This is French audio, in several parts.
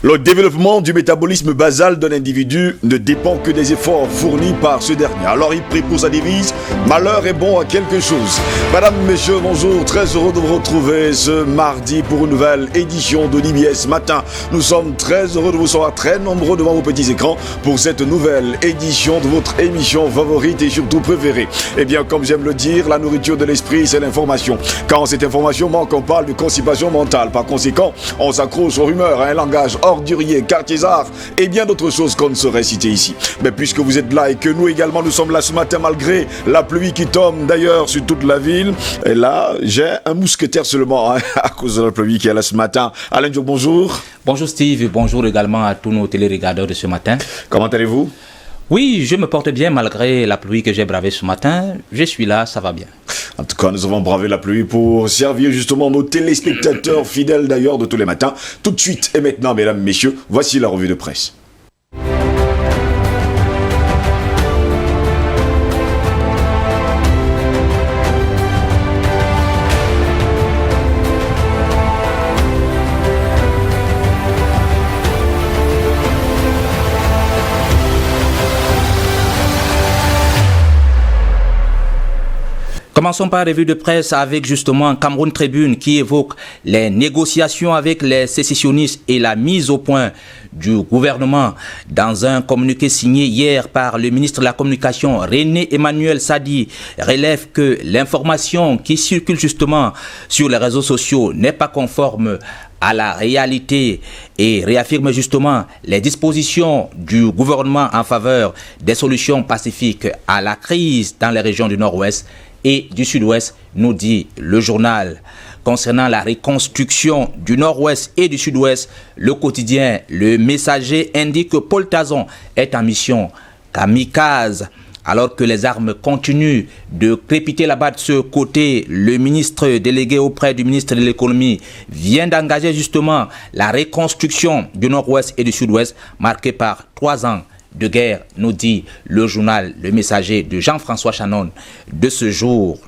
Le développement du métabolisme basal d'un individu ne dépend que des efforts fournis par ce dernier. Alors il prie pour sa devise, malheur est bon à quelque chose. Madame, messieurs, bonjour, très heureux de vous retrouver ce mardi pour une nouvelle édition de l'IBS Matin. Nous sommes très heureux de vous voir très nombreux devant vos petits écrans pour cette nouvelle édition de votre émission favorite et surtout préférée. Eh bien, comme j'aime le dire, la nourriture de l'esprit, c'est l'information. Quand cette information manque, on parle de constipation mentale. Par conséquent, on s'accroche aux rumeurs, à un langage ordurier, quartiésard et bien d'autres choses qu'on ne saurait citer ici. Mais puisque vous êtes là et que nous également nous sommes là ce matin malgré la pluie qui tombe d'ailleurs sur toute la ville, et là j'ai un mousquetaire seulement à cause de la pluie qui est là ce matin. Alain Diop, bonjour. Bonjour Steve et bonjour également à tous nos téléregardeurs de ce matin. Comment allez-vous? Oui, je me porte bien malgré la pluie que j'ai bravée ce matin. Je suis là, ça va bien. En tout cas, nous avons bravé la pluie pour servir justement nos téléspectateurs fidèles d'ailleurs de tous les matins. Tout de suite et maintenant, mesdames, messieurs, voici la revue de presse. Commençons par la revue de presse avec justement Cameroun Tribune qui évoque les négociations avec les sécessionnistes et la mise au point du gouvernement. Dans un communiqué signé hier par le ministre de la Communication René Emmanuel Sadi, relève que l'information qui circule justement sur les réseaux sociaux n'est pas conforme à la réalité et réaffirme justement les dispositions du gouvernement en faveur des solutions pacifiques à la crise dans les régions du Nord-Ouest et du Sud-Ouest, nous dit le journal. Concernant la reconstruction du Nord-Ouest et du Sud-Ouest, le quotidien Le Messager indique que Paul Tazon est en mission kamikaze. Alors que les armes continuent de crépiter là-bas de ce côté, le ministre délégué auprès du ministre de l'économie vient d'engager justement la reconstruction du Nord-Ouest et du Sud-Ouest, marquée par 3 ans de guerre, nous dit le journal Le Messager de Jean-François Chanon de ce jour.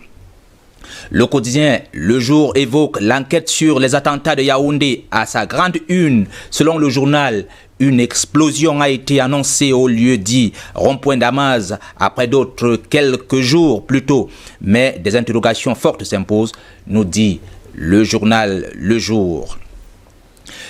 Le quotidien Le Jour évoque l'enquête sur les attentats de Yaoundé à sa grande une. Selon le journal, une explosion a été annoncée au lieu dit rond-point Damas après d'autres quelques jours plus tôt. Mais des interrogations fortes s'imposent, nous dit le journal Le Jour.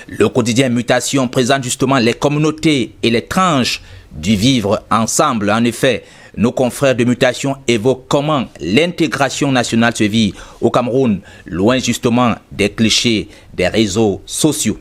Le quotidien Mutation présente justement les communautés et les tranches du vivre ensemble. En effet, nos confrères de Mutation évoquent comment l'intégration nationale se vit au Cameroun, loin justement des clichés des réseaux sociaux.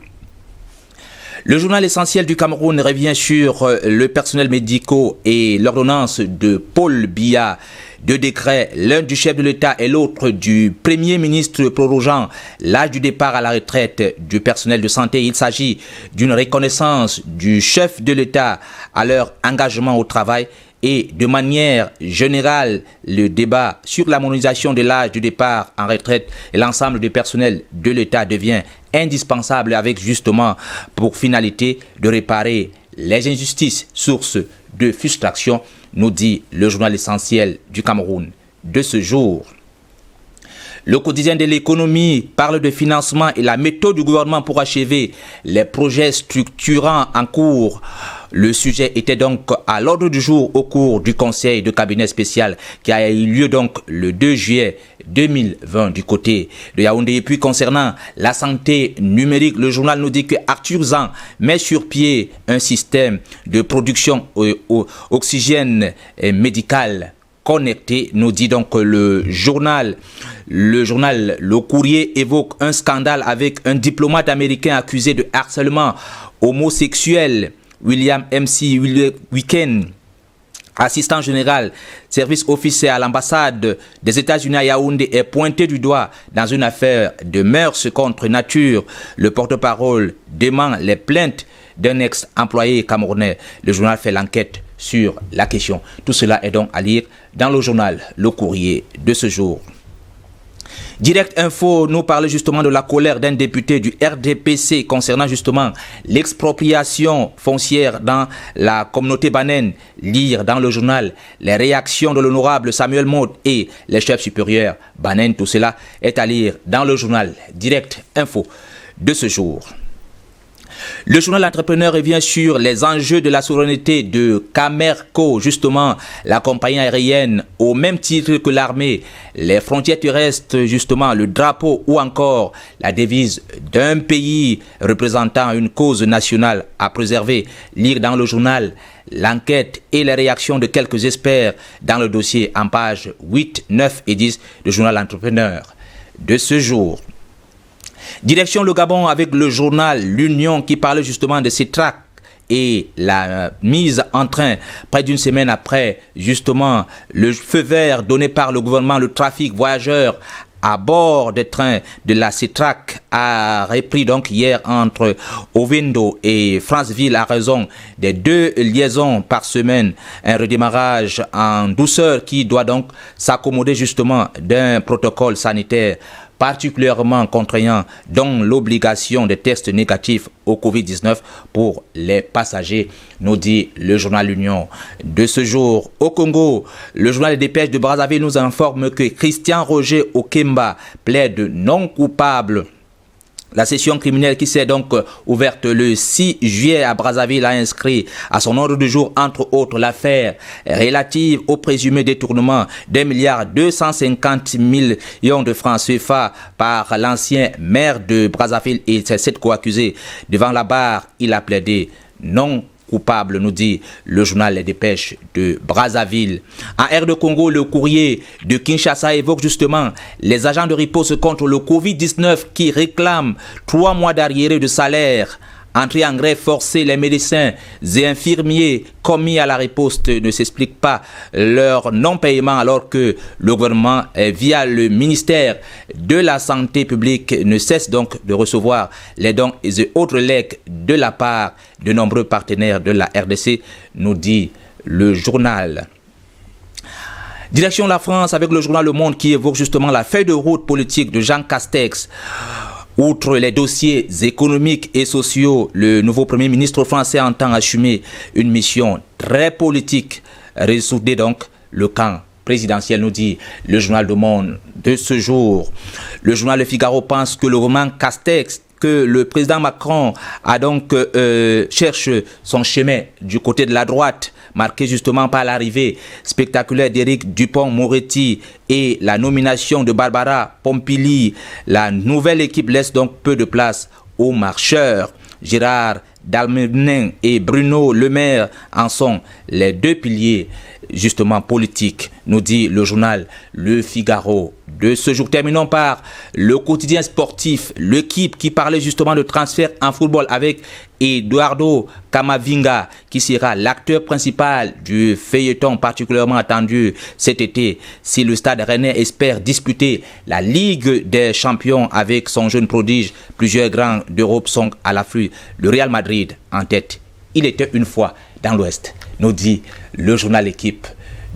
Le journal essentiel du Cameroun revient sur le personnel médical et l'ordonnance de Paul Biya. 2 décrets, l'un du chef de l'État et l'autre du Premier ministre prorogeant l'âge du départ à la retraite du personnel de santé. Il s'agit d'une reconnaissance du chef de l'État à leur engagement au travail et de manière générale, le débat sur l'harmonisation de l'âge du départ en retraite et l'ensemble du personnel de l'État devient indispensable avec justement pour finalité de réparer les injustices, sources de frustration, nous dit le journal essentiel du Cameroun de ce jour. Le quotidien de l'économie parle de financement et la méthode du gouvernement pour achever les projets structurants en cours. Le sujet était donc à l'ordre du jour au cours du conseil de cabinet spécial qui a eu lieu donc le 2 juillet 2020 du côté de Yaoundé. Et puis concernant la santé numérique, le journal nous dit que Arthur Zan met sur pied un système de production oxygène médical connecté, nous dit donc le journal. Le Courrier évoque un scandale avec un diplomate américain accusé de harcèlement homosexuel. William MC Weekend, assistant général, service officier à l'ambassade des États-Unis à Yaoundé, est pointé du doigt dans une affaire de mœurs contre nature. Le porte-parole dément les plaintes d'un ex-employé camerounais. Le journal fait l'enquête sur la question. Tout cela est donc à lire dans le journal Le Courrier de ce jour. Direct Info nous parle justement de la colère d'un député du RDPC concernant justement l'expropriation foncière dans la communauté Banen. Lire dans le journal les réactions de l'honorable Samuel Maud et les chefs supérieurs Banen. Tout cela est à lire dans le journal Direct Info de ce jour. Le journal L'Entrepreneur revient sur les enjeux de la souveraineté de Camerco, justement la compagnie aérienne, au même titre que l'armée, les frontières terrestres, justement le drapeau ou encore la devise d'un pays représentant une cause nationale à préserver. Lire dans le journal l'enquête et les réactions de quelques experts dans le dossier en pages 8, 9 et 10 du journal L'Entrepreneur de ce jour. Direction le Gabon avec le journal L'Union qui parlait justement de ces tracts et la mise en train près d'une semaine après justement le feu vert donné par le gouvernement, le trafic voyageurs à bord des trains de la CETRAC a repris donc hier entre Ovendo et Franceville à raison des 2 liaisons par semaine. Un redémarrage en douceur qui doit donc s'accommoder justement d'un protocole sanitaire particulièrement contraignant, dont l'obligation de tests négatifs au Covid-19 pour les passagers, nous dit le journal L'Union de ce jour. Au Congo, le journal des Dépêches de Brazzaville nous informe que Christian Roger Okemba plaide non coupable. La session criminelle qui s'est donc ouverte le 6 juillet à Brazzaville a inscrit à son ordre du jour, entre autres, l'affaire relative au présumé détournement d'1,250 milliard de francs CFA par l'ancien maire de Brazzaville et ses 7 co-accusés. Devant la barre, il a plaidé non coupable, nous dit le journal Les Dépêches de Brazzaville. En R de Congo, le courrier de Kinshasa évoque justement les agents de riposte contre le Covid-19 qui réclament 3 mois d'arriérés de salaire. Entrée en grève forcée, les médecins et infirmiers commis à la riposte ne s'expliquent pas leur non-paiement alors que le gouvernement, via le ministère de la Santé publique, ne cesse donc de recevoir les dons et autres legs de la part de nombreux partenaires de la RDC, nous dit le journal. Direction la France avec le journal Le Monde qui évoque justement la feuille de route politique de Jean Castex. Outre les dossiers économiques et sociaux, le nouveau Premier ministre français entend assumer une mission très politique, ressouder donc le camp présidentiel, nous dit le journal Le Monde de ce jour. Le journal Le Figaro pense que le roman Castex, que le président Macron a donc cherche son chemin du côté de la droite, marqué justement par l'arrivée spectaculaire d'Éric Dupond-Moretti et la nomination de Barbara Pompili. La nouvelle équipe laisse donc peu de place aux marcheurs. Gérard Darmanin et Bruno Le Maire en sont les 2 piliers justement politiques, nous dit le journal Le Figaro de ce jour. Terminons par le quotidien sportif, l'équipe qui parlait justement de transfert en football avec Eduardo Camavinga qui sera l'acteur principal du feuilleton particulièrement attendu cet été si le Stade Rennais espère disputer la Ligue des Champions avec son jeune prodige. Plusieurs grands d'Europe sont à l'affût. Le Real Madrid en tête. Il était une fois dans l'Ouest, nous dit le journal L'équipe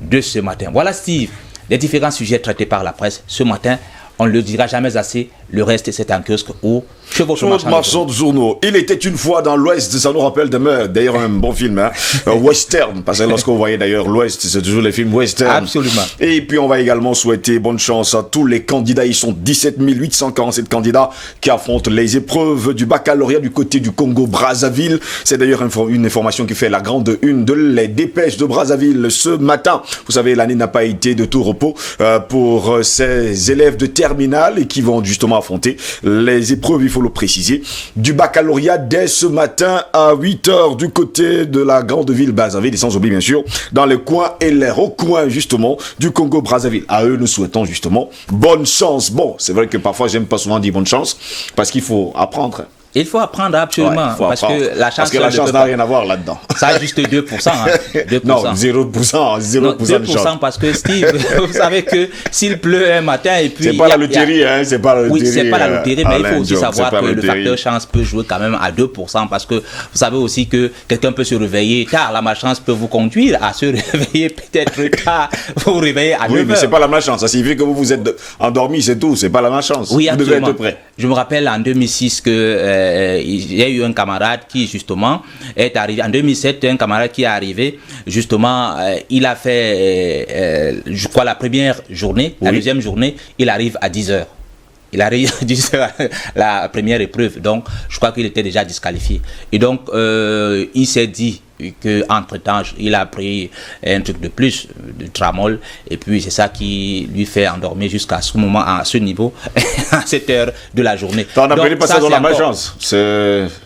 de ce matin. Voilà Steve, les différents sujets traités par la presse ce matin. On ne le dira jamais assez, le reste c'est un kiosque ou chez votre marchand de journaux. Il était une fois dans l'Ouest, ça nous rappelle d'ailleurs un bon film, hein, western, parce que lorsqu'on voyait d'ailleurs l'Ouest, c'est toujours les films western. Absolument. Et puis on va également souhaiter bonne chance à tous les candidats. Ils sont 17 847 candidats qui affrontent les épreuves du baccalauréat du côté du Congo-Brazzaville. C'est d'ailleurs une information qui fait la grande une de Les Dépêches de Brazzaville ce matin. Vous savez, l'année n'a pas été de tout repos pour ces élèves de terminale et qui vont justement affronter les épreuves, il faut le préciser, du baccalauréat dès ce matin à 8h du côté de la grande ville Brazzaville et sans oublier bien sûr dans les coins et les recoins justement du Congo-Brazzaville. À eux, nous souhaitons justement bonne chance. Bon, c'est vrai que parfois j'aime pas souvent dire bonne chance parce qu'il faut apprendre. Il faut apprendre absolument, parce que la chance n'a rien à voir là-dedans. Ça a juste 2%. Hein, 2%. Non, 0%, 2% de chance. Parce que Steve, vous savez que s'il pleut un matin et puis... C'est pas la loterie, hein, c'est pas la loterie. Oui, c'est pas la loterie, mais il faut aussi savoir que le facteur chance peut jouer quand même à 2%, parce que vous savez aussi que quelqu'un peut se réveiller tard, la malchance peut vous conduire à se réveiller peut-être tard, vous réveiller à 9h. Oui, mais c'est pas la malchance, ça signifie que vous vous êtes endormi, c'est tout, c'est pas la malchance. Oui, vous devez être prêt. Je me rappelle en 2006 que il y a eu un camarade qui justement est arrivé en 2007, un camarade qui est arrivé justement, il a fait je crois la première journée, la deuxième journée, il arrive à 10h. Il a réussi la première épreuve, donc je crois qu'il était déjà disqualifié. Et donc, il s'est dit qu'entre-temps, il a pris un truc de plus, de tramol, et puis c'est ça qui lui fait endormir jusqu'à ce moment, à ce niveau, à cette heure de la journée. On n'appelait pas ça dans la malchance.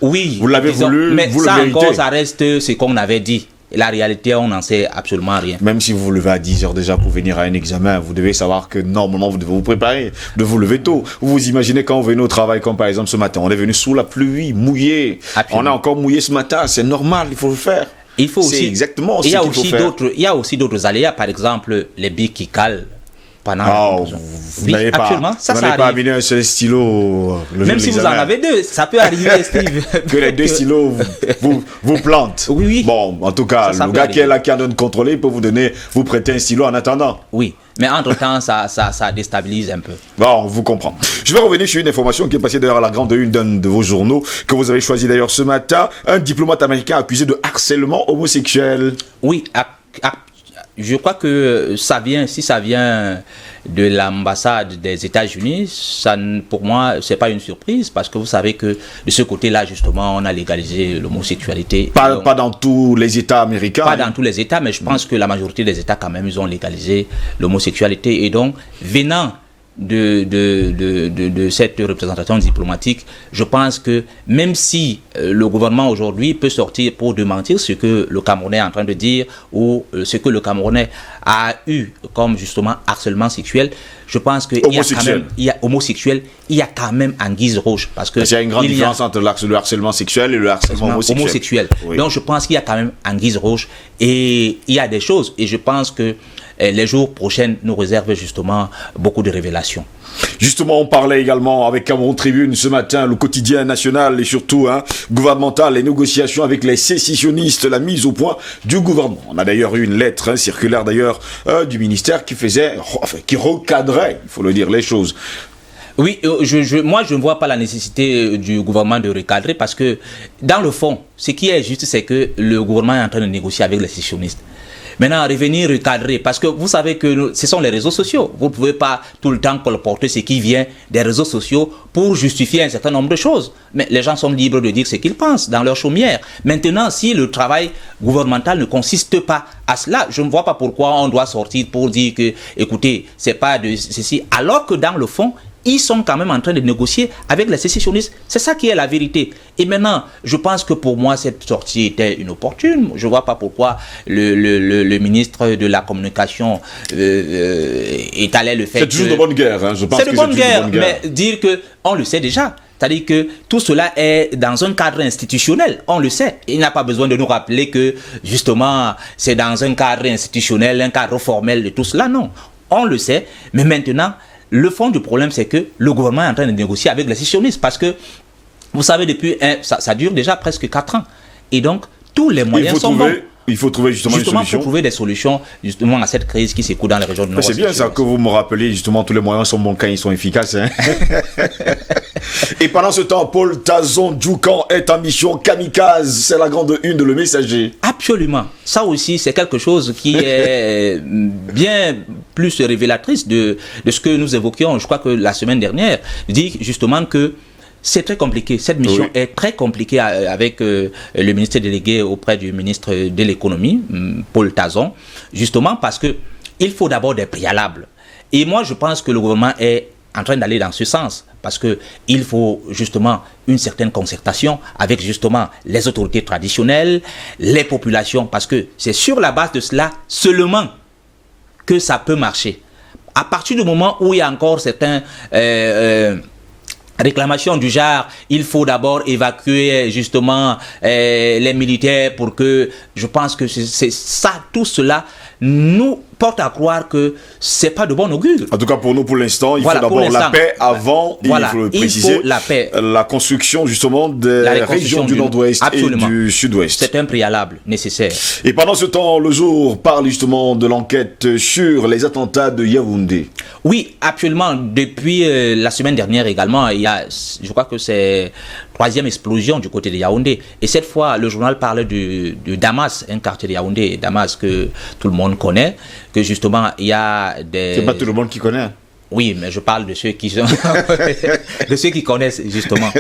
Oui, vous l'avez voulu, mais vous ça le méritez. encore, ça reste ce qu'on avait dit. Et la réalité, on n'en sait absolument rien. Même si vous vous levez à 10 heures déjà pour venir à un examen, vous devez savoir que normalement vous devez vous préparer, de vous lever tôt. Vous vous imaginez quand on venait au travail, comme par exemple ce matin, on est venu sous la pluie, mouillé. Absolument. On a encore mouillé ce matin, c'est normal, il faut le faire. Il faut aussi, exactement il y a ce qu'il faut aussi faire. d'autres, il y a aussi d'autres aléas, par exemple les billes qui calent pendant. Vous n'avez pas, pas amené un seul stylo. Même si vous en avez deux, ça peut arriver, Steve. Que les deux stylos vous plantent. Oui, oui. Bon, en tout cas, ça le gars qui est là, qui a donné contrôler, il peut vous prêter un stylo en attendant. Oui, mais entre-temps, ça déstabilise un peu. Bon, on vous comprend. Je vais revenir sur une information qui est passée d'ailleurs à la grande une d'un de vos journaux, que vous avez choisi d'ailleurs ce matin. Un diplomate américain accusé de harcèlement homosexuel. Oui, je crois que si ça vient de l'ambassade des États-Unis, pour moi, c'est pas une surprise, parce que vous savez que de ce côté-là, justement, on a légalisé l'homosexualité. Pas dans tous les États américains. Pas dans tous les États, mais je pense que la majorité des États, quand même, ils ont légalisé l'homosexualité. Et donc, venant de cette représentation diplomatique, je pense que même si le gouvernement aujourd'hui peut sortir pour démentir ce que le Camerounais est en train de dire ou ce que le Camerounais a eu comme justement harcèlement sexuel, je pense que il y a quand même anguille rouge, parce que il y a une grande différence entre le harcèlement sexuel et le harcèlement homosexuel. Oui. Donc je pense qu'il y a quand même anguille rouge, et il y a des choses, et je pense que les jours prochains nous réservent justement beaucoup de révélations. Justement, on parlait également avec Cameroun Tribune ce matin, le quotidien national et surtout gouvernemental, les négociations avec les sécessionnistes, la mise au point du gouvernement. On a d'ailleurs eu une lettre circulaire d'ailleurs du ministère qui recadrait, il faut le dire, les choses. Oui, moi je ne vois pas la nécessité du gouvernement de recadrer, parce que dans le fond, ce qui est juste, c'est que le gouvernement est en train de négocier avec les sécessionnistes. Maintenant, revenir recadrer, parce que vous savez que ce sont les réseaux sociaux. Vous ne pouvez pas tout le temps colporter ce qui vient des réseaux sociaux pour justifier un certain nombre de choses. Mais les gens sont libres de dire ce qu'ils pensent dans leur chaumière. Maintenant, si le travail gouvernemental ne consiste pas à cela, je ne vois pas pourquoi on doit sortir pour dire que, écoutez, c'est pas de ceci, alors que dans le fond, ils sont quand même en train de négocier avec les sécessionnistes. C'est ça qui est la vérité. Et maintenant, je pense que pour moi, cette sortie était inopportune. Je ne vois pas pourquoi le ministre de la Communication étalait le fait que... C'est toujours de bonne guerre, je pense. C'est de bonne guerre, mais dire qu'on le sait déjà. C'est-à-dire que tout cela est dans un cadre institutionnel, on le sait. Il n'a pas besoin de nous rappeler que, justement, c'est dans un cadre institutionnel, un cadre formel de tout cela. Non, on le sait, mais maintenant... Le fond du problème, c'est que le gouvernement est en train de négocier avec les sécessionnistes, parce que, vous savez, ça dure déjà presque 4 ans. Et donc, tous les moyens sont bons. Il faut trouver justement une solution. Pour trouver des solutions justement à cette crise qui s'écoule dans les régions du Nord. C'est bien ça que vous me rappelez, justement, tous les moyens sont bons quand ils sont efficaces. Et pendant ce temps, Paul Tazon Djoukan est en mission kamikaze. C'est la grande une de Le Messager. Absolument. Ça aussi, c'est quelque chose qui est bien plus révélatrice de ce que nous évoquions. Je crois que la semaine dernière, dit justement que c'est très compliqué. Cette mission est très compliquée avec le ministre délégué auprès du ministre de l'économie, Paul Tazon, justement parce que il faut d'abord des préalables. Et moi, je pense que le gouvernement est en train d'aller dans ce sens, parce que il faut justement une certaine concertation avec justement les autorités traditionnelles, les populations, parce que c'est sur la base de cela seulement que ça peut marcher. À partir du moment où il y a encore certains réclamations du genre, il faut d'abord évacuer justement les militaires pour que, je pense que c'est ça, tout cela nous porte à croire que c'est pas de bon augure. En tout cas pour nous, pour l'instant, il faut d'abord la paix avant, il faut le préciser, la paix. La construction justement des régions du Nord-Ouest et du Sud-Ouest. C'est un préalable nécessaire. Et pendant ce temps, le jour parle justement de l'enquête sur les attentats de Yaoundé. Oui, actuellement, depuis la semaine dernière également, il y a, je crois que c'est troisième explosion du côté de Yaoundé. Et cette fois, le journal parle de Damas, un quartier de Yaoundé, Damas que tout le monde connaît, que justement, il y a des... C'est pas tout le monde qui connaît. Oui, mais je parle de ceux qui sont de ceux qui connaissent justement.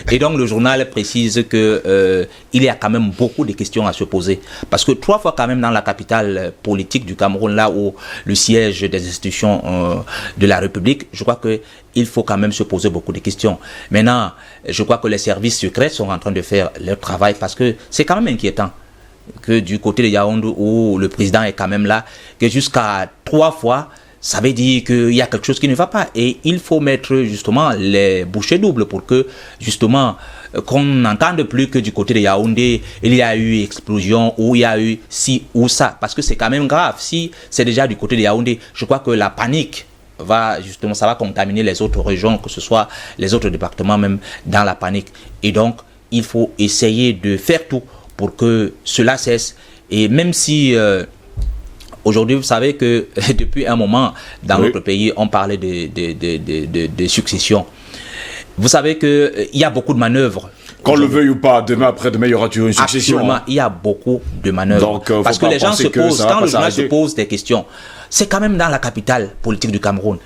Et donc le journal précise que il y a quand même beaucoup de questions à se poser, parce que 3 fois quand même dans la capitale politique du Cameroun, là où le siège des institutions de la République, je crois que il faut quand même se poser beaucoup de questions. Maintenant, je crois que les services secrets sont en train de faire leur travail, parce que c'est quand même inquiétant que du côté de Yaoundé, où le président est quand même là, que jusqu'à 3 fois, ça veut dire qu'il y a quelque chose qui ne va pas. Et il faut mettre justement les bouchées doubles pour que justement qu'on n'entende plus que du côté de Yaoundé, il y a eu explosion ou il y a eu ci ou ça. Parce que c'est quand même grave. Si c'est déjà du côté de Yaoundé, je crois que la panique ça va contaminer les autres régions, que ce soit les autres départements même dans la panique. Et donc, il faut essayer de faire tout pour que cela cesse. Et même si... aujourd'hui, vous savez que depuis un moment, dans notre pays, on parlait de succession. Vous savez qu'il y a beaucoup de manœuvres. Qu'on le veuille ou pas, demain après-demain, il y aura toujours une succession. Absolument, il y a beaucoup de manœuvres. Donc, parce que les gens se posent, quand le journal se pose des questions, c'est quand même dans la capitale politique du Cameroun.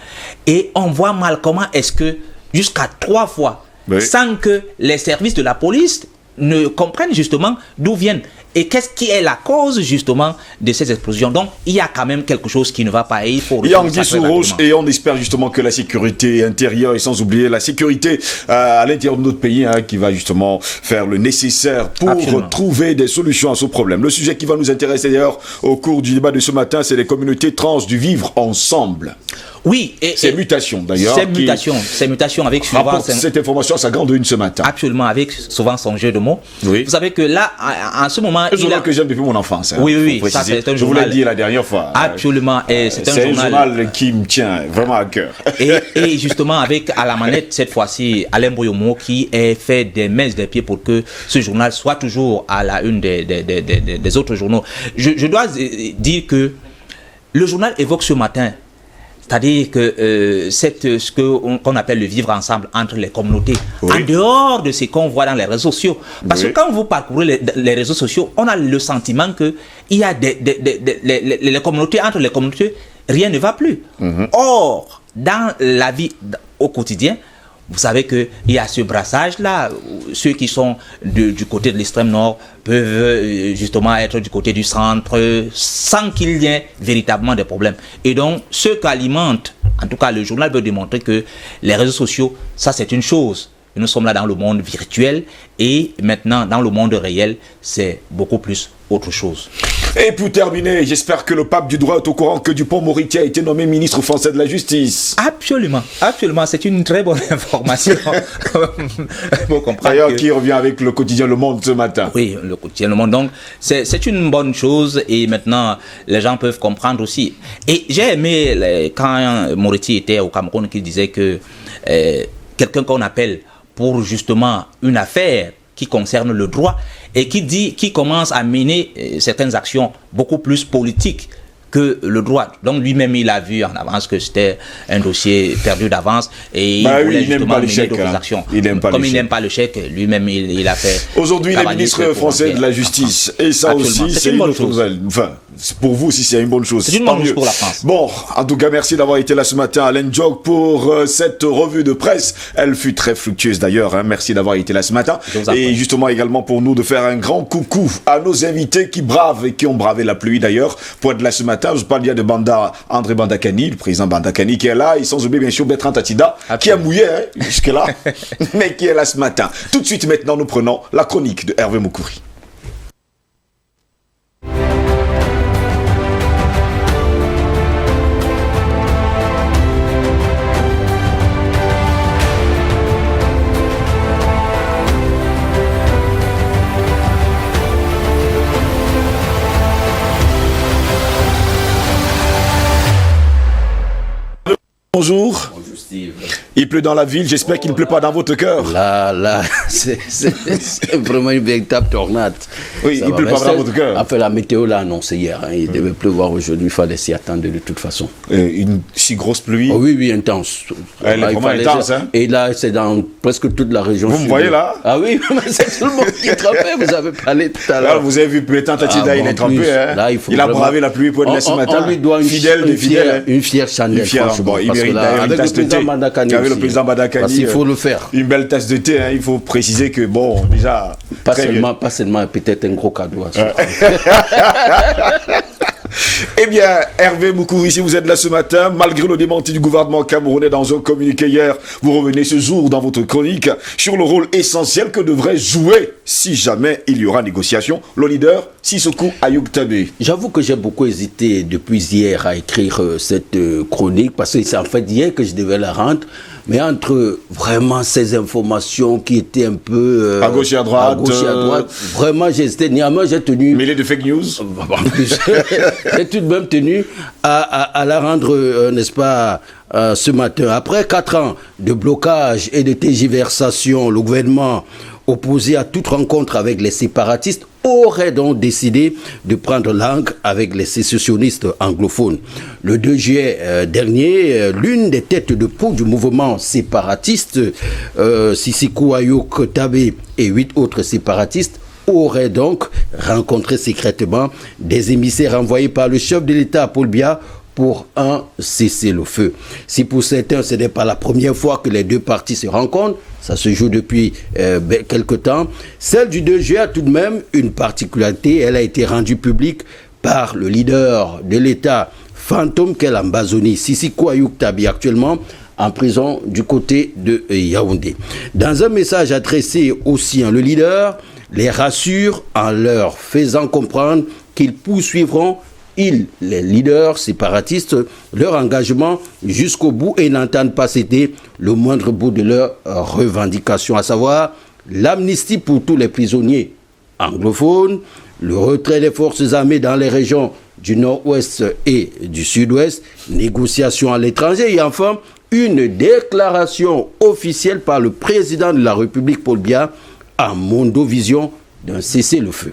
Et on voit mal comment est-ce que, jusqu'à 3 fois, sans que les services de la police ne comprennent justement d'où viennent et qu'est-ce qui est la cause justement de ces explosions. Donc il y a quand même quelque chose qui ne va pas et il faut... Il y a anguille sous roche et on espère justement que la sécurité intérieure et sans oublier la sécurité à l'intérieur de notre pays qui va justement faire le nécessaire pour trouver des solutions à ce problème. Le sujet qui va nous intéresser d'ailleurs au cours du débat de ce matin, c'est les communautés trans du vivre ensemble. Oui, et ces mutations d'ailleurs. Ces mutations avec souvent cette information à sa grande une ce matin. Absolument, avec souvent son jeu de mots. Oui. Vous savez que là, en ce moment, un journal que j'aime depuis mon enfance. Oui, ça c'est un journal. Je vous l'ai dit la dernière fois. Absolument, et c'est un journal qui me tient vraiment à cœur. Et justement avec à la manette cette fois-ci Alain Boyomo qui est fait des mains des pieds pour que ce journal soit toujours à la une des autres journaux. Je dois dire que le journal évoque ce matin. C'est-à-dire que ce qu'on appelle le vivre ensemble entre les communautés, en dehors de ce qu'on voit dans les réseaux sociaux. Parce que quand vous parcourez les réseaux sociaux, on a le sentiment qu'il y a les communautés, entre les communautés, rien ne va plus. Or, dans la vie au quotidien, vous savez qu'il y a ce brassage-là. Ceux qui sont du côté de l'extrême nord peuvent justement être du côté du centre sans qu'il y ait véritablement des problèmes. Et donc, ce qu'alimente, en tout cas le journal veut démontrer que les réseaux sociaux, ça c'est une chose. Nous sommes là dans le monde virtuel et maintenant dans le monde réel, c'est beaucoup plus autre chose. Et pour terminer, j'espère que le pape du droit est au courant que Dupond-Moretti a été nommé ministre français de la Justice. Absolument, absolument, c'est une très bonne information. D'ailleurs, qui revient avec le quotidien Le Monde ce matin. Oui, le quotidien Le Monde, donc c'est une bonne chose et maintenant les gens peuvent comprendre aussi. Et j'ai aimé quand Moretti était au Cameroun qu'il disait que quelqu'un qu'on appelle pour justement une affaire qui concerne le droit et qui commence à mener certaines actions beaucoup plus politiques que le droit. Donc lui-même, il a vu en avance que c'était un dossier perdu d'avance et il voulait justement mener d'autres actions. Comme il n'aime pas le chèque, lui-même, il a fait... Aujourd'hui, il est ministre français de la Justice. Et ça aussi, c'est une bonne chose. Enfin, pour vous aussi, c'est une bonne chose. C'est une bonne chose pour la France. Bon, en tout cas, merci d'avoir été là ce matin, Alain Jog, pour cette revue de presse. Elle fut très fructueuse d'ailleurs. Merci d'avoir été là ce matin. Et justement, également pour nous, de faire un grand coucou à nos invités qui bravent et qui ont bravé la pluie d'ailleurs pour être là ce matin. Je parle bien de André Bandakani, le président Bandakani qui est là, et sans oublier bien sûr Bertrand Tatida, qui a mouillé jusque-là, mais qui est là ce matin. Tout de suite maintenant, nous prenons la chronique de Hervé Moukouri. Bonjour. Bonjour Steve. Il pleut dans la ville, j'espère qu'il ne pleut pas dans votre cœur. Là, c'est vraiment une véritable tornade. Oui, il ne pleut pas dans votre cœur. Après, la météo l'a annoncé hier, hein, il devait pleuvoir aujourd'hui, il fallait s'y attendre de toute façon. Une si grosse pluie. Oh, oui, intense. Elle est vraiment intense. Hein? Et là, c'est dans presque toute la région. Vous me voyez là? Ah oui, c'est tout le monde qui est trempé, vous avez parlé tout à l'heure. Là, vous avez vu Pétain Tatida, il est trempé. Hein? Là, il a bravé la pluie pour être là ce matin. On lui doit une fière chandelle, franchement. Bon, il mérite d'ailleurs une tasse de thé. Avec le président Madakani. Parce qu'il faut le faire. Une belle tasse de thé, hein, il faut préciser que, bon, déjà... Pas seulement peut-être un gros cadeau à ça. Eh bien, Hervé Moukouri, vous êtes là ce matin, malgré le démenti du gouvernement camerounais dans un communiqué hier, vous revenez ce jour dans votre chronique sur le rôle essentiel que devrait jouer, si jamais il y aura négociation, le leader Sissoko Ayuk Tabé. J'avoue que j'ai beaucoup hésité depuis hier à écrire cette chronique, parce que c'est en fait hier que je devais la rendre. Mais entre vraiment ces informations qui étaient un peu... à gauche et à droite. Vraiment, j'ai hésité. Néanmoins, j'ai tenu... Mêlé de fake news. En plus, j'ai tout de même tenu à la rendre, n'est-ce pas, ce matin. Après 4 ans de blocage et de tergiversation, le gouvernement opposé à toute rencontre avec les séparatistes aurait donc décidé de prendre langue avec les sécessionnistes anglophones. Le 2 juillet dernier, l'une des têtes de proue du mouvement séparatiste, Sissoko Ayuk Tabé et 8 autres séparatistes, auraient donc rencontré secrètement des émissaires envoyés par le chef de l'État, Paul Biya, pour un cessez-le-feu. Si pour certains, ce n'est pas la première fois que les deux parties se rencontrent, ça se joue depuis quelque temps, celle du 2 juillet a tout de même une particularité. Elle a été rendue publique par le leader de l'État fantôme qu'est l'Ambazoni, Sissoko Ayuk Tabé, actuellement en prison du côté de Yaoundé. Dans un message adressé aussi, le leader les rassure en leur faisant comprendre qu'ils poursuivront les leaders séparatistes, leur engagement jusqu'au bout et n'entendent pas céder le moindre bout de leurs revendications, à savoir l'amnistie pour tous les prisonniers anglophones, le retrait des forces armées dans les régions du nord-ouest et du sud-ouest, négociations à l'étranger et enfin une déclaration officielle par le président de la République, Paul Biya, à Mondovision, d'un cessez-le-feu.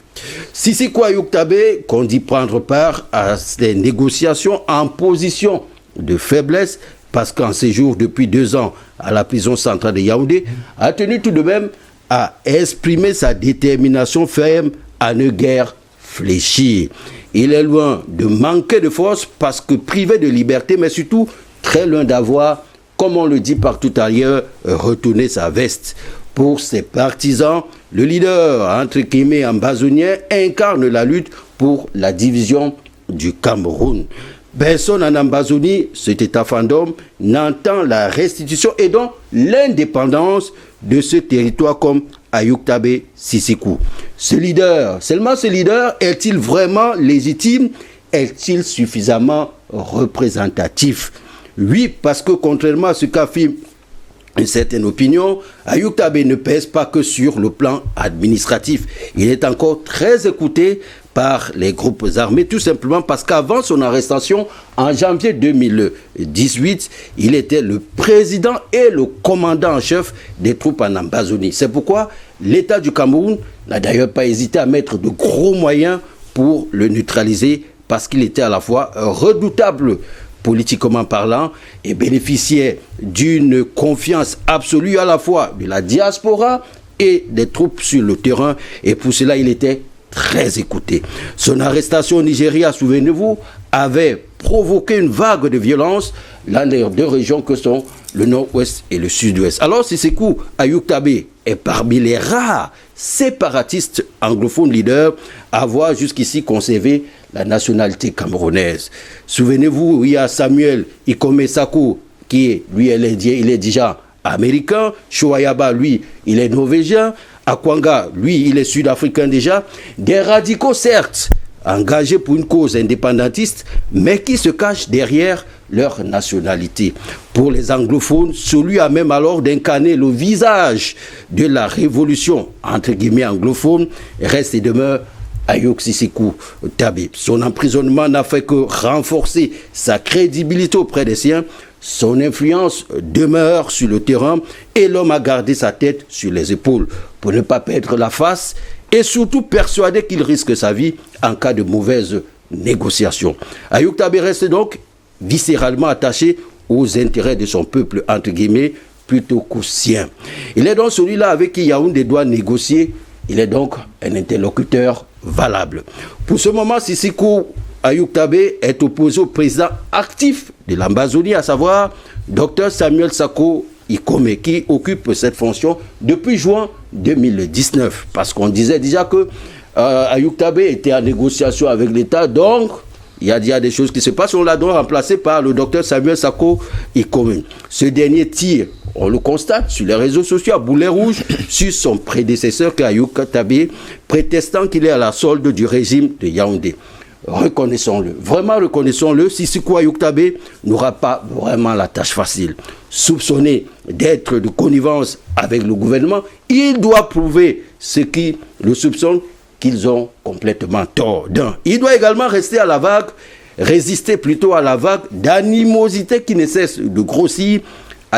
Sissoko Ayuk Tabé, qu'on dit prendre part à ces négociations en position de faiblesse, parce qu'en séjour depuis 2 ans à la prison centrale de Yaoundé, a tenu tout de même à exprimer sa détermination ferme à ne guère fléchir. Il est loin de manquer de force parce que privé de liberté, mais surtout très loin d'avoir, comme on le dit partout ailleurs, retourné sa veste. Pour ses partisans, le leader, entre guillemets, ambazonien, incarne la lutte pour la division du Cameroun. Personne en Ambazonie, cet État fantôme, n'entend la restitution et donc l'indépendance de ce territoire comme Ayuk Tabé Sissoko. Ce leader, seulement ce leader, est-il vraiment légitime? Est-il suffisamment représentatif? Oui, parce que contrairement à ce qu'affirme une certaine opinion, Ayuk Tabé ne pèse pas que sur le plan administratif. Il est encore très écouté par les groupes armés, tout simplement parce qu'avant son arrestation, en janvier 2018, il était le président et le commandant en chef des troupes en Ambazonie. C'est pourquoi l'État du Cameroun n'a d'ailleurs pas hésité à mettre de gros moyens pour le neutraliser, parce qu'il était à la fois redoutable politiquement parlant, et bénéficiait d'une confiance absolue à la fois de la diaspora et des troupes sur le terrain, et pour cela il était très écouté. Son arrestation au Nigeria, souvenez-vous, avait provoqué une vague de violence dans les 2 régions que sont le nord-ouest et le sud-ouest. Alors Sissoko Ayuk Tabé est parmi les rares séparatistes anglophones leaders à avoir jusqu'ici conservé la nationalité camerounaise. Souvenez-vous, il y a Samuel Ikome Sako, qui est, lui, il est déjà américain. Chouayaba, lui, il est norvégien. Akwanga, lui, il est sud-africain déjà. Des radicaux, certes, engagés pour une cause indépendantiste, mais qui se cachent derrière leur nationalité. Pour les anglophones, celui a même alors d'incarner le visage de la révolution, entre guillemets anglophone, reste et demeure Ayuk Sissoko Tabé. Son emprisonnement n'a fait que renforcer sa crédibilité auprès des siens, Son influence demeure sur le terrain et l'homme a gardé sa tête sur les épaules pour ne pas perdre la face et surtout persuadé qu'il risque sa vie en cas de mauvaise négociation. Ayoub Tabé reste donc viscéralement attaché aux intérêts de son peuple, entre guillemets, plutôt qu'aux siens. Il est donc celui-là avec qui Yaoundé doit négocier. Il est donc un interlocuteur valable. Pour ce moment, Sisiko Ayoub Tabé est opposé au président actif de l'Ambazonie, à savoir Dr Samuel Sako Ikome, qui occupe cette fonction depuis juin 2019. Parce qu'on disait déjà que Ayoub Tabé était en négociation avec l'État, donc il y a des choses qui se passent. On l'a donc remplacé par le docteur Samuel Sako Ikome. Ce dernier tire, on le constate sur les réseaux sociaux, à boulet rouge sur son prédécesseur Ayoub Tabé, prétestant qu'il est à la solde du régime de Yaoundé. Reconnaissons-le, vraiment reconnaissons-le, Sisiko Ayoub Tabé n'aura pas vraiment la tâche facile. Soupçonné d'être de connivence avec le gouvernement, il doit prouver ce qui le soupçonne qu'ils ont complètement tort. Il doit également rester à la vague, résister plutôt à la vague d'animosité qui ne cesse de grossir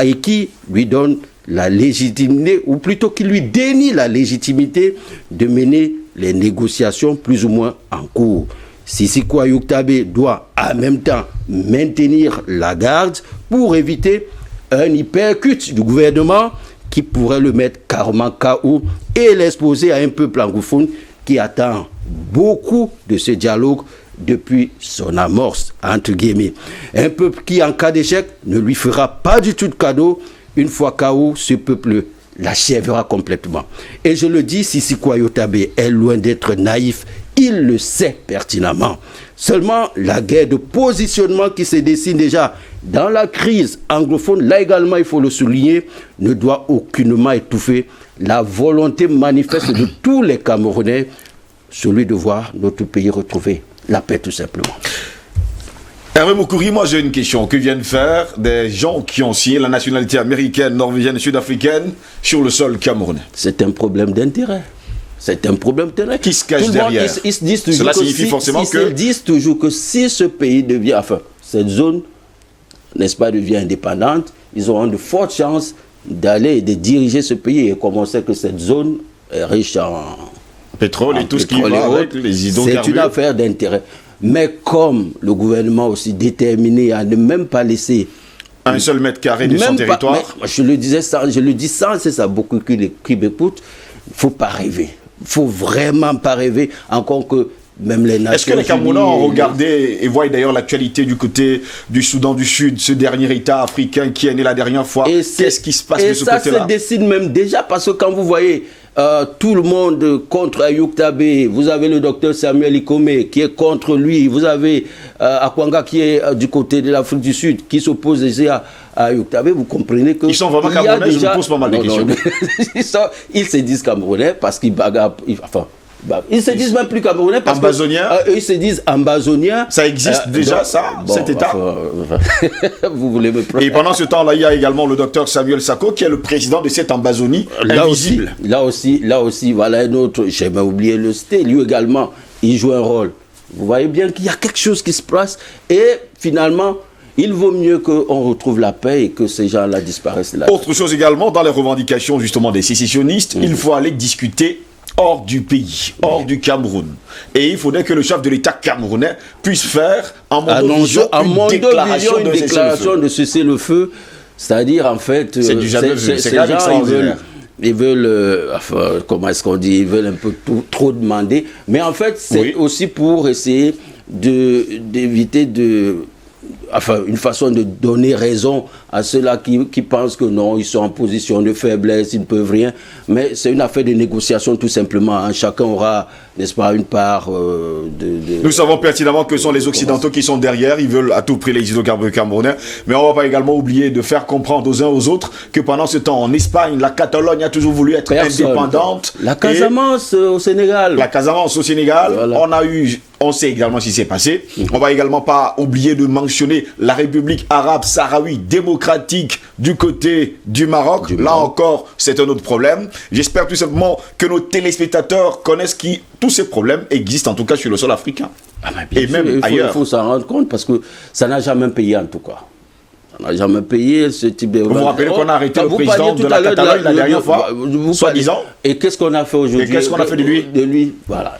et qui lui donne la légitimité, ou plutôt qui lui dénie la légitimité de mener les négociations plus ou moins en cours. Sisiko Ayoub Tabé doit en même temps maintenir la garde pour éviter un hypercute du gouvernement qui pourrait le mettre carrément KO et l'exposer à un peuple anglophone qui attend beaucoup de ce dialogue depuis son amorce, entre guillemets. Un peuple qui, en cas d'échec, ne lui fera pas du tout de cadeau. Une fois KO, ce peuple l'achèvera complètement. Et je le dis, Sisiko Ayoub Tabé est loin d'être naïf. Il le sait pertinemment. Seulement, la guerre de positionnement qui se dessine déjà dans la crise anglophone, là également, il faut le souligner, ne doit aucunement étouffer la volonté manifeste de tous les Camerounais, celui de voir notre pays retrouver la paix tout simplement. Hervé Moukouri, moi j'ai une question. Que viennent faire des gens qui ont signé la nationalité américaine, norvégienne et sud-africaine sur le sol camerounais? C'est un problème d'intérêt. C'est un problème d'intérêt. Qui se cache derrière? Ils se disent toujours Cela que signifie forcément que... Ils disent toujours que si ce pays devient, enfin, cette zone, n'est-ce pas, devient indépendante, ils auront de fortes chances d'aller et de diriger ce pays. Et comme on sait que cette zone est riche en pétrole et tout ce qui va avec les hydrocarbures. C'est une affaire d'intérêt. Mais comme le gouvernement aussi déterminé à ne même pas laisser un seul mètre carré de son territoire. Je le dis sans c'est ça, beaucoup qui m'écoutent, il ne faut pas rêver. Il ne faut vraiment pas rêver, encore que même les Nations. Est-ce que les Camerounais ont regardé et voient d'ailleurs l'actualité du côté du Soudan du Sud, ce dernier État africain qui est né la dernière fois? Qu'est-ce qui se passe de ce côté-là? Et ça se dessine même déjà, parce que quand vous voyez tout le monde contre Ayoub Tabé, vous avez le docteur Samuel Ikome qui est contre lui, vous avez Akwanga qui est du côté de l'Afrique du Sud, qui s'oppose déjà à Ayoub Tabé, vous comprenez que... Ils sont vraiment Camerounais, je vous pose pas mal de questions. Ils se disent Camerounais parce qu'ils bagarrent... Enfin, ils se disent même plus Camerounais parce que ils se disent ambazoniens. Ça existe déjà, cet État. Vous voulez me prendre. Et pendant ce temps-là, il y a également le docteur Samuel Sako qui est le président de cette Ambazonie invisible. Là aussi, voilà un autre, j'ai même oublié le citer, lui également, il joue un rôle. Vous voyez bien qu'il y a quelque chose qui se passe et finalement, il vaut mieux qu'on retrouve la paix et que ces gens-là disparaissent là. Autre chose également, dans les revendications justement des sécessionnistes, il faut aller discuter hors du pays, hors du Cameroun. Et il faudrait que le chef de l'État camerounais puisse faire en mondovision une déclaration de cesser le feu. C'est-à-dire, en fait, c'est du jamais vu. C'est grave extraordinaire. Ils veulent, enfin, comment est-ce qu'on dit, ils veulent un peu trop demander. Mais en fait, c'est aussi pour essayer d'éviter une façon de donner raison à ceux-là qui pensent que non, ils sont en position de faiblesse, ils ne peuvent rien. Mais c'est une affaire de négociation tout simplement. Hein. Chacun aura, n'est-ce pas, une part Nous savons pertinemment que ce sont les Occidentaux qui sont derrière. Ils veulent à tout prix les hydrocarbures camerounais. Mais on ne va pas également oublier de faire comprendre aux uns aux autres que pendant ce temps, en Espagne, la Catalogne a toujours voulu être indépendante. La Casamance au Sénégal. La Casamance au Sénégal. Voilà. On sait également ce qui s'est passé. On ne va également pas oublier de mentionner la République arabe sahraoui démocratique du côté du Maroc. Là encore, c'est un autre problème. J'espère tout simplement que nos téléspectateurs connaissent que tous ces problèmes existent en tout cas sur le sol africain. Et même ailleurs. Il faut s'en rendre compte parce que ça n'a jamais payé en tout cas. On n'a jamais payé ce type de... Vous vous rappelez qu'on a arrêté le président de la Catalogne la dernière fois, soi-disant. Et qu'est-ce qu'on a fait aujourd'hui? Et qu'est-ce qu'on a fait de lui? Voilà.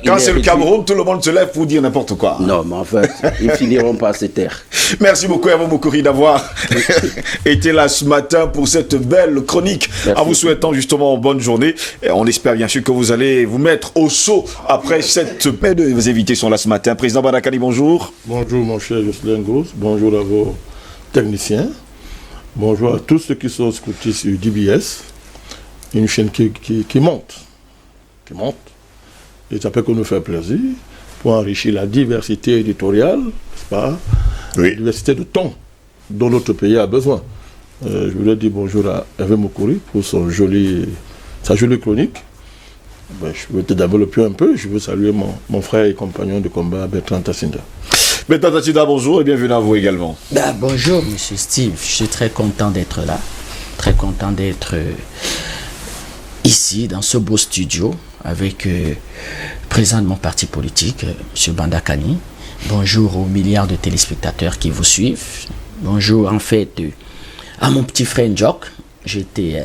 Quand c'est le Cameroun, tout le monde se lève pour dire n'importe quoi. Non, mais en fait, ils finiront par se taire. Merci beaucoup Hervé Moukori d'avoir été là ce matin pour cette belle chronique. Merci. En vous souhaitant justement bonne journée. Et on espère bien sûr que vous allez vous mettre au saut après cette paix de vos invités sont là ce matin. Président Badakani, bonjour. Bonjour mon cher Jocelyn Gros, bonjour à vos techniciens, bonjour à tous ceux qui sont scrutés sur DBS, une chaîne qui monte, et ça peut que nous faire plaisir pour enrichir la diversité éditoriale, n'est-ce pas, Oui. la diversité de ton dont notre pays a besoin. Je voulais dire bonjour à Hervé Moukori pour sa jolie chronique. Ben, je veux te développer un peu, je veux saluer mon frère et compagnon de combat Bertrand Tassinda. Bertrand Tassinda, bonjour et bienvenue à vous également. Bonjour Monsieur Steve, je suis très content d'être là, très content d'être ici dans ce beau studio avec le président de mon parti politique, M. Bandakani. Bonjour aux milliards de téléspectateurs qui vous suivent. Bonjour en fait à mon petit frère Njok. J'étais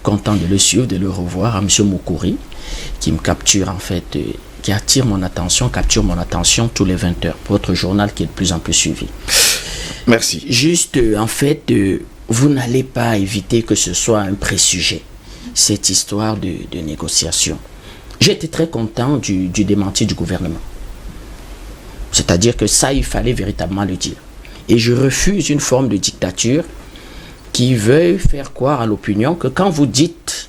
content de le suivre, de le revoir, à M. Moukori qui me capture en fait, qui capture mon attention tous les 20 heures pour votre journal qui est de plus en plus suivi. Merci. Juste, en fait, vous n'allez pas éviter que ce soit un présujet, cette histoire de négociation. J'étais très content du démenti du gouvernement. C'est-à-dire que ça, il fallait véritablement le dire. Et je refuse une forme de dictature qui veuille faire croire à l'opinion que quand vous dites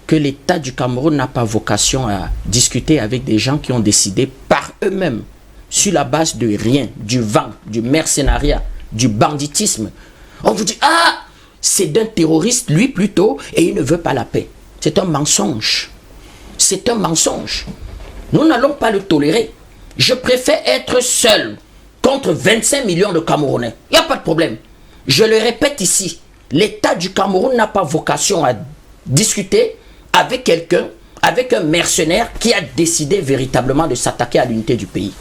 que l'État du Cameroun n'a pas vocation à discuter avec des gens qui ont décidé par eux-mêmes, sur la base de rien, du vent, du mercenariat, du banditisme. On vous dit, ah, c'est d'un terroriste, lui plutôt, et il ne veut pas la paix. C'est un mensonge. C'est un mensonge. Nous n'allons pas le tolérer. Je préfère être seul contre 25 millions de Camerounais. Il n'y a pas de problème. Je le répète ici, l'État du Cameroun n'a pas vocation à discuter avec quelqu'un, avec un mercenaire qui a décidé véritablement de s'attaquer à l'unité du pays.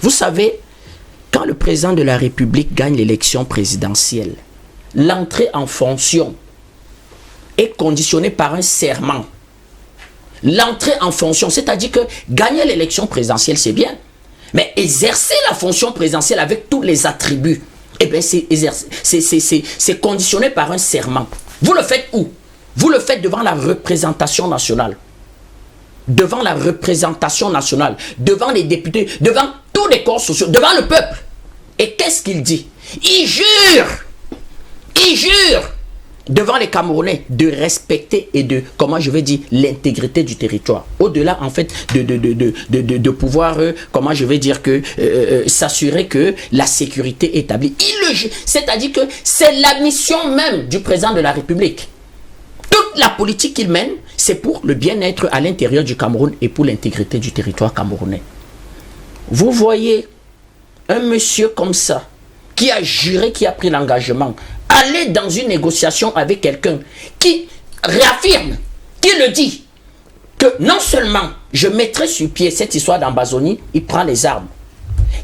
Vous savez, quand le président de la République gagne l'élection présidentielle, l'entrée en fonction est conditionnée par un serment. L'entrée en fonction, c'est-à-dire que gagner l'élection présidentielle, c'est bien, mais exercer la fonction présidentielle avec tous les attributs, eh bien, c'est conditionné par un serment. Vous le faites où? Vous le faites devant la représentation nationale. Devant la représentation nationale, devant les députés, devant tous les corps sociaux, devant le peuple. Et qu'est-ce qu'il dit? Il jure devant les Camerounais de respecter et de, comment je vais dire, l'intégrité du territoire. Au-delà, en fait, de pouvoir, comment je vais dire, que s'assurer que la sécurité est établie. Il le jure. C'est-à-dire que c'est la mission même du président de la République. Toute la politique qu'il mène, c'est pour le bien-être à l'intérieur du Cameroun et pour l'intégrité du territoire camerounais. Vous voyez un monsieur comme ça, qui a juré, qui a pris l'engagement, aller dans une négociation avec quelqu'un qui réaffirme, qui le dit, que non seulement je mettrai sur pied cette histoire d'Ambazonie, il prend les armes.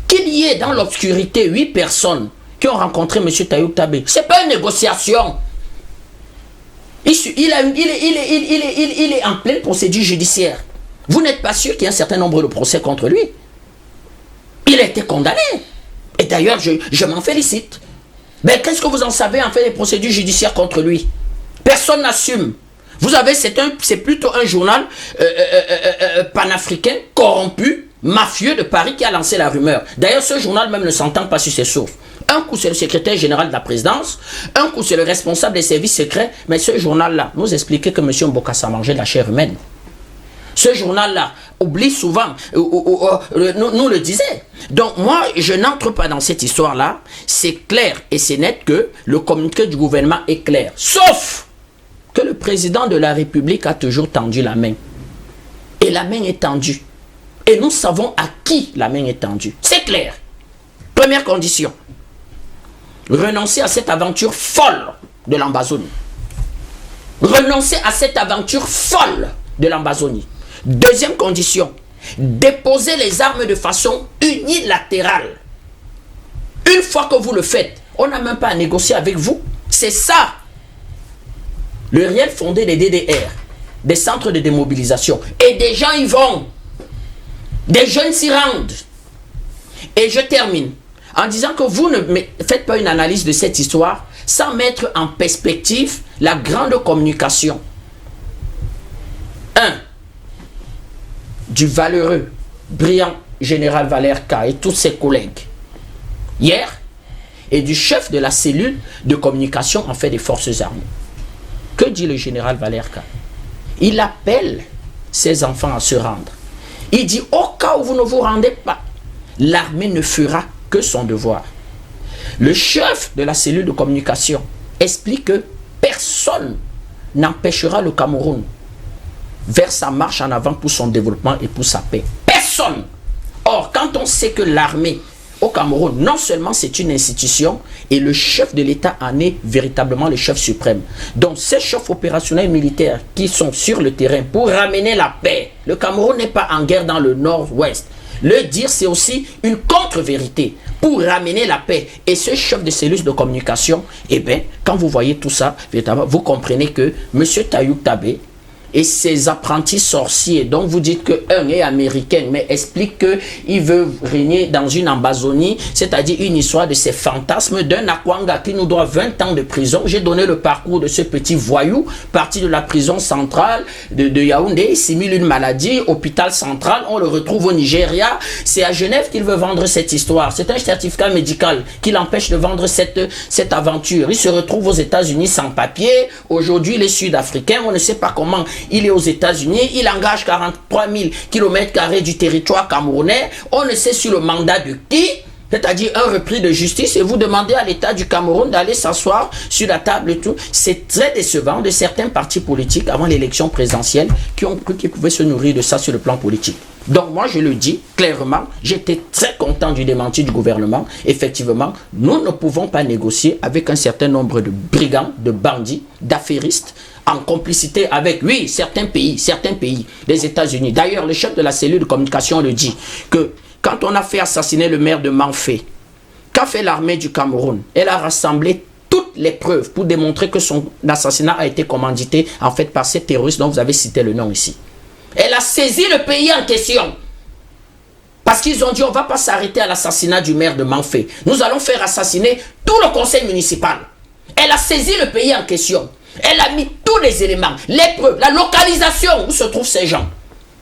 Qu'il y ait dans l'obscurité 8 personnes qui ont rencontré M. Tayoub Tabé, ce n'est pas une négociation. Il est en pleine procédure judiciaire. Vous n'êtes pas sûr qu'il y ait un certain nombre de procès contre lui. Il a été condamné. Et d'ailleurs, je m'en félicite. Mais qu'est-ce que vous en savez en fait des procédures judiciaires contre lui? Personne n'assume. Vous avez, c'est plutôt un journal panafricain, corrompu, mafieux de Paris qui a lancé la rumeur. D'ailleurs, ce journal même ne s'entend pas sur ses sources. Un coup, c'est le secrétaire général de la présidence, un coup, c'est le responsable des services secrets, mais ce journal-là nous expliquait que M. Mbokassa mangeait de la chair humaine. Ce journal-là oublie souvent, nous le disait. Donc moi, je n'entre pas dans cette histoire-là. C'est clair et c'est net que le communiqué du gouvernement est clair. Sauf que le président de la République a toujours tendu la main. Et la main est tendue. Et nous savons à qui la main est tendue. C'est clair. Première condition. Renoncer à cette aventure folle de l'Ambazonie. Renoncer à cette aventure folle de l'Ambazonie. Deuxième condition, déposer les armes de façon unilatérale. Une fois que vous le faites, On n'a même pas à négocier avec vous. C'est ça. Le réel fondé des DDR, des centres de démobilisation. Et des gens y vont. Des jeunes s'y rendent. Et je termine en disant que vous ne faites pas une analyse de cette histoire sans mettre en perspective la grande communication. Du valeureux, brillant général Valère K et tous ses collègues hier, et du chef de la cellule de communication en fait des forces armées. Que dit le général Valère K? Il appelle ses enfants à se rendre. Il dit, au cas où vous ne vous rendez pas, l'armée ne fera que son devoir. Le chef de la cellule de communication explique que personne n'empêchera le Cameroun vers sa marche en avant pour son développement et pour sa paix. Personne. Or, quand on sait que l'armée au Cameroun, non seulement c'est une institution, et le chef de l'État en est véritablement le chef suprême. Donc, ces chefs opérationnels militaires qui sont sur le terrain pour ramener la paix, le Cameroun n'est pas en guerre dans le nord-ouest. Le dire, c'est aussi une contre-vérité pour ramener la paix. Et ce chef de cellule de communication, eh bien, quand vous voyez tout ça, véritablement, vous comprenez que M. Tayouk Tabé et ses apprentis sorciers, dont vous dites qu'un est américain, mais explique qu'il veut régner dans une Ambazonie, c'est-à-dire une histoire de ces fantasmes d'un Akwanga qui nous doit 20 ans de prison. J'ai donné le parcours de ce petit voyou, parti de la prison centrale de Yaoundé, il simule une maladie, hôpital central, on le retrouve au Nigeria. C'est à Genève qu'il veut vendre cette histoire. C'est un certificat médical qui l'empêche de vendre cette aventure. Il se retrouve aux États-Unis sans papier. Aujourd'hui, il est sud-africain, on ne sait pas comment. Il est aux États-Unis, il engage 43 000 km² du territoire camerounais. On ne sait sur le mandat de qui, c'est-à-dire un repris de justice, et vous demandez à l'État du Cameroun d'aller s'asseoir sur la table et tout. C'est très décevant de certains partis politiques avant l'élection présidentielle qui ont cru qu'ils pouvaient se nourrir de ça sur le plan politique. Donc moi je le dis clairement, j'étais très content du démenti du gouvernement. Effectivement, nous ne pouvons pas négocier avec un certain nombre de brigands, de bandits, d'affairistes, en complicité avec, oui, certains pays, les États-Unis. D'ailleurs, le chef de la cellule de communication le dit, que quand on a fait assassiner le maire de Manfé, qu'a fait l'armée du Cameroun? Elle a rassemblé toutes les preuves pour démontrer que son assassinat a été commandité, en fait, par ces terroristes dont vous avez cité le nom ici. Elle a saisi le pays en question. Parce qu'ils ont dit, on ne va pas s'arrêter à l'assassinat du maire de Manfé. Nous allons faire assassiner tout le conseil municipal. Elle a saisi le pays en question. Elle a mis tous les éléments, les preuves, la localisation où se trouvent ces gens.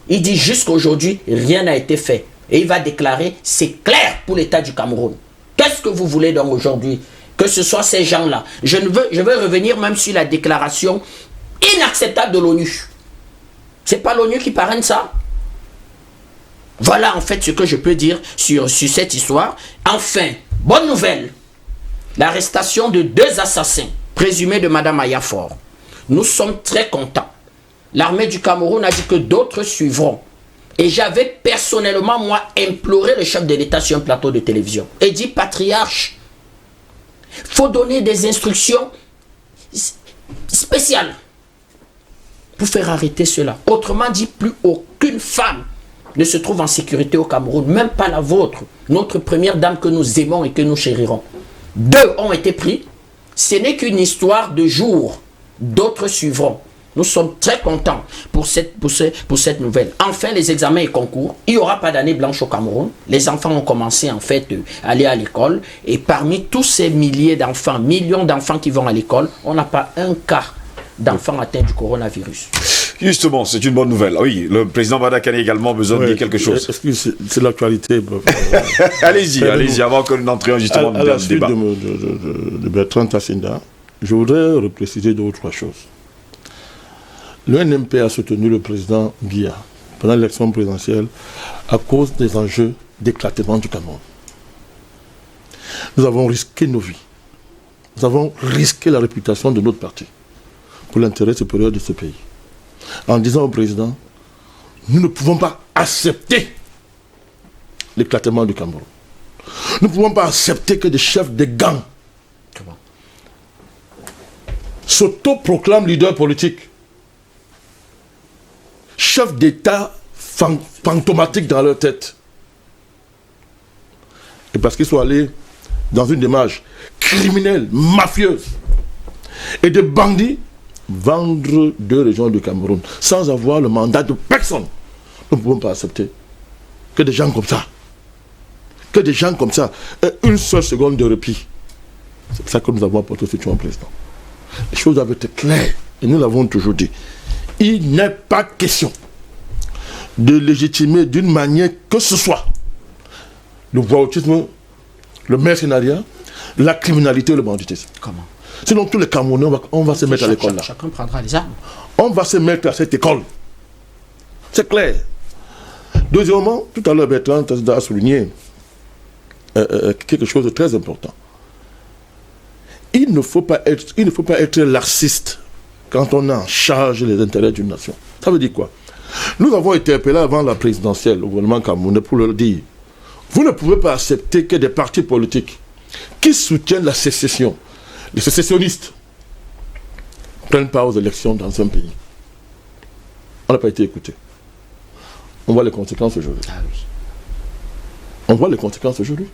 Il dit jusqu'à aujourd'hui, rien n'a été fait. Et il va déclarer, c'est clair pour l'État du Cameroun. Qu'est-ce que vous voulez donc aujourd'hui? Que ce soit ces gens-là. Je veux revenir même sur la déclaration inacceptable de l'ONU. C'est pas l'ONU qui parraine ça? Voilà en fait ce que je peux dire sur cette histoire. Enfin, bonne nouvelle. L'arrestation de 2 assassins présumés de Mme Ayafor. Nous sommes très contents. L'armée du Cameroun a dit que d'autres suivront. Et j'avais personnellement, moi, imploré le chef de l'État sur un plateau de télévision. Et dit, patriarche, il faut donner des instructions spéciales pour faire arrêter cela. Autrement dit, plus aucune femme ne se trouve en sécurité au Cameroun, même pas la vôtre, notre première dame que nous aimons et que nous chérirons. 2 ont été pris. Ce n'est qu'une histoire de jours. D'autres suivront. Nous sommes très contents pour cette nouvelle. Enfin, les examens et concours. Il n'y aura pas d'année blanche au Cameroun. Les enfants ont commencé en fait à aller à l'école. Et parmi tous ces milliers d'enfants, millions d'enfants qui vont à l'école, on n'a pas un cas d'enfants atteints du coronavirus. Justement, c'est une bonne nouvelle. Oui, le président Badakane a également besoin de dire quelque chose. Est-ce que c'est l'actualité? Allez-y, avant que nous n'entrions justement dans le débat. À la suite de Bertrand Tassinda, je voudrais repréciser 2 ou 3 choses. Le NMP a soutenu le président Biya pendant l'élection présidentielle à cause des enjeux d'éclatement du Cameroun. Nous avons risqué nos vies. Nous avons risqué la réputation de notre parti pour l'intérêt supérieur de ce pays. En disant au président, nous ne pouvons pas accepter l'éclatement du Cameroun. Nous ne pouvons pas accepter que des chefs de gangs s'auto-proclament leaders politiques, chefs d'État fantomatiques dans leur tête. Et parce qu'ils sont allés dans une démarche criminelles, mafieuses et de bandits vendre 2 régions du Cameroun sans avoir le mandat de personne. Nous ne pouvons pas accepter que des gens comme ça, aient une seule seconde de répit. C'est pour ça que nous avons apporté ce soutien au président. Les choses doivent être claires, et nous l'avons toujours dit. Il n'est pas question de légitimer d'une manière que ce soit le voyoutisme, le mercenariat, la criminalité et le banditisme. Comment? Sinon, tous les Camerounais, on va se mettre à l'école là. Chacun prendra les armes. On va se mettre à cette école. C'est clair. Deuxièmement, tout à l'heure, Bertrand a souligné quelque chose de très important. Il ne faut pas être laxiste quand on a en charge les intérêts d'une nation. Ça veut dire quoi? Nous avons été appelés avant la présidentielle, au gouvernement camerounais, pour leur dire, vous ne pouvez pas accepter que des partis politiques qui soutiennent la sécession, les sécessionnistes, prennent part aux élections dans un pays. On n'a pas été écoutés. On voit les conséquences aujourd'hui. Ah oui. On voit les conséquences aujourd'hui.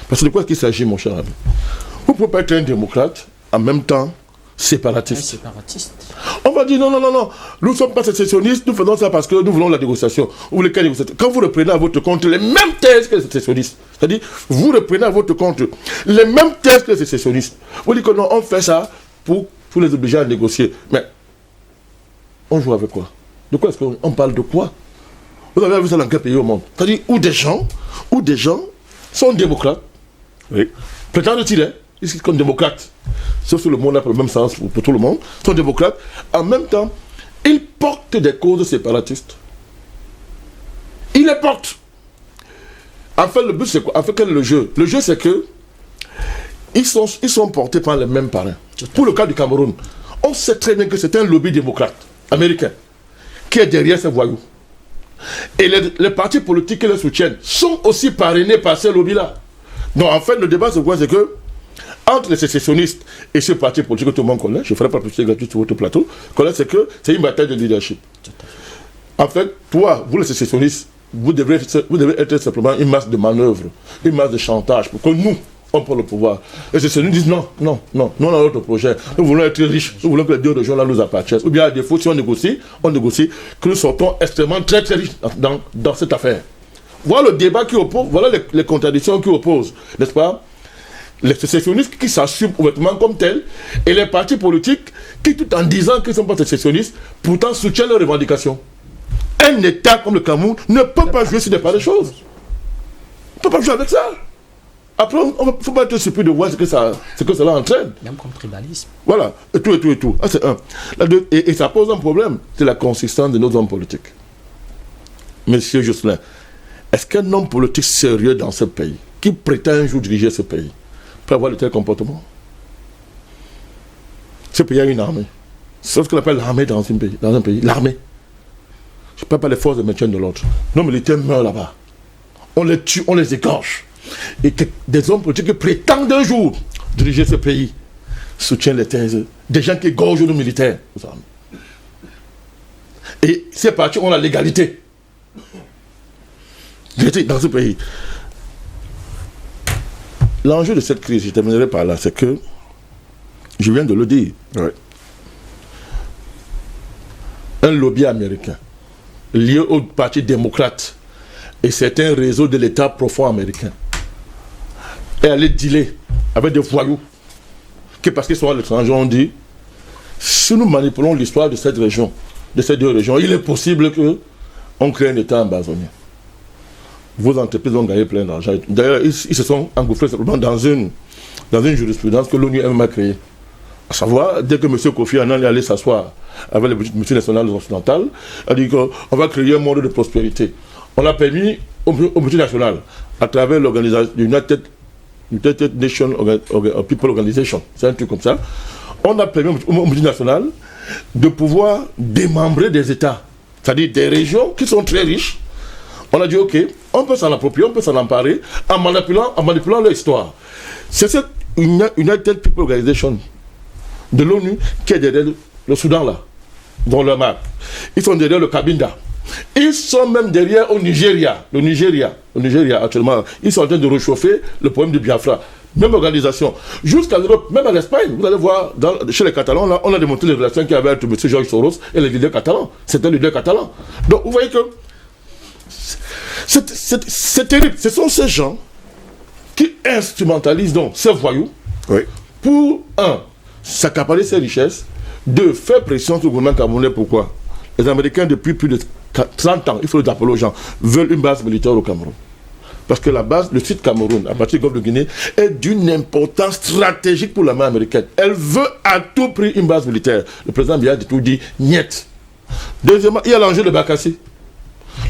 Parce que de quoi est-ce qu'il s'agit, mon cher ami? Vous ne pouvez pas être un démocrate, en même temps séparatiste. Un séparatiste. On va dire non, nous ne sommes pas sécessionnistes, nous faisons ça parce que nous voulons la négociation. Vous voulez quelle négociation? Quand vous reprenez à votre compte les mêmes thèses que les sécessionnistes, c'est-à-dire vous reprenez à votre compte les mêmes thèses que les sécessionnistes, vous dites que non, on fait ça pour les obliger à négocier. Mais on joue avec quoi? De quoi est-ce qu'on parle de quoi? Vous avez vu ça dans quel pays au monde? C'est-à-dire où des gens sont démocrates, oui, prétendent-ils, ils sont comme démocrates, sauf que le monde a le même sens pour tout le monde, sont démocrates, en même temps, ils portent des causes séparatistes. Ils les portent. En fait, le but, c'est quoi? En fait, quel est le jeu? Le jeu, c'est que ils sont portés par les mêmes parrains. Pour le cas du Cameroun, on sait très bien que c'est un lobby démocrate américain qui est derrière ces voyous. Et les partis politiques qui les soutiennent sont aussi parrainés par ces lobbies-là. Donc, en fait, le débat, c'est quoi? C'est que entre les sécessionnistes et ce parti politique que tout le monde connaît, je ne ferai pas publicité gratuite sur votre plateau, c'est que c'est une bataille de leadership. En fait, toi, vous les sécessionnistes, vous devez être simplement une masse de manœuvres, une masse de chantage pour que nous, on prenne le pouvoir. Et ces sécessionnistes disent non, nous on a notre projet, nous voulons être riches, nous voulons que les 2 régions là nous appartiennent. Ou bien à défaut, si on négocie que nous sortons extrêmement très riches dans cette affaire. Voilà le débat qui oppose, voilà les contradictions qui opposent, n'est-ce pas? Les sécessionnistes qui s'assument ouvertement comme tels, et les partis politiques qui, tout en disant qu'ils ne sont pas sécessionnistes, pourtant soutiennent leurs revendications. Un État comme le Cameroun ne peut pas jouer sur des pareilles choses. On ne peut pas jouer avec ça. Après, il ne faut pas être surpris de voir ce que cela entraîne. Même comme tribalisme. Voilà, et tout. Ah, c'est un. Et ça pose un problème, c'est la consistance de nos hommes politiques. Monsieur Jocelyn, est-ce qu'un homme politique sérieux dans ce pays, qui prétend un jour diriger ce pays, peut avoir de tels comportements? Ce pays a une armée. C'est ce qu'on appelle l'armée dans un pays. L'armée. Je ne parle pas des forces de maintien de l'ordre. Nos militaires meurent là-bas. On les tue, on les égorge. Et que des hommes politiques qui prétendent un jour diriger ce pays soutiennent les thèses des gens qui égorgent nos militaires. Et ces partis ont la légalité dans ce pays. L'enjeu de cette crise, je terminerai par là, c'est que, je viens de le dire, un lobby américain lié au Parti démocrate et certains réseaux de l'État profond américain est allé dealer avec des voyous qui, parce qu'ils sont à l'étranger, ont dit, si nous manipulons l'histoire de cette région, de ces 2 régions, il est possible qu'on crée un État ambazonien. Vos entreprises ont gagné plein d'argent. D'ailleurs, ils se sont engouffrés simplement dans une jurisprudence que l'ONU elle-même a créée. À savoir, dès que M. Kofi Annan est allé s'asseoir avec les multinationales occidentales, a dit qu'on va créer un monde de prospérité. On a permis aux multinationales, à travers l'organisation United Nations People Organization, c'est un truc comme ça, on a permis aux multinationales de pouvoir démembrer des États, c'est-à-dire des régions qui sont très riches. On a dit, ok, on peut s'en approprier, on peut s'en emparer en manipulant leur histoire. C'est cette United People Organization de l'ONU qui est derrière le Soudan, là, dans leur map. Ils sont derrière le Cabinda. Ils sont même derrière au Nigeria. Le Nigeria, actuellement, ils sont en train de réchauffer le problème du Biafra. même organisation. Jusqu'à l'Europe, même à l'Espagne, vous allez voir, chez les Catalans, là, on a démontré les relations qu'il y avait entre M. Georges Soros et les leaders catalans. C'était le leader catalan. Donc, vous voyez que c'est terrible. Ce sont ces gens qui instrumentalisent donc ces voyous pour, s'accaparer ces richesses, deux, faire pression sur le gouvernement camerounais. Pourquoi? Les Américains, depuis plus de 30 ans, il faut le rappeler aux gens, veulent une base militaire au Cameroun. Parce que la base, le sud Cameroun, à partir du golfe de Guinée, est d'une importance stratégique pour l'armée américaine. Elle veut à tout prix une base militaire. Le président Biya dit tout dit, niet. Deuxièmement, il y a l'enjeu de Bakassi.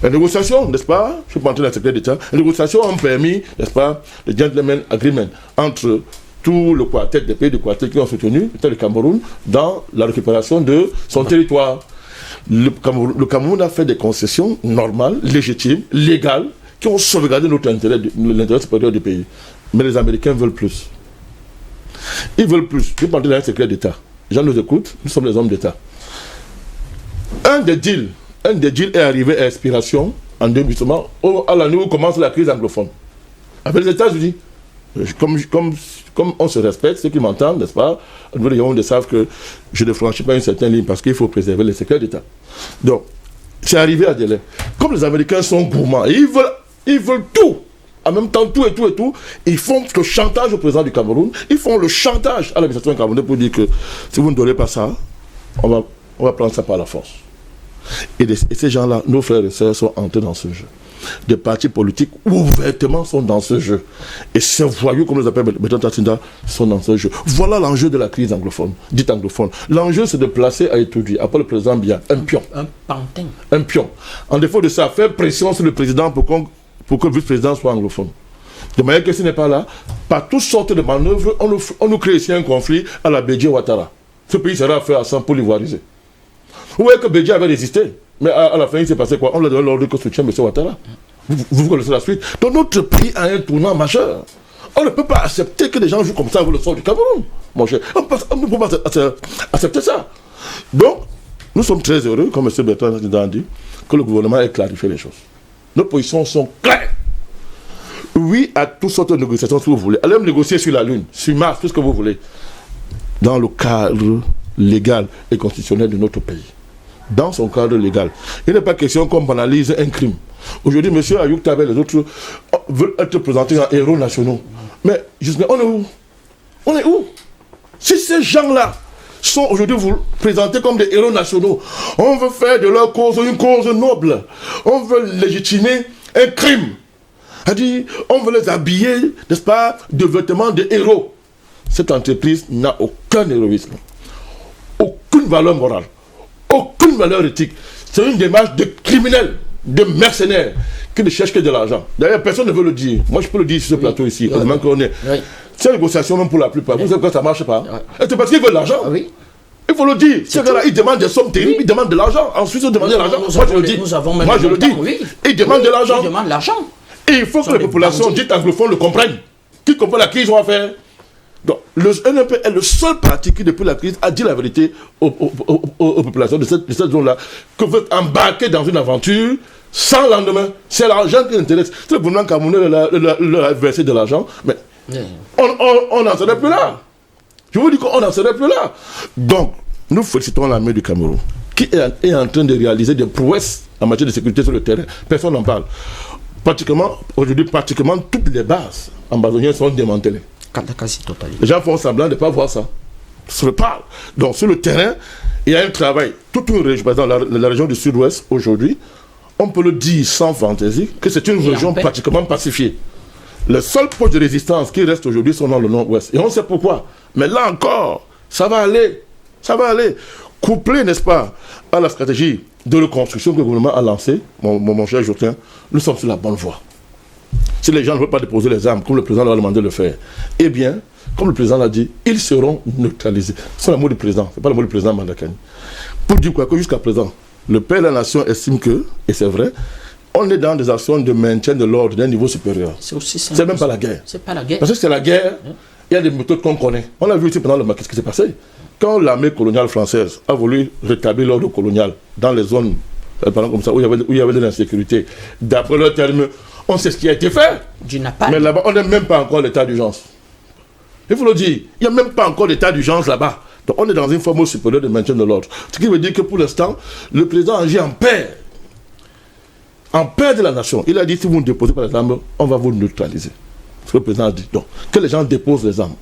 Les négociations, n'est-ce pas, je suis pas entré dans le secret d'État, les négociations ont permis, n'est-ce pas, le gentleman agreement entre tout le quartet des pays du quartet qui ont soutenu le Cameroun dans la récupération de son territoire. Le Cameroun a fait des concessions normales, légitimes, légales, qui ont sauvegardé notre intérêt, l'intérêt supérieur du pays. Mais les Américains veulent plus. Ils veulent plus. Je suis pas entré dans le secret d'État. Les gens nous écoutent, nous sommes les hommes d'État. Un des deals est arrivé à expiration en 2000, à l'année où commence la crise anglophone. Avec les États-Unis. Comme on se respecte, ceux qui m'entendent, n'est-ce pas, ils savent que je ne franchis pas une certaine ligne parce qu'il faut préserver les secrets d'État. Donc, c'est arrivé à délai. Comme les Américains sont gourmands, ils veulent tout. En même temps, tout, ils font le chantage au président du Cameroun, ils font le chantage à l'administration camerounaise pour dire que si vous ne donnez pas ça, on va prendre ça par la force. Et ces gens-là, nos frères et sœurs, sont entrés dans ce jeu. Des partis politiques ouvertement sont dans ce jeu. Et ces voyous, comme les appelle Bertrand Tatinda, sont dans ce jeu. Voilà l'enjeu de la crise anglophone, dite anglophone. L'enjeu, c'est de placer à étudier, après le président Biya, un pion. Un pantin. Un pion. En défaut de ça, faire pression sur le président pour que le vice-président soit anglophone. De manière que ce n'est pas là, par toutes sortes de manœuvres, on nous crée ici un conflit à la Bédié Ouattara. Ce pays sera fait à 100 pour l'ivoiriser. Vous voyez que Bédié avait résisté. Mais à la fin, il s'est passé quoi? On lui a donné l'ordre de soutien M. Ouattara. Vous connaissez la suite. Donc notre pays a un tournant majeur. On ne peut pas accepter que des gens jouent comme ça avec le sort du Cameroun. Mon cher. On ne peut pas accepter ça. Donc, nous sommes très heureux, comme M. Bertrand a dit, que le gouvernement ait clarifié les choses. Nos positions sont claires. Oui à toutes sortes de négociations si vous voulez. Allez me négocier sur la Lune, sur Mars, tout ce que vous voulez. Dans le cadre légal et constitutionnel de notre pays. Dans son cadre légal. Il n'est pas question qu'on banalise un crime. Aujourd'hui, M. Ayoub Tabel et les autres veulent être présentés en héros nationaux. Mais justement, on est où? On est où? Si ces gens-là sont aujourd'hui présentés comme des héros nationaux, on veut faire de leur cause une cause noble. On veut légitimer un crime. C'est-à-dire, on veut les habiller, n'est-ce pas, de vêtements de héros. Cette entreprise n'a aucun héroïsme, aucune valeur morale, aucune valeur éthique. C'est une démarche de criminels, de mercenaires, qui ne cherchent que de l'argent. D'ailleurs, personne ne veut le dire. Moi, je peux le dire sur ce plateau ici. Ces négociations, même pour la plupart, vous savez que ça ne marche pas. Et c'est parce qu'ils veulent l'argent. Il faut le dire. Ces gars-là, ils demandent des sommes terribles, ils demandent de l'argent. Ensuite, ils demandent de l'argent. Moi, je le dis. Moi, je le dis. Ils demandent de l'argent. Ils demandent de l'argent. Et il faut que les populations dites anglophones le comprennent. Qu'ils comprennent la crise, on va faire. Donc, le NEP est le seul parti qui, depuis la crise, a dit la vérité aux populations de cette zone-là, que vous êtes embarqués dans une aventure sans lendemain. C'est l'argent qui intéresse. Si le gouvernement camerounais leur a versé de l'argent, mais on n'en serait plus là. Je vous dis qu'on n'en serait plus là. Donc, nous félicitons l'armée du Cameroun, qui est en train de réaliser des prouesses en matière de sécurité sur le terrain. Personne n'en parle. Aujourd'hui, pratiquement toutes les bases ambazoniennes sont démantelées. Les gens font semblant de ne pas voir ça. Se parle. Donc, sur le terrain, il y a un travail. Toute une région, par exemple, la région du sud-ouest, aujourd'hui, on peut le dire sans fantaisie, que c'est une région pratiquement pacifiée. Les seuls poches de résistance qui restent aujourd'hui sont dans le nord-ouest. Et on sait pourquoi. Mais là encore, ça va aller. Ça va aller. Couplé, n'est-ce pas, à la stratégie de reconstruction que le gouvernement a lancée, mon cher Jotin, nous sommes sur la bonne voie. Si les gens ne veulent pas déposer les armes, comme le président leur a demandé de le faire, eh bien, comme le président l'a dit, ils seront neutralisés. C'est le mot du président, ce n'est pas le mot du président Mandakani. Pour dire quoi, que jusqu'à présent, le père de la nation estime que, et c'est vrai, on est dans des actions de maintien de l'ordre d'un niveau supérieur. C'est aussi simple. C'est même pas la guerre. C'est pas la guerre. Parce que c'est la guerre, il y a des méthodes qu'on connaît. On a vu ici pendant le Maquis ce qui s'est passé. Quand l'armée coloniale française a voulu rétablir l'ordre colonial dans les zones comme ça, où il y avait de l'insécurité, d'après leur terme, on sait ce qui a été fait. Du napalm. Mais là-bas, on n'est même pas encore à l'état d'urgence. Il faut le dire. Il n'y a même pas encore d'état d'urgence là-bas. Donc on est dans une forme supérieure de maintien de l'ordre. Ce qui veut dire que pour l'instant, le président agit en père. En père de la nation. Il a dit, si vous ne déposez pas les armes, on va vous neutraliser. Ce que le président a dit. Donc, que les gens déposent les armes.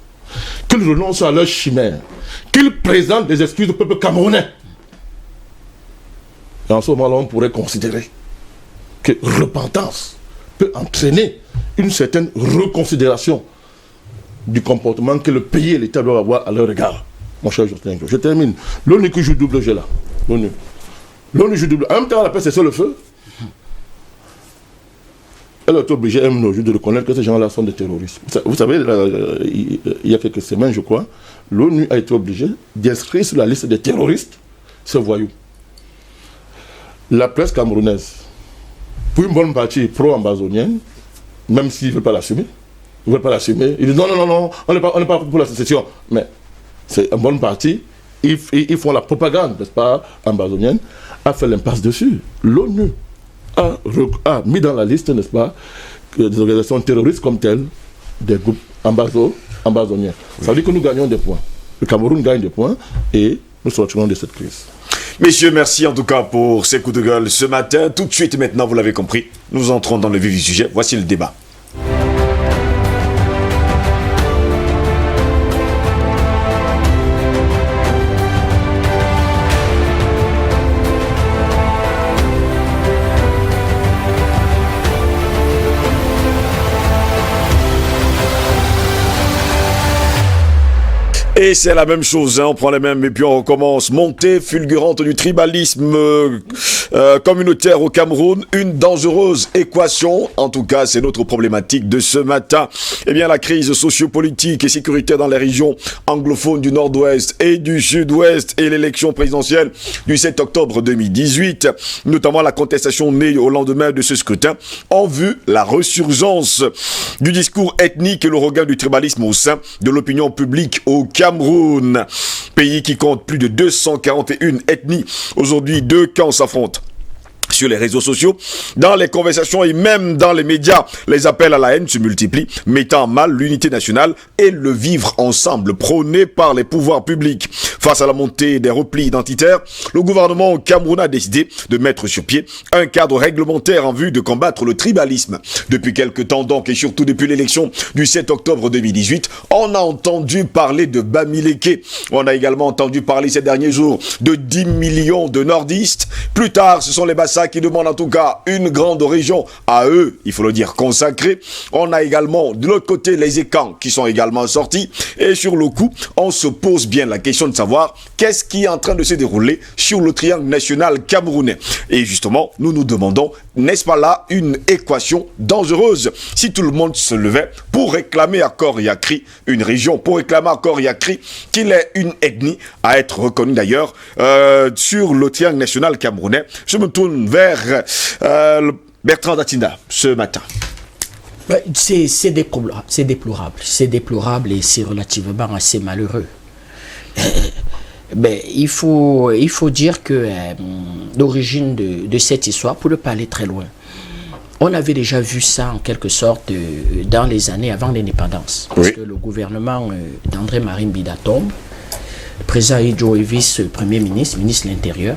Qu'ils renoncent à leur chimère. Qu'ils présentent des excuses au peuple camerounais. Et en ce moment-là, on pourrait considérer que repentance peut entraîner une certaine reconsidération du comportement que le pays et l'État doivent avoir à leur égard. Mon cher Justin, je termine. L'ONU qui joue double jeu là. L'ONU joue double. En même temps, la paix, c'est sur le feu. Elle est obligée, elle, de reconnaître que ces gens-là sont des terroristes. Vous savez, il y a quelques semaines, je crois, l'ONU a été obligée d'inscrire sur la liste des terroristes ce voyou. La presse camerounaise, pour une bonne partie pro-ambazonienne, même s'ils ne veulent pas l'assumer, ils disent non, on n'est pas pour la sécession. Mais c'est une bonne partie, ils font la propagande, n'est-ce pas, ambazonienne, a fait l'impasse dessus. L'ONU a mis dans la liste, n'est-ce pas, des organisations terroristes comme telles, des groupes ambazoniens. Ça veut dire que nous gagnons des points. Le Cameroun gagne des points et nous sortirons de cette crise. Messieurs, merci en tout cas pour ces coups de gueule ce matin. Tout de suite maintenant, vous l'avez compris, nous entrons dans le vif du sujet. Voici le débat. Et c'est la même chose, hein, on prend les mêmes et puis on recommence. Montée fulgurante du tribalisme communautaire au Cameroun, une dangereuse équation. En tout cas, c'est notre problématique de ce matin. Eh bien, la crise sociopolitique et sécuritaire dans les régions anglophones du nord-ouest et du sud-ouest et l'élection présidentielle du 7 octobre 2018, notamment la contestation née au lendemain de ce scrutin, ont vu la ressurgence du discours ethnique et le regain du tribalisme au sein de l'opinion publique au Cameroun, pays qui compte plus de 241 ethnies. Aujourd'hui, deux camps s'affrontent. Sur les réseaux sociaux, dans les conversations et même dans les médias, les appels à la haine se multiplient, mettant en mal l'unité nationale et le vivre ensemble prôné par les pouvoirs publics. Face à la montée des replis identitaires, le gouvernement au Cameroun a décidé de mettre sur pied un cadre réglementaire en vue de combattre le tribalisme. Depuis quelques temps donc, et surtout depuis l'élection du 7 octobre 2018, on a entendu parler de Bamileke. On a également entendu parler ces derniers jours de 10 millions de nordistes. Plus tard, ce sont les Bassa qui demandent en tout cas une grande région à eux, il faut le dire, consacrée. On a également de l'autre côté les Ekans qui sont également sortis. Et sur le coup, on se pose bien la question de savoir qu'est-ce qui est en train de se dérouler sur le triangle national camerounais. Et justement, nous nous demandons, n'est-ce pas là une équation dangereuse? Si tout le monde se levait pour réclamer à corps et à cri une région, pour réclamer à corps et à cri qu'il ait une ethnie à être reconnue d'ailleurs sur le triangle national camerounais, je me tourne vers Bertrand Datinda ce matin. C'est déplorable et c'est relativement assez malheureux. Il faut dire que l'origine de cette histoire, pour ne pas aller très loin, on avait déjà vu ça en quelque sorte dans les années avant l'indépendance. Parce que le gouvernement d'André-Marie Mbida tombe, le président Idjo est vice-premier ministre, ministre de l'Intérieur.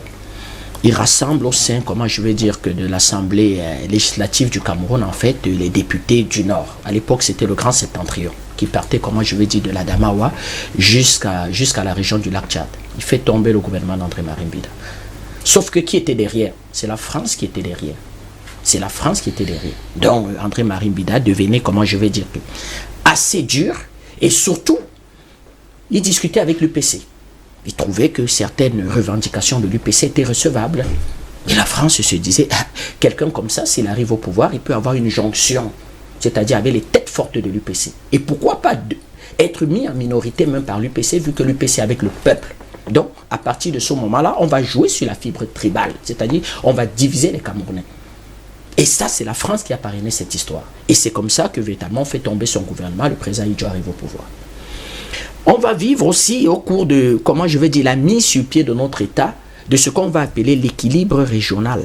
Il rassemble au sein, de l'Assemblée législative du Cameroun, en fait, les députés du Nord. À l'époque, c'était le Grand Septentrion, qui partait, de l'Adamawa jusqu'à la région du lac Tchad. Il fait tomber le gouvernement d'André-Marie Mbida. Sauf que qui était derrière? C'est la France qui était derrière. Donc, André-Marie Mbida devenait, assez dur. Et surtout, il discutait avec l'UPC. Il trouvait que certaines revendications de l'UPC étaient recevables. Et la France se disait, quelqu'un comme ça, s'il arrive au pouvoir, il peut avoir une jonction, c'est-à-dire avec les têtes fortes de l'UPC. Et pourquoi pas être mis en minorité même par l'UPC, vu que l'UPC est avec le peuple. Donc, à partir de ce moment-là, on va jouer sur la fibre tribale, c'est-à-dire on va diviser les Camerounais. Et ça, c'est la France qui a parrainé cette histoire. Et c'est comme ça que véritablement on fait tomber son gouvernement, le président Idjo arrive au pouvoir. On va vivre aussi au cours de, la mise sur pied de notre État, de ce qu'on va appeler l'équilibre régional.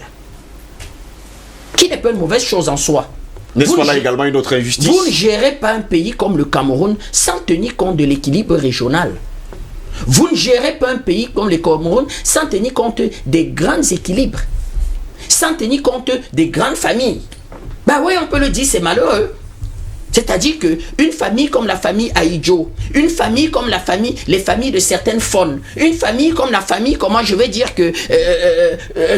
Qui n'est pas une mauvaise chose en soi. N'est-ce pas là également une autre injustice? Vous ne gérez pas un pays comme le Cameroun sans tenir compte de l'équilibre régional. Vous ne gérez pas un pays comme le Cameroun sans tenir compte des grands équilibres, sans tenir compte des grandes familles. Ben oui, on peut le dire, c'est malheureux. C'est-à-dire qu'une famille comme la famille Aïdjo, une famille comme les familles de certaines faunes, une famille comme la famille, comment je vais dire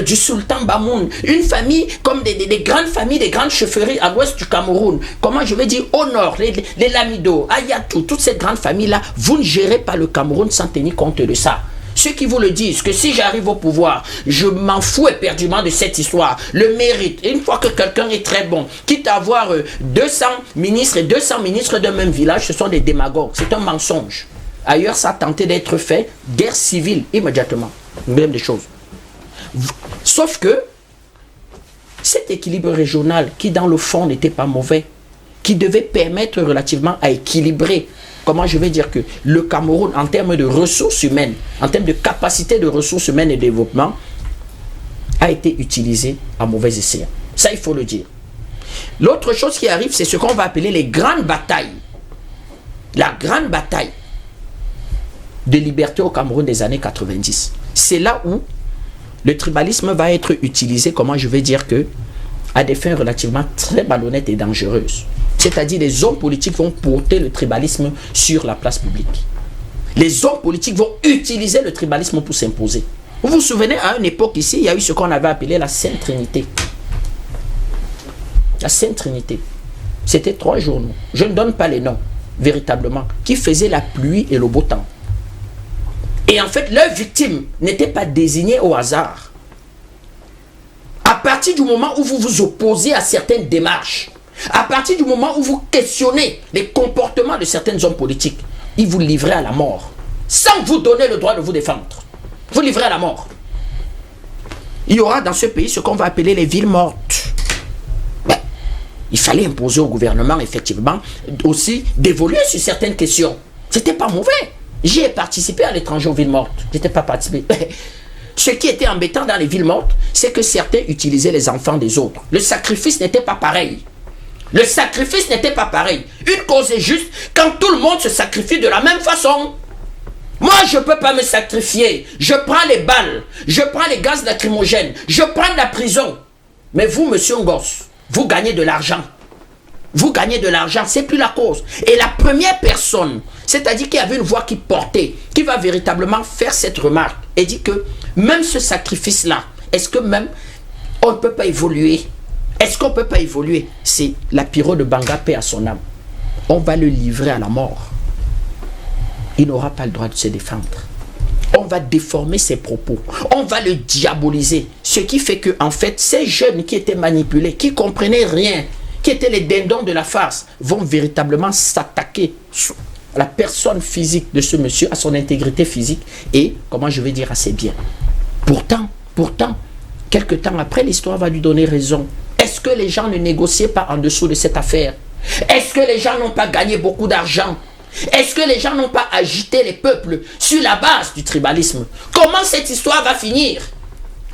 du sultan Bamoun, une famille comme des grandes familles, des grandes chefferies à l'ouest du Cameroun, comment je vais dire au nord, les Lamido, Ayatou, toutes ces grandes familles-là, vous ne gérez pas le Cameroun sans tenir compte de ça. Ceux qui vous le disent, que si j'arrive au pouvoir, je m'en fous éperdument de cette histoire. Le mérite, une fois que quelqu'un est très bon, quitte à avoir 200 ministres et 200 ministres d'un même village, ce sont des démagogues. C'est un mensonge. Ailleurs, ça a tenté d'être fait, guerre civile, immédiatement. Même des choses. Sauf que, cet équilibre régional, qui dans le fond n'était pas mauvais, qui devait permettre relativement à équilibrer, comment je vais dire que le Cameroun, en termes de ressources humaines, en termes de capacité de ressources humaines et de développement, a été utilisé à mauvais escient. Ça, il faut le dire. L'autre chose qui arrive, c'est ce qu'on va appeler les grandes batailles. La grande bataille de liberté au Cameroun des années 90. C'est là où le tribalisme va être utilisé, comment je vais dire que, à des fins relativement très malhonnêtes et dangereuses. C'est-à-dire les hommes politiques vont porter le tribalisme sur la place publique. Les hommes politiques vont utiliser le tribalisme pour s'imposer. Vous vous souvenez, à une époque ici, il y a eu ce qu'on avait appelé la Sainte Trinité. La Sainte Trinité. C'était 3 journaux. Je ne donne pas les noms, véritablement, qui faisaient la pluie et le beau temps. Et en fait, leurs victimes n'étaient pas désignées au hasard. À partir du moment où vous vous opposez à certaines démarches, à partir du moment où vous questionnez les comportements de certains hommes politiques, ils vous livrent à la mort, sans vous donner le droit de vous défendre. Vous livrez à la mort. Il y aura dans ce pays ce qu'on va appeler les villes mortes. Ben, il fallait imposer au gouvernement, effectivement, aussi d'évoluer sur certaines questions. C'était pas mauvais. J'ai participé à l'étranger aux villes mortes. J'étais pas participé. Ce qui était embêtant dans les villes mortes, c'est que certains utilisaient les enfants des autres. Le sacrifice n'était pas pareil. Le sacrifice n'était pas pareil. Une cause est juste quand tout le monde se sacrifie de la même façon. Moi, je ne peux pas me sacrifier. Je prends les balles, je prends les gaz lacrymogènes, je prends la prison. Mais vous, monsieur Ngos, vous gagnez de l'argent. Vous gagnez de l'argent, c'est plus la cause. Et la première personne, c'est-à-dire qu'il y avait une voix qui portait, qui va véritablement faire cette remarque et dit que même ce sacrifice-là, est-ce que même on ne peut pas évoluer? Est-ce qu'on ne peut pas évoluer? C'est la Piro de Banga, paix à son âme. On va le livrer à la mort. Il n'aura pas le droit de se défendre. On va déformer ses propos. On va le diaboliser. Ce qui fait que, en fait, ces jeunes qui étaient manipulés, qui ne comprenaient rien, qui étaient les dindons de la farce, vont véritablement s'attaquer à la personne physique de ce monsieur, à son intégrité physique et, comment je vais dire, à ses biens. Pourtant, quelque temps après, l'histoire va lui donner raison. Est-ce que les gens ne négociaient pas en dessous de cette affaire? Est-ce que les gens n'ont pas gagné beaucoup d'argent? Est-ce que les gens n'ont pas agité les peuples sur la base du tribalisme? Comment cette histoire va finir?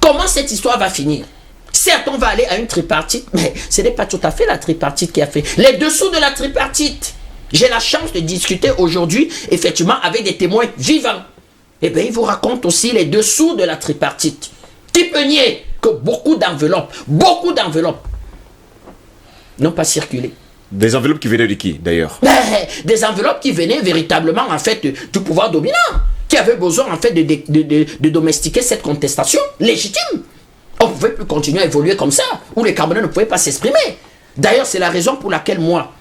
Comment cette histoire va finir? Certes, on va aller à une tripartite, mais ce n'est pas tout à fait la tripartite qui a fait. Les dessous de la tripartite. J'ai la chance de discuter aujourd'hui, effectivement, avec des témoins vivants. Eh bien, ils vous racontent aussi les dessous de la tripartite. Qui peut nier que beaucoup d'enveloppes n'ont pas circulé? Des enveloppes qui venaient de qui, d'ailleurs? Des enveloppes qui venaient véritablement, en fait, du pouvoir dominant, qui avait besoin, en fait, de domestiquer cette contestation légitime. On ne pouvait plus continuer à évoluer comme ça, où les Camerounais ne pouvaient pas s'exprimer. D'ailleurs, c'est la raison pour laquelle moi,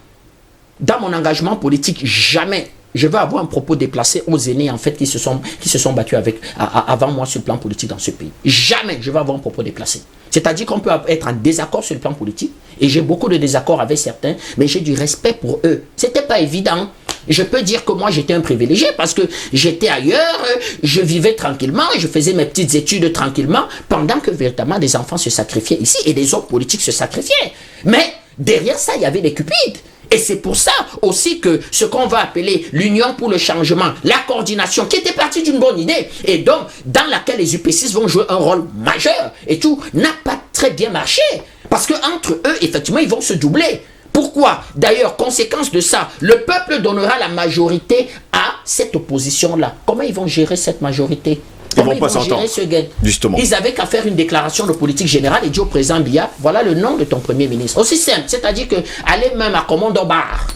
dans mon engagement politique, jamais je vais avoir un propos déplacé aux aînés, en fait, qui se sont battus avant moi sur le plan politique dans ce pays. Jamais je vais avoir un propos déplacé. C'est-à-dire qu'on peut être en désaccord sur le plan politique, et j'ai beaucoup de désaccords avec certains, mais j'ai du respect pour eux. C'était pas évident. Je peux dire que moi j'étais un privilégié parce que j'étais ailleurs, je vivais tranquillement, je faisais mes petites études tranquillement, pendant que véritablement des enfants se sacrifiaient ici et des hommes politiques se sacrifiaient. Mais derrière ça, il y avait des cupides. Et c'est pour ça aussi que ce qu'on va appeler l'union pour le changement, la coordination, qui était partie d'une bonne idée, et donc dans laquelle les UP6 vont jouer un rôle majeur et tout, n'a pas très bien marché. Parce qu'entre eux, effectivement, ils vont se doubler. Pourquoi? D'ailleurs, conséquence de ça, le peuple donnera la majorité à cette opposition-là. Comment ils vont gérer cette majorité? Comment ils vont gérer ce gain? Justement. Ils avaient qu'à faire une déclaration de politique générale et dire au président Biya, voilà le nom de ton premier ministre. Aussi simple, c'est-à-dire que aller même à Commando Bar,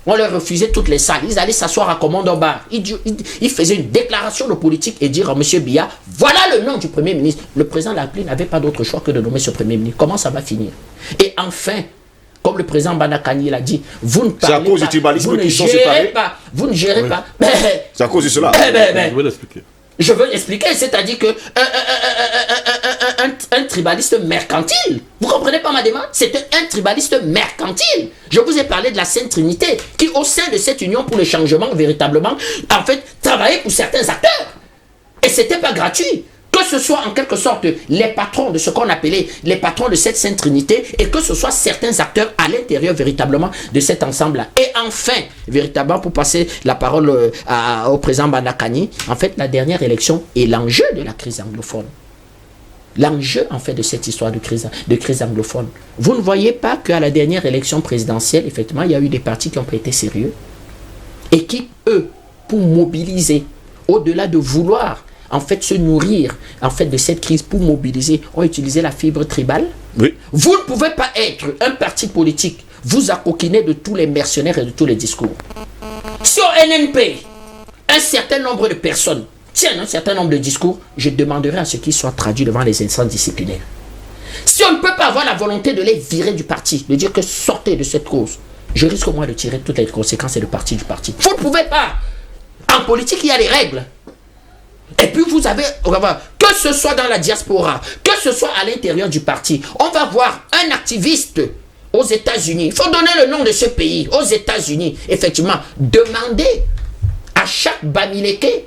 on leur refusait toutes les salles. Ils allaient s'asseoir à Commando Bar. Ils faisaient une déclaration de politique et dire à M. Biya, voilà le nom du premier ministre. Le président Lappelé n'avait pas d'autre choix que de nommer ce premier ministre. Comment ça va finir? Et enfin, comme le président Banakani l'a dit, vous ne parlez à cause pas, du tribalisme vous ne qu'ils sont gérez séparés. pas, vous ne gérez pas. C'est à cause de cela. Je vais l'expliquer. Je veux l'expliquer, c'est-à-dire que un tribaliste mercantile, vous comprenez pas ma demande? C'est un tribaliste mercantile. Je vous ai parlé de la Sainte Trinité, qui au sein de cette union pour le changement, véritablement, en fait, travaillait pour certains acteurs. Et c'était pas gratuit. Que ce soit en quelque sorte les patrons de ce qu'on appelait les patrons de cette Sainte Trinité et que ce soit certains acteurs à l'intérieur véritablement de cet ensemble-là. Et enfin, véritablement pour passer la parole au président Banakani, en fait la dernière élection est l'enjeu de la crise anglophone. L'enjeu en fait de cette histoire de crise anglophone. Vous ne voyez pas qu'à la dernière élection présidentielle, effectivement, il y a eu des partis qui ont pas été sérieux et qui, eux, pour mobiliser, au-delà de vouloir en fait se nourrir en fait de cette crise pour mobiliser, ont utilisé la fibre tribale. Oui. Vous ne pouvez pas être un parti politique, vous accoquiner de tous les mercenaires et de tous les discours. Sur NNP, un certain nombre de personnes tiennent un certain nombre de discours, je demanderai à ce qu'ils soient traduits devant les instances disciplinaires. Si on ne peut pas avoir la volonté de les virer du parti, de dire que sortez de cette cause, je risque au moins de tirer toutes les conséquences et de partir du parti. Vous ne pouvez pas. En politique, il y a des règles. Et puis vous avez, que ce soit dans la diaspora, que ce soit à l'intérieur du parti, on va voir un activiste aux États-Unis, il faut donner le nom de ce pays, aux États-Unis, effectivement, demander à chaque Bamileke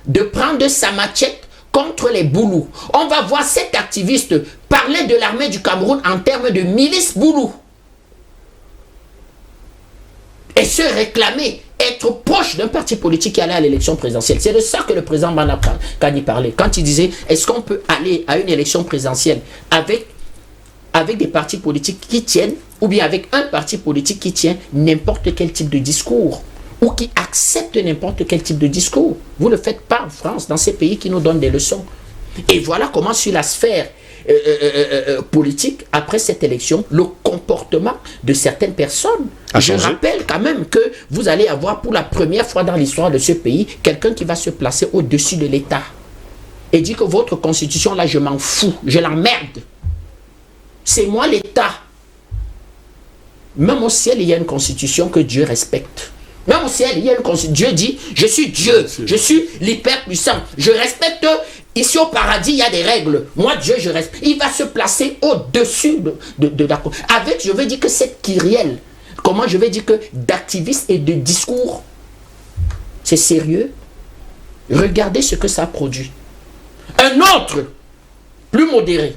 de prendre sa machette contre les Boulous. On va voir cet activiste parler de l'armée du Cameroun en termes de milice Boulou. Et se réclamer, être proche d'un parti politique qui allait à l'élection présidentielle. C'est de ça que le président Banakani parlait. Quand il disait, est-ce qu'on peut aller à une élection présidentielle avec des partis politiques qui tiennent, ou bien avec un parti politique qui tient n'importe quel type de discours, ou qui accepte n'importe quel type de discours. Vous ne le faites pas en France, dans ces pays qui nous donnent des leçons. Et voilà comment sur la sphère politique, après cette élection, le comportement de certaines personnes. Je rappelle quand même que vous allez avoir pour la première fois dans l'histoire de ce pays, quelqu'un qui va se placer au-dessus de l'État et dit que votre constitution, là, je m'en fous, je l'emmerde. C'est moi l'État. Même au ciel, il y a une constitution que Dieu respecte. Même au ciel, il y a une constitution. Dieu dit, je suis Dieu, je suis l'hyper-puissant. Je respecte, ici au paradis, il y a des règles. Moi, Dieu, je respecte. Il va se placer au-dessus de la... Avec, je veux dire que cette kyrielle, comment je vais dire que d'activistes et de discours, c'est sérieux. Regardez ce que ça produit. Un autre, plus modéré,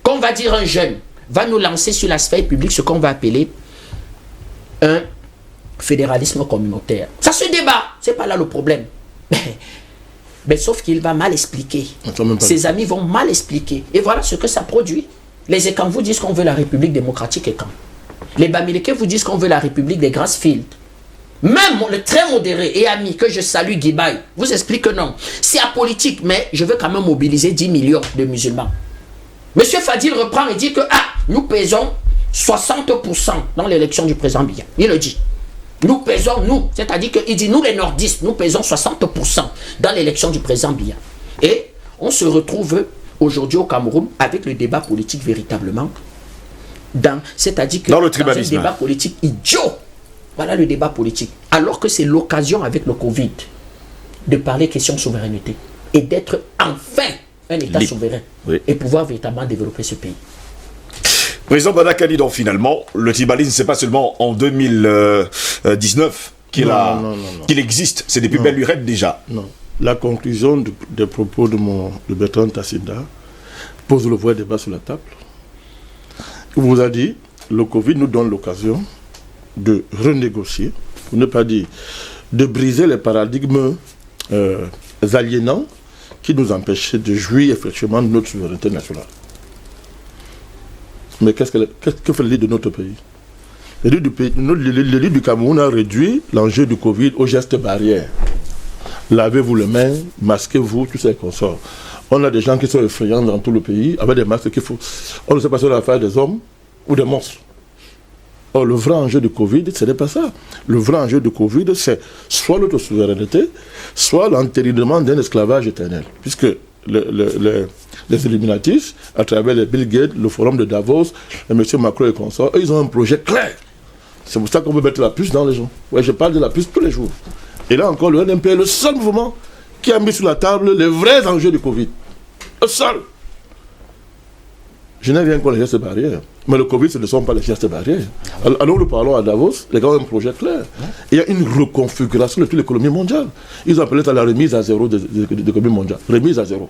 qu'on va dire un jeune, va nous lancer sur la sphère publique ce qu'on va appeler un fédéralisme communautaire. Ça se débat, c'est pas là le problème. Mais sauf qu'il va mal expliquer. Ses amis vont mal expliquer. Et voilà ce que ça produit. Les Ekans vous disent qu'on veut la République démocratique Ekan. Les Bamileke vous disent qu'on veut la République des Grassfields. Même le très modéré et ami que je salue, Guibaï, vous explique que non. C'est apolitique, mais je veux quand même mobiliser 10 millions de musulmans. Monsieur Fadil reprend et dit que nous pesons 60% dans l'élection du président Biya. Il le dit. Nous pesons, nous, c'est-à-dire qu'il dit nous les nordistes, nous pesons 60% dans l'élection du président Biya. Et on se retrouve aujourd'hui au Cameroun avec le débat politique véritablement, c'est-à-dire que dans le tribalisme, un débat politique idiot. Voilà le débat politique. Alors que c'est l'occasion avec le Covid de parler question souveraineté et d'être enfin un État souverain et pouvoir véritablement développer ce pays. Président Banakani, donc finalement, le tribalisme, c'est pas seulement en 2019 qu'il existe, c'est depuis belle lurette déjà. Non. La conclusion des propos de Bertrand Tassinda pose le vrai débat sur la table. Il vous a dit, le Covid nous donne l'occasion de renégocier, pour ne pas dire de briser les paradigmes aliénants qui nous empêchaient de jouir effectivement de notre souveraineté nationale. Mais que fait l'élite de notre pays? L'élite du Cameroun a réduit l'enjeu du Covid aux gestes barrières. Lavez-vous les mains, masquez-vous, tout ça et consorts. On a des gens qui sont effrayants dans tout le pays, avec des masques qu'il faut. On ne sait pas si on a affaire des hommes ou des monstres. Or, le vrai enjeu du Covid, ce n'est pas ça. Le vrai enjeu du Covid, c'est soit l'autosouveraineté, soit l'entérinement d'un esclavage éternel. Puisque les Illuminatis, à travers les Bill Gates, le forum de Davos, et M. Macron et consorts, ils ont un projet clair. C'est pour ça qu'on veut mettre la puce dans les gens. Ouais, je parle de la puce tous les jours. Et là encore, le NMP est le seul mouvement qui a mis sur la table les vrais enjeux du Covid. Le seul. Je n'ai rien contre les gestes barrières. Mais le Covid, ce ne sont pas les gestes barrières. Alors nous parlons à Davos, les gars ont un projet clair. Il y a une reconfiguration de toute l'économie mondiale. Ils ont appelé ça la remise à zéro de l'économie mondiale. Remise à zéro.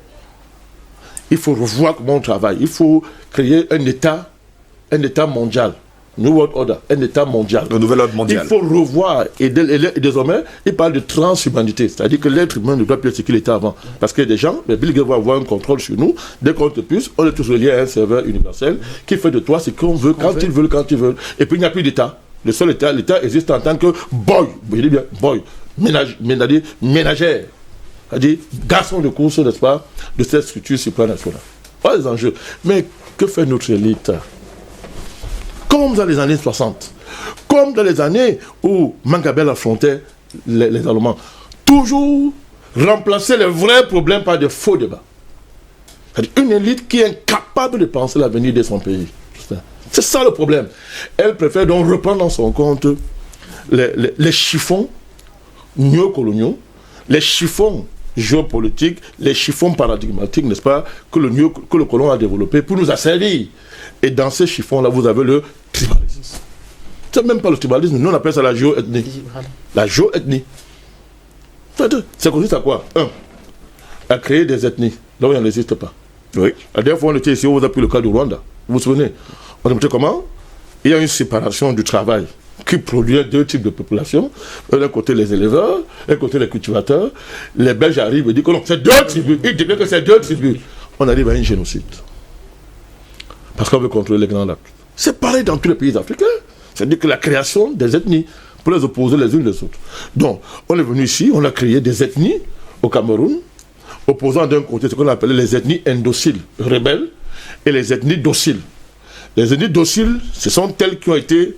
Il faut revoir comment on travaille. Il faut créer un État mondial. New World Order, un État mondial. Un nouvel ordre mondial. Il faut revoir, et désormais, il parle de transhumanité, c'est-à-dire que l'être humain ne doit plus être ce qu'il était avant. Parce que des gens, Bill Gates va avoir un contrôle sur nous, dès qu'on te puce, on est tous reliés à un serveur universel qui fait de toi ce qu'on veut, quand il veut, quand il veut. Et puis il n'y a plus d'État. Le seul État, l'État existe en tant que boy, je dis bien boy, ménagère, c'est-à-dire garçon de course, n'est-ce pas, de cette structure supranationale. Pas les enjeux. Mais que fait notre élite? Comme dans les années 60, comme dans les années où Mangabel affrontait les Allemands, toujours remplacer les vrais problèmes par de faux débats. C'est-à-dire une élite qui est incapable de penser l'avenir de son pays. C'est ça le problème. Elle préfère donc reprendre en son compte les chiffons néocoloniaux, les chiffons géopolitiques, les chiffons paradigmatiques, n'est-ce pas, que le colon a développé pour nous asservir. Et dans ces chiffons-là, vous avez le tribalisme. C'est même pas le tribalisme, nous on appelle ça la géoethnie. La géoethnie. Ça consiste à quoi? À créer des ethnies, là où il n'existe pas. Oui. La dernière fois on était ici, on vous a pris le cas du Rwanda. Vous vous souvenez? On a montré comment? Il y a une séparation du travail qui produit deux types de populations. D'un côté les éleveurs, d'un côté les cultivateurs. Les Belges arrivent et disent que non, c'est deux tribus. Ils disent que c'est deux tribus. On arrive à un génocide. Parce qu'on veut contrôler les grands lacs. C'est pareil dans tous les pays africains. C'est-à-dire que la création des ethnies pour les opposer les unes les autres. Donc, on est venu ici, on a créé des ethnies au Cameroun, opposant d'un côté ce qu'on appelait les ethnies indociles, rebelles, et les ethnies dociles. Les ethnies dociles, ce sont celles qui ont été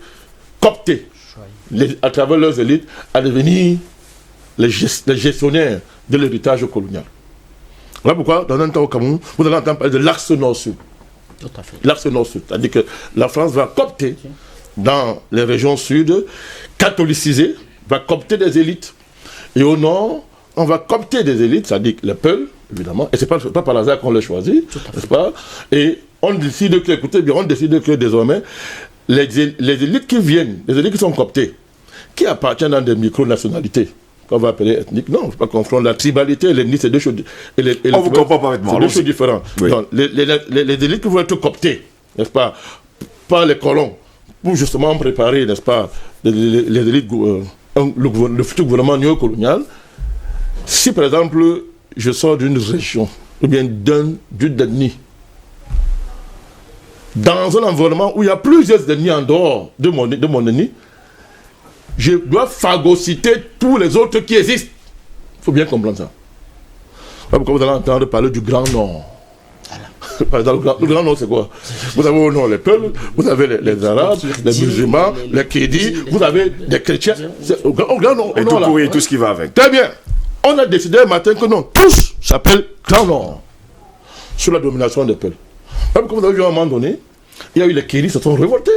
cooptées à travers leurs élites à devenir les gestionnaires de l'héritage colonial. Voilà pourquoi, dans un temps au Cameroun, vous allez entendre parler de l'axe nord-sud. Tout à fait. L'axe nord-sud. C'est-à-dire que la France va coopter dans les régions sud, catholiciser, va coopter des élites. Et au nord, on va coopter des élites, c'est-à-dire les Peuls, évidemment, et ce n'est pas par hasard qu'on les choisit, n'est-ce pas? Et on décide que, écoutez bien, on décide que désormais, les élites qui viennent, les élites qui sont cooptées, qui appartiennent à des micro-nationalités, qu'on va appeler ethniques, non, il ne faut pas confondre la tribalité et l'ethnie, c'est deux choses. On vous comprend parfaitement. C'est deux choses différentes. Oui. Donc, les élites qui vont être cooptées, n'est-ce pas, par les colons, pour justement préparer, n'est-ce pas, les élites, le futur gouvernement néocolonial. Si par exemple, je sors d'une région, ou bien d'une ethnie, dans un environnement où il y a plusieurs ethnies en dehors de mon ethnie, je dois phagocyter tous les autres qui existent. Il faut bien comprendre ça. Pourquoi vous allez entendre parler du Grand Nord? Par exemple, le Grand Nord, c'est quoi? Vous avez au nord les Peuls, vous avez les Arabes, les musulmans, les Kédis, vous avez des chrétiens. Au Grand Nord. Et tout pourri, tout ce qui va avec. Très bien. On a décidé un matin que non, tous s'appellent Grand Nord. Sous la domination des Peuls. Comme vous avez vu à un moment donné, il y a eu les Kédis se sont révoltés.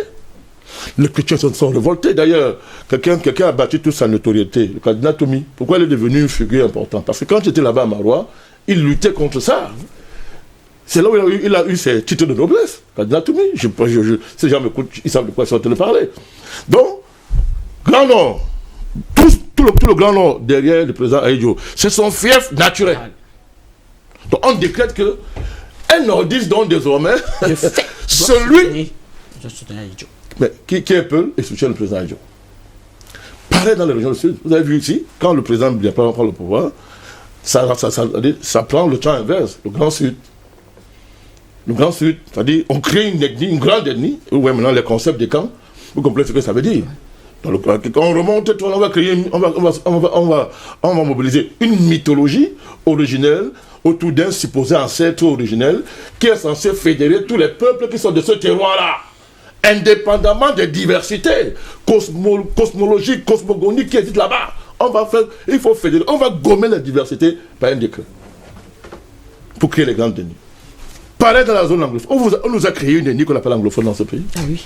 Les chrétiens se sont révoltés. D'ailleurs, quelqu'un a battu toute sa notoriété, le cardinal Tomi. Pourquoi il est devenu une figure importante? Parce que quand j'étais là-bas à Marois, il luttait contre ça. C'est là où il a eu ses titres de noblesse. Cardinal Tomi. Ces gens m'écoutent, ils savent de quoi ils sont en train de parler. Donc, Grand Nord, tout le Grand Nord derrière le président Ahidjo, c'est son fief naturel. Donc, on décrète que un nordiste, donc désormais, celui. Mais qui est Peul et soutient le président Ahidjo. Pareil dans les régions du Sud. Vous avez vu ici, quand le président Biafra prend le pouvoir, ça prend le champ inverse, le Grand Sud. Le Grand Sud, c'est-à-dire on crée une ethnie, une grande ethnie, où maintenant les concepts des camps, vous comprenez ce que ça veut dire. Donc, quand on remonte, on va créer, on va mobiliser une mythologie originelle autour d'un supposé ancêtre originel qui est censé fédérer tous les peuples qui sont de ce terroir-là, indépendamment des diversités cosmologiques, cosmogoniques qui existent là-bas. Il faut fédérer, on va gommer la diversité par un décret pour créer les grandes ethnies. Pareil dans la zone anglophone, on nous a créé une ethnie qu'on appelle anglophone dans ce pays. Ah oui.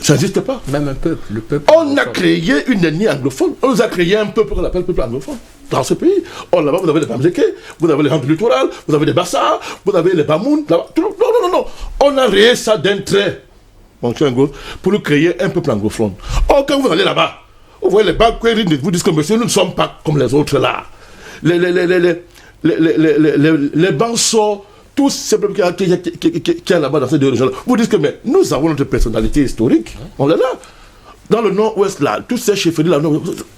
Ça n'existe pas. Même un peuple, le peuple. On a créé une ethnie anglophone. On nous a créé un peuple qu'on appelle peuple anglophone dans ce pays. Oh, là-bas, vous avez les Bamzeke, vous avez les gens du littoral, vous avez les Bassa, vous avez les Bamoun. Non. On a créé ça d'un trait, mon cher Ngo, pour nous créer un peuple anglophone. Oh, quand vous allez là-bas, vous voyez les Bakweri vous disent que monsieur, nous ne sommes pas comme les autres là. Les Banso, tous ces peuples qui y a là-bas dans ces deux régions-là, vous dites que mais nous avons notre personnalité historique, on est là. Dans le nord-ouest, là, tous ces chefferies là,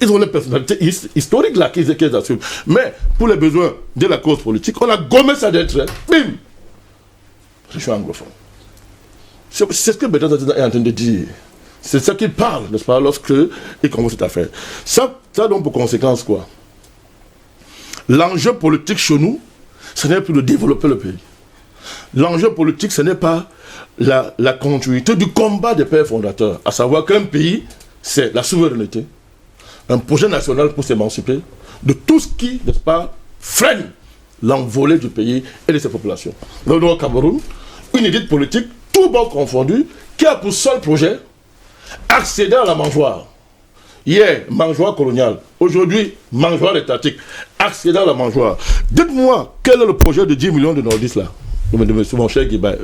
ils ont les personnalités historiques là qu'ils assument. Mais pour les besoins de la cause politique, on a gommé ça d'un trait. Bim! Je suis anglophone. C'est ce que Bédard est en train de dire. C'est ça qu'il parle, n'est-ce pas, lorsque il commence cette affaire. Ça donc pour conséquence quoi? L'enjeu politique chez nous, ce n'est plus de développer le pays. L'enjeu politique, ce n'est pas la continuité du combat des pères fondateurs, à savoir qu'un pays, c'est la souveraineté, un projet national pour s'émanciper de tout ce qui, n'est-ce pas, freine l'envolée du pays et de ses populations. Nous avons au Cameroun une élite politique, tout bord confondu, qui a pour seul projet accéder à la mangeoire. Hier, mangeoire coloniale. Aujourd'hui, mangeoire étatique. Accéder à la mangeoire. Dites-moi, quel est le projet de 10 millions de nordistes là? Mon cher Guibaï.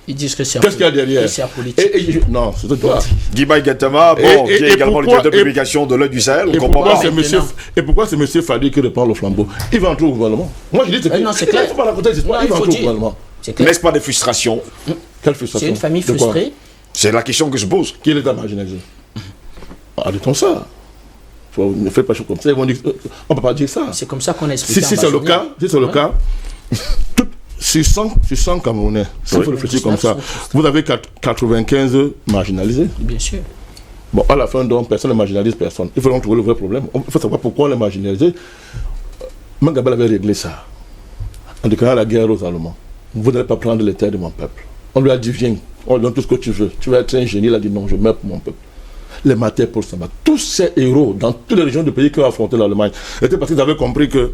Ils disent que c'est Qu'est-ce qu'il y a derrière? c'est politique. Non, c'est toi. Guibaï Gattama, qui est également le directeur de publication de l'Œil du Sahel. Et pourquoi c'est monsieur Fadi qui reprend le flambeau? Il va entrer au gouvernement. Moi je dis c'est non, c'est clair. Il ne faut pas raconter des histoires. Il va entrer au gouvernement. N'est-ce pas des frustrations? Quelle frustration? C'est une famille frustrée. C'est la question que je pose. Qui est l'État marginalisé? Arrêtons ça. Ne faites pas chose comme ça. On ne peut pas dire ça. C'est comme ça qu'on a expliqué. Si c'est le cas, sur 100 Camerounais, si vous réfléchissez comme ça, vous avez 95 marginalisés. Bien sûr. Bon, à la fin, donc, personne ne marginalise personne. Il faut donc trouver le vrai problème. Il faut savoir pourquoi on les marginalisés. Mangabel avait réglé ça en déclarant la guerre aux Allemands. Vous n'allez pas prendre les terres de mon peuple. On lui a dit, viens, on lui donne tout ce que tu veux. Tu vas être un génie. Il a dit, non, je meurs pour mon peuple. Les matières pour Samba. Tous ces héros dans toutes les régions du pays qui ont affronté l'Allemagne étaient parce qu'ils avaient compris que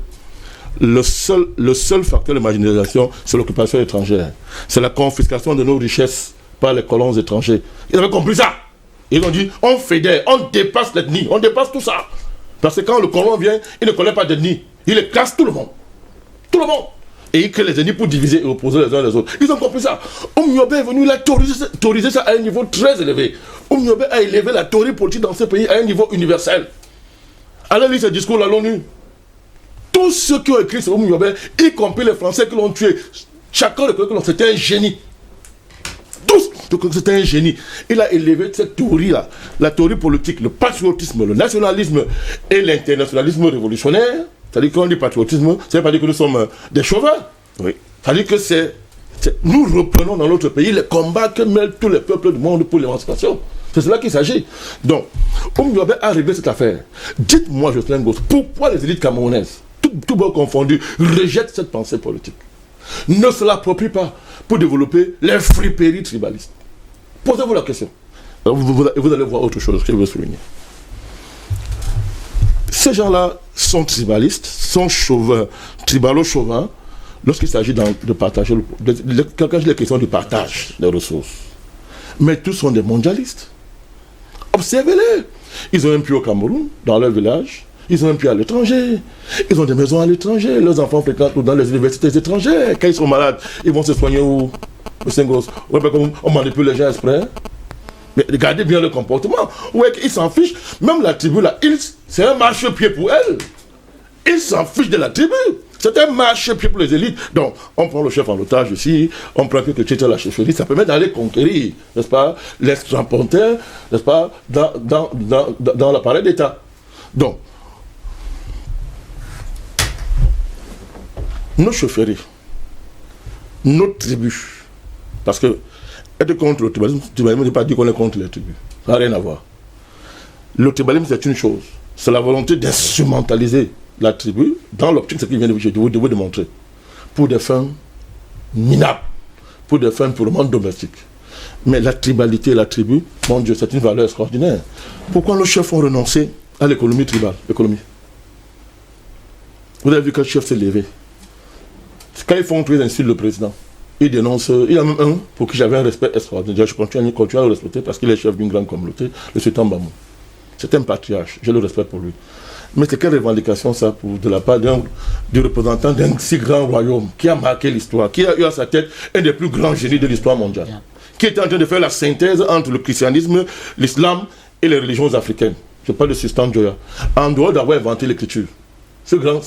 le seul facteur de marginalisation, c'est l'occupation étrangère. C'est la confiscation de nos richesses par les colons étrangers. Ils avaient compris ça. Ils ont dit, on fédère, on dépasse l'ethnie, on dépasse tout ça. Parce que quand le colon vient, il ne connaît pas d'ethnie. Il écrase tout le monde. Tout le monde. Et il crée les ethnies pour diviser et opposer les uns les autres. Ils ont compris ça. Oumiobe est venu, il a théorisé ça à un niveau très élevé. Oumiobe a élevé la théorie politique dans ce pays à un niveau universel. Allez lire ce discours à l'ONU. Tous ceux qui ont écrit sur Oumiobe, y compris les Français qui l'ont tué, chacun reconnaît que c'était un génie. Tous, c'était un génie. Il a élevé cette théorie-là, la théorie politique, le patriotisme, le nationalisme et l'internationalisme révolutionnaire. C'est-à-dire qu'on dit patriotisme, ça ne veut pas dire que nous sommes des chauvins. Oui. C'est-à-dire que nous reprenons dans notre pays les combats que mènent tous les peuples du monde pour l'émancipation. C'est cela qu'il s'agit. Donc, Oumiobe a réglé cette affaire. Dites-moi, Jocelyn Goss, pourquoi les élites camerounaises, tout bon confondu, rejettent cette pensée politique? Ne se l'approprient pas pour développer les friperies tribalistes. Posez-vous la question. Vous allez voir autre chose que je veux souligner. Ces gens-là sont tribalistes, sont chauvins, tribalo-chauvins, lorsqu'il s'agit de partager, quand il est question du partage des ressources. Mais tous sont des mondialistes. Observez-les. Ils ont un puits au Cameroun, dans leur village. Ils ont un puits à l'étranger. Ils ont des maisons à l'étranger. Leurs enfants fréquentent dans les universités étrangères. Quand ils sont malades, ils vont se soigner où? On manipule les gens exprès. Mais regardez bien le comportement. Ouais, ils s'en fichent. Même la tribu là, c'est un marchepied pour elle. Ils s'en fichent de la tribu. C'est un marchepied pour les élites. Donc, on prend le chef en otage ici, on prend quelques titres à la chefferie, ça permet d'aller conquérir, n'est-ce pas, l'ex-remporteur, n'est-ce pas, dans l'appareil d'État. Donc, nos chefferies, notre tribu, parce que être contre le tribalisme ne veut pas dire qu'on est contre les tribus. Ça n'a rien à voir. Le tribalisme, c'est une chose. C'est la volonté d'instrumentaliser la tribu dans l'optique, ce qu'il vient de vous démontrer, pour des fins minables, pour des fins purement domestiques. Mais la tribalité et la tribu, mon Dieu, c'est une valeur extraordinaire. Pourquoi nos chefs ont renoncé à l'économie tribale, Vous avez vu quel chef s'est levé. Quand ils font très insultes le président, ils dénoncent. Il y a même un pour qui j'avais un respect extraordinaire. Je continue à le respecter parce qu'il est chef d'une grande communauté, le sultan Bamou. C'est un patriarche, j'ai le respect pour lui. Mais c'est quelle revendication ça de la part du représentant d'un si grand royaume qui a marqué l'histoire, qui a eu à sa tête un des plus grands génies de l'histoire mondiale, qui était en train de faire la synthèse entre le christianisme, l'islam et les religions africaines. Je parle de Sultan Joya. En dehors d'avoir inventé l'écriture. C'est grand.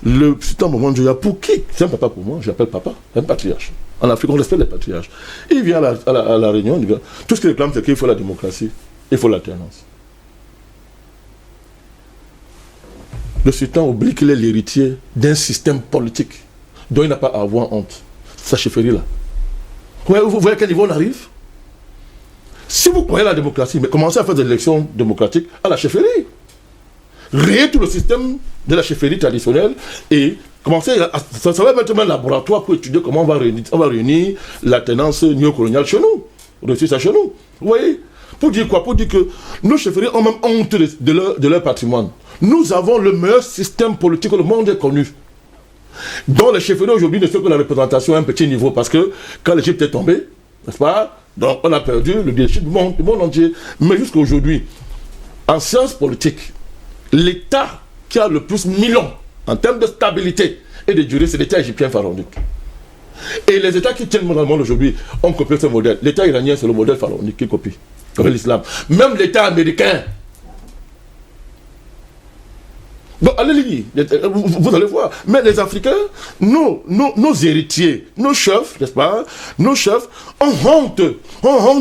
Le Sultan Maman Joya, pour qui? C'est un papa pour moi, je l'appelle papa, un patriarche. En Afrique, on respecte les patriarches. Il vient à la réunion, il dit, tout ce qu'il réclame, c'est qu'il faut la démocratie, il faut l'alternance. Le sultan oublie qu'il est l'héritier d'un système politique dont il n'a pas à avoir honte. Sa chefferie là. Vous voyez à quel niveau on arrive? Si vous croyez à la démocratie, mais commencez à faire des élections démocratiques à la chefferie. Rayez tout le système de la chefferie traditionnelle et commencez à... Ça va mettre un laboratoire pour étudier comment on va réunir la tenance néocoloniale chez nous. Réussir ça chez nous. Vous voyez? Pour dire quoi? Pour dire que nos chefferies ont même honte de leur patrimoine. Nous avons le meilleur système politique que le monde ait connu. Donc les chefferies aujourd'hui ne sont que la représentation à un petit niveau parce que quand l'Égypte est tombée, n'est-ce pas? Donc on a perdu le leadership du monde entier. Mais jusqu'à aujourd'hui, en sciences politiques, l'État qui a le plus million en termes de stabilité et de durée, c'est l'État égyptien pharaonique. Et les États qui tiennent dans le monde aujourd'hui ont copié ce modèle. L'État iranien, c'est le modèle pharaonique qui copie, comme l'islam. Même l'État américain. Donc, allez-y, vous allez voir. Mais les Africains, nos héritiers, nos chefs, n'est-ce pas? Nos chefs ont honte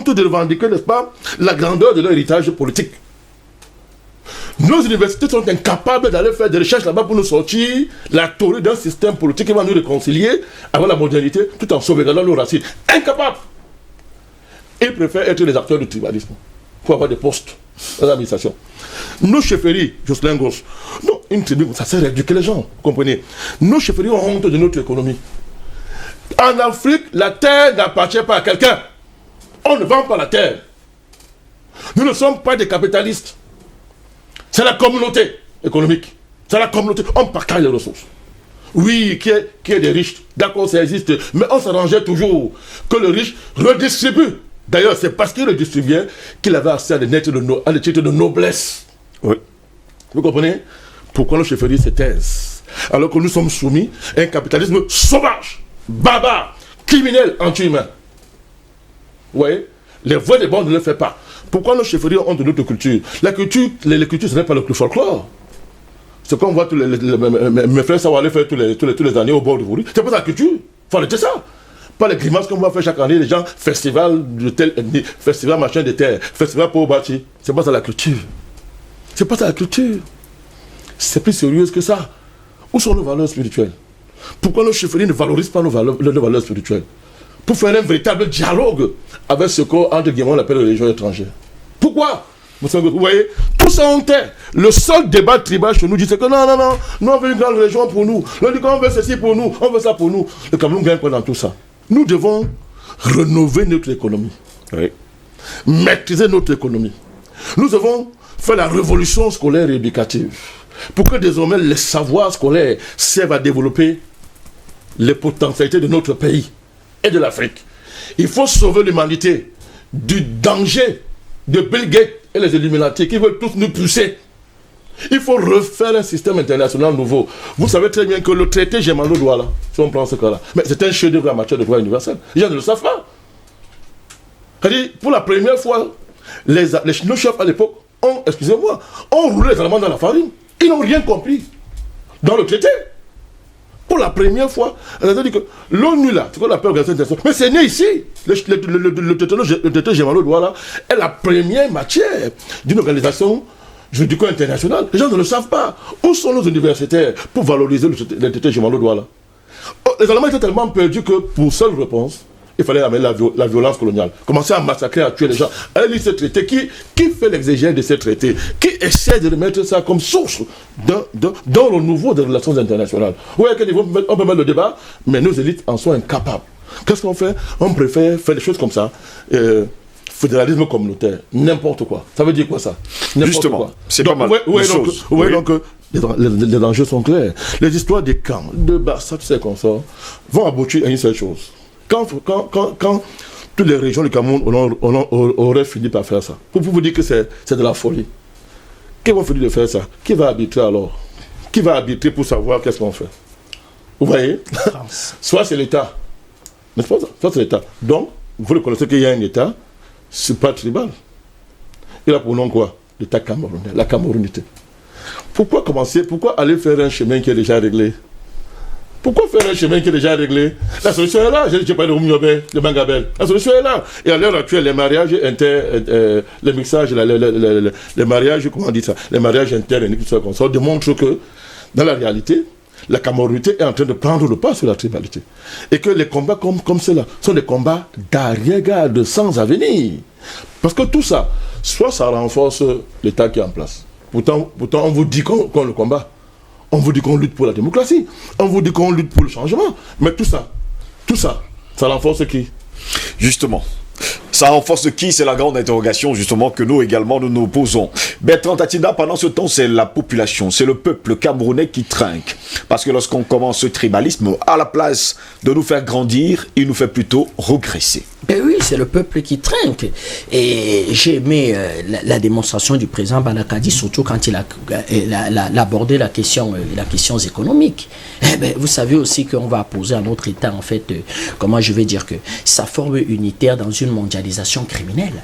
de revendiquer, n'est-ce pas, la grandeur de leur héritage politique. Nos universités sont incapables d'aller faire des recherches là-bas pour nous sortir la théorie d'un système politique qui va nous réconcilier avec la modernité tout en sauvegardant nos racines. Incapables. Ils préfèrent être les acteurs du tribalisme pour avoir des postes dans l'administration. Nos chefferies, Jocelyn Goss, non, une tribu, ça sert à éduquer les gens, vous comprenez? Nos chefferies ont honte de notre économie. En Afrique, la terre n'appartient pas à quelqu'un. On ne vend pas la terre. Nous ne sommes pas des capitalistes. C'est la communauté économique. C'est la communauté. On partage les ressources. Oui, qui est des riches. D'accord, ça existe. Mais on s'arrangeait toujours que le riche redistribue. D'ailleurs, c'est parce qu'il redistribuait qu'il avait accès à des titres de noblesse. Oui. Vous comprenez? Pourquoi nos chefferies se taisent? Alors que nous sommes soumis à un capitalisme sauvage, barbare, criminel, anti-humain. Vous voyez? Les voix des bandes ne le font pas. Pourquoi nos chefferies ont de notre culture? La culture, les cultures, ce n'est pas le folklore. C'est comme on voit mes frères, ça va aller faire tous les années au bord de Vouri. C'est pas sa culture. Il faut arrêter ça. Pas les grimaces qu'on va faire chaque année, les gens, festival de tel ethnie, festival machin de terre, festival pour bâtir. C'est pas ça la culture. C'est pas ça la culture. C'est plus sérieux que ça. Où sont nos valeurs spirituelles? Pourquoi nos chefferies ne valorisent pas nos valeurs spirituelles? Pour faire un véritable dialogue avec ce qu'entre guillemets on appelle les religions étrangères. Pourquoi? Vous voyez, tout ça on tait. Le seul débat tribal chez nous dit c'est que non, nous on veut une grande religion pour nous. On dit qu'on veut ceci pour nous, on veut ça pour nous. Le Cameroun gagne quoi dans tout ça? Nous devons rénover notre économie. Oui. Maîtriser notre économie. Nous devons faire la révolution scolaire et éducative pour que désormais les savoirs scolaires servent à développer les potentialités de notre pays et de l'Afrique. Il faut sauver l'humanité du danger de Bill Gates et les Illuminati qui veulent tous nous pousser. Il faut refaire un système international nouveau. Vous savez très bien que le traité Germano-Douala, si on prend ce cas-là, mais c'est un chef-d'œuvre en matière de droit universel. Les gens ne le savent pas. C'est-à-dire, pour la première fois, nos chefs à l'époque ont roulé les Allemands dans la farine. Ils n'ont rien compris dans le traité. Pour la première fois, c'est-à-dire que l'ONU là, c'est qu'on appelle l'organisation internationale, mais c'est né ici. Le traité Germano-Douala est la première matière d'une organisation juridique internationale. Les gens ne le savent pas. Où sont nos universitaires pour valoriser le traité Germano-Douala? les Allemands étaient tellement perdus que pour seule réponse, il fallait amener la violence coloniale. Commencer à massacrer, à tuer les gens. Elle lit ce traité. Qui fait l'exégèse de ces traités? Qui essaie de remettre ça comme source dans le renouveau des relations internationales? Oui, on peut mettre le débat, mais nos élites en sont incapables. Qu'est-ce qu'on fait? On préfère faire des choses comme ça. Fédéralisme communautaire, n'importe quoi. Ça veut dire quoi ça? Justement, c'est pas mal. Donc, les enjeux sont clairs. Les histoires des camps, de Bassa, tous ces consorts, vont aboutir à une seule chose. Quand toutes les régions du Cameroun auraient fini par faire ça, pour vous dire que c'est de la folie. Qui va finir de faire ça? Qui va arbitrer alors? Qui va arbitrer pour savoir qu'est-ce qu'on fait? Vous voyez? Soit c'est l'État. N'est-ce pas ça? Soit c'est l'État. Donc, vous reconnaissez qu'il y a un État, c'est pas tribal. Il a pour nom quoi? L'État camerounais, la Camerounité. Pourquoi aller faire un chemin qui est déjà réglé? Pourquoi faire un chemin qui est déjà réglé? La solution est là. Je parle de Oumyobé, de Mangabel. La solution est là. Et à l'heure actuelle, les mariages les mixages, les mariages, comment on dit ça? Les mariages internes, ça démontre que, dans la réalité, la Camerounité est en train de prendre le pas sur la tribalité. Et que les combats comme ceux-là sont des combats d'arrière-garde, sans avenir. Parce que tout ça, soit ça renforce l'État qui est en place. Pourtant on vous dit qu'on le combat. On vous dit qu'on lutte pour la démocratie. On vous dit qu'on lutte pour le changement. Mais tout ça, ça renforce qui? Justement. Ça renforce qui? C'est la grande interrogation justement que nous également nous posons. Bertrand Tatina, pendant ce temps, c'est la population, c'est le peuple camerounais qui trinque. Parce que lorsqu'on commence ce tribalisme, à la place de nous faire grandir, il nous fait plutôt regresser. Ben oui, c'est le peuple qui trinque. Et j'ai aimé la démonstration du président Balakadi, surtout quand il a abordé la question économique. Eh ben, vous savez aussi qu'on va poser à notre État, en fait, comment je vais dire que sa forme unitaire dans une mondialisation criminelle.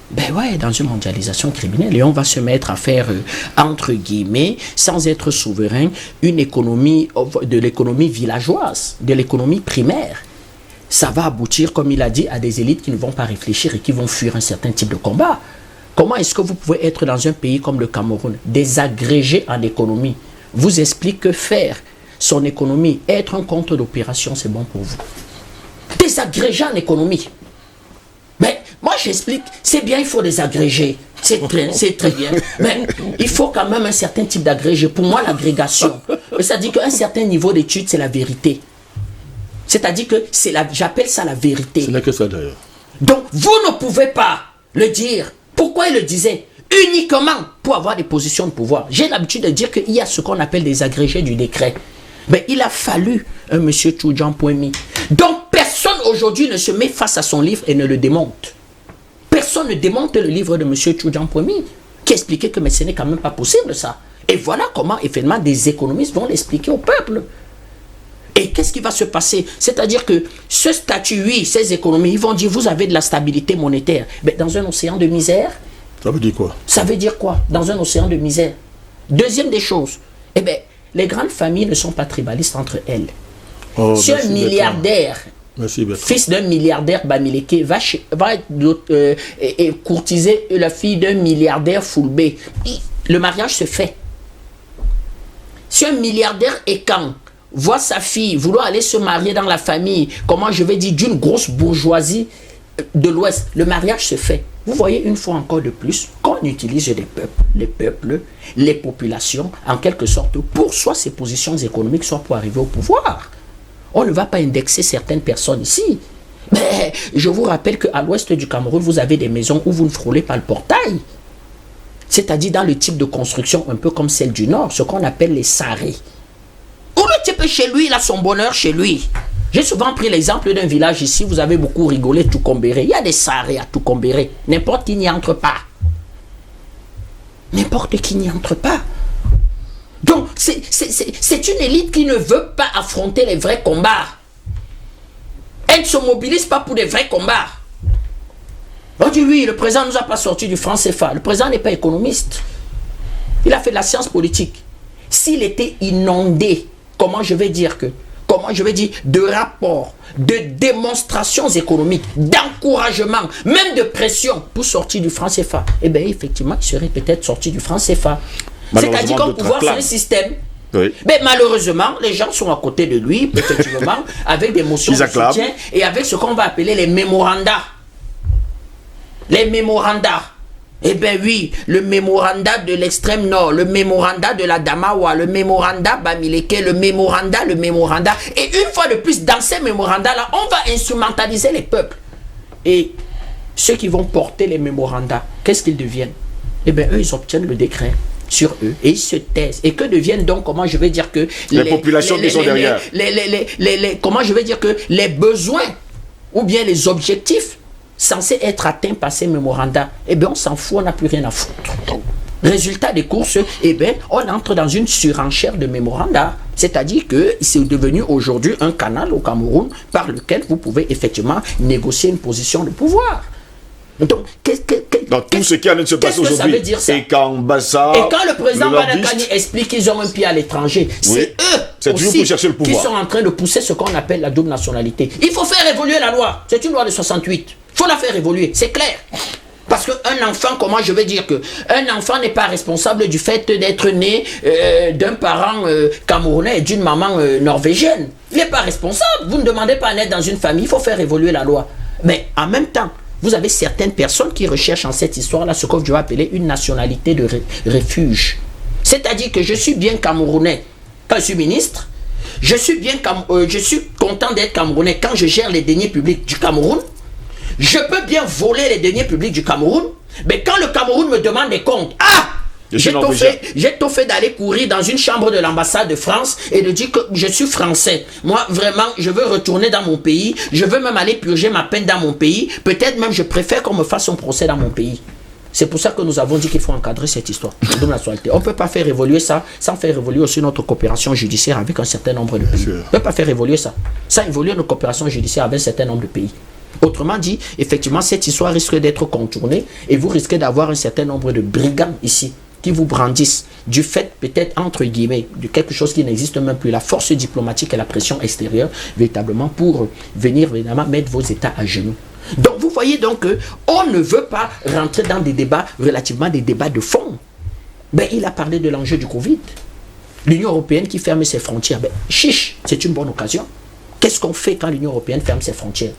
Ben ouais, dans une mondialisation criminelle. Et on va se mettre à faire, entre guillemets, sans être souverain, une économie, de l'économie villageoise, de l'économie primaire. Ça va aboutir, comme il a dit, à des élites qui ne vont pas réfléchir et qui vont fuir un certain type de combat. Comment est-ce que vous pouvez être dans un pays comme le Cameroun, désagrégé en économie, vous explique que faire son économie, être un compte d'opération, c'est bon pour vous. Désagrégé en économie. Mais moi j'explique, c'est bien, il faut désagréger. C'est très bien. Mais il faut quand même un certain type d'agrégé. Pour moi, l'agrégation, c'est-à-dire qu'un certain niveau d'études, c'est la vérité. C'est-à-dire que j'appelle ça la vérité. Ce n'est que ça d'ailleurs. Donc, vous ne pouvez pas le dire. Pourquoi il le disait? Uniquement pour avoir des positions de pouvoir. J'ai l'habitude de dire qu'il y a ce qu'on appelle des agrégés du décret. Mais il a fallu un monsieur Tchoudian Poemi. Donc, personne aujourd'hui ne se met face à son livre et ne le démonte. Personne ne démonte le livre de monsieur Tchoudian Poemi, qui expliquait que mais ce n'est quand même pas possible ça. Et voilà comment, effectivement, des économistes vont l'expliquer au peuple. Et qu'est-ce qui va se passer? C'est-à-dire que ce statut, oui, ces économies, ils vont dire, vous avez de la stabilité monétaire. Mais dans un océan de misère. Ça veut dire quoi? Ça veut dire quoi? Dans un océan de misère. Deuxième des choses, eh bien, les grandes familles ne sont pas tribalistes entre elles. Oh, si un milliardaire, fils d'un milliardaire Bamileke, va courtiser la fille d'un milliardaire Foulbé, le mariage se fait. Si un milliardaire Ekan voit sa fille vouloir aller se marier dans la famille, comment je vais dire, d'une grosse bourgeoisie de l'Ouest, le mariage se fait. Vous voyez une fois encore de plus qu'on utilise les peuples, les populations, en quelque sorte, pour soit ses positions économiques, soit pour arriver au pouvoir. On ne va pas indexer certaines personnes ici. Mais je vous rappelle qu'à l'ouest du Cameroun, vous avez des maisons où vous ne frôlez pas le portail. C'est-à-dire dans le type de construction un peu comme celle du Nord, ce qu'on appelle les sarrés. Où le type chez lui, il a son bonheur chez lui. J'ai souvent pris l'exemple d'un village ici, vous avez beaucoup rigolé, Toukombéré. Il y a des sarrés à Toukombéré. N'importe qui n'y entre pas. N'importe qui n'y entre pas. Donc, c'est une élite qui ne veut pas affronter les vrais combats. Elle ne se mobilise pas pour des vrais combats. On dit oui, le président ne nous a pas sorti du franc CFA. Le président n'est pas économiste. Il a fait de la science politique. S'il était inondé, de rapports, de démonstrations économiques, d'encouragement, même de pression pour sortir du franc CFA, eh bien, effectivement, il serait peut-être sorti du franc CFA. C'est-à-dire qu'un pouvoir, c'est un système Oui. Mais malheureusement, les gens sont à côté de lui, effectivement, avec des motions Ils de acclament. soutien et avec ce qu'on va appeler les mémorandas. Les mémorandas. Eh bien oui, le mémoranda de l'extrême nord, le mémoranda de la Damawa, le mémoranda Bamileke, le mémoranda. Et une fois de plus, dans ces mémorandas-là, on va instrumentaliser les peuples. Et ceux qui vont porter les mémorandas, qu'est-ce qu'ils deviennent? Eh bien eux, ils obtiennent le décret sur eux et ils se taisent. Et que deviennent donc, comment je vais dire que... Les populations qui sont derrière. Comment je vais dire que les besoins ou bien les objectifs censés être atteints par ces mémorandas, eh bien on s'en fout, on n'a plus rien à foutre. Résultat des courses, eh bien on entre dans une surenchère de mémorandas. C'est-à-dire que c'est devenu aujourd'hui un canal au Cameroun par lequel vous pouvez effectivement négocier une position de pouvoir. Donc, Dans tout ce qui est en train de se passer qu'est-ce que ça aujourd'hui. veut dire, ça? Et quand le président nordiste- Banakani explique qu'ils ont un pied à l'étranger, c'est eux C'est toujours aussi pour chercher le qui pouvoir. sont en train de pousser ce qu'on appelle la double nationalité. Il faut faire évoluer la loi. C'est une loi de 68. Il faut la faire évoluer, c'est clair. Parce qu'un enfant, comment je vais dire que un enfant n'est pas responsable du fait d'être né d'un parent camerounais et d'une maman norvégienne. Il n'est pas responsable. Vous ne demandez pas à naître dans une famille. Il faut faire évoluer la loi. Mais en même temps, vous avez certaines personnes qui recherchent en cette histoire-là ce que je vais appeler une nationalité de refuge. C'est-à-dire que je suis bien camerounais quand je suis ministre. Je suis content d'être camerounais quand je gère les deniers publics du Cameroun. Je peux bien voler les deniers publics du Cameroun, mais quand le Cameroun me demande des comptes, j'ai tout fait d'aller courir dans une chambre de l'ambassade de France et de dire que je suis français. Moi, vraiment, je veux retourner dans mon pays. Je veux même aller purger ma peine dans mon pays. Peut-être même je préfère qu'on me fasse un procès dans mon pays. C'est pour ça que nous avons dit qu'il faut encadrer cette histoire. On ne peut pas faire évoluer ça sans faire évoluer aussi notre coopération judiciaire avec un certain nombre de pays. On ne peut pas faire évoluer ça sans évoluer notre coopération judiciaire avec un certain nombre de pays. Autrement dit, effectivement, cette histoire risque d'être contournée et vous risquez d'avoir un certain nombre de brigands ici qui vous brandissent du fait, peut-être, entre guillemets, de quelque chose qui n'existe même plus, la force diplomatique et la pression extérieure, véritablement, pour venir, évidemment, mettre vos États à genoux. Donc, vous voyez donc qu'on ne veut pas rentrer dans des débats, relativement des débats de fond. Ben, il a parlé de l'enjeu du Covid. L'Union européenne qui ferme ses frontières, ben, chiche, c'est une bonne occasion. Qu'est-ce qu'on fait quand l'Union européenne ferme ses frontières?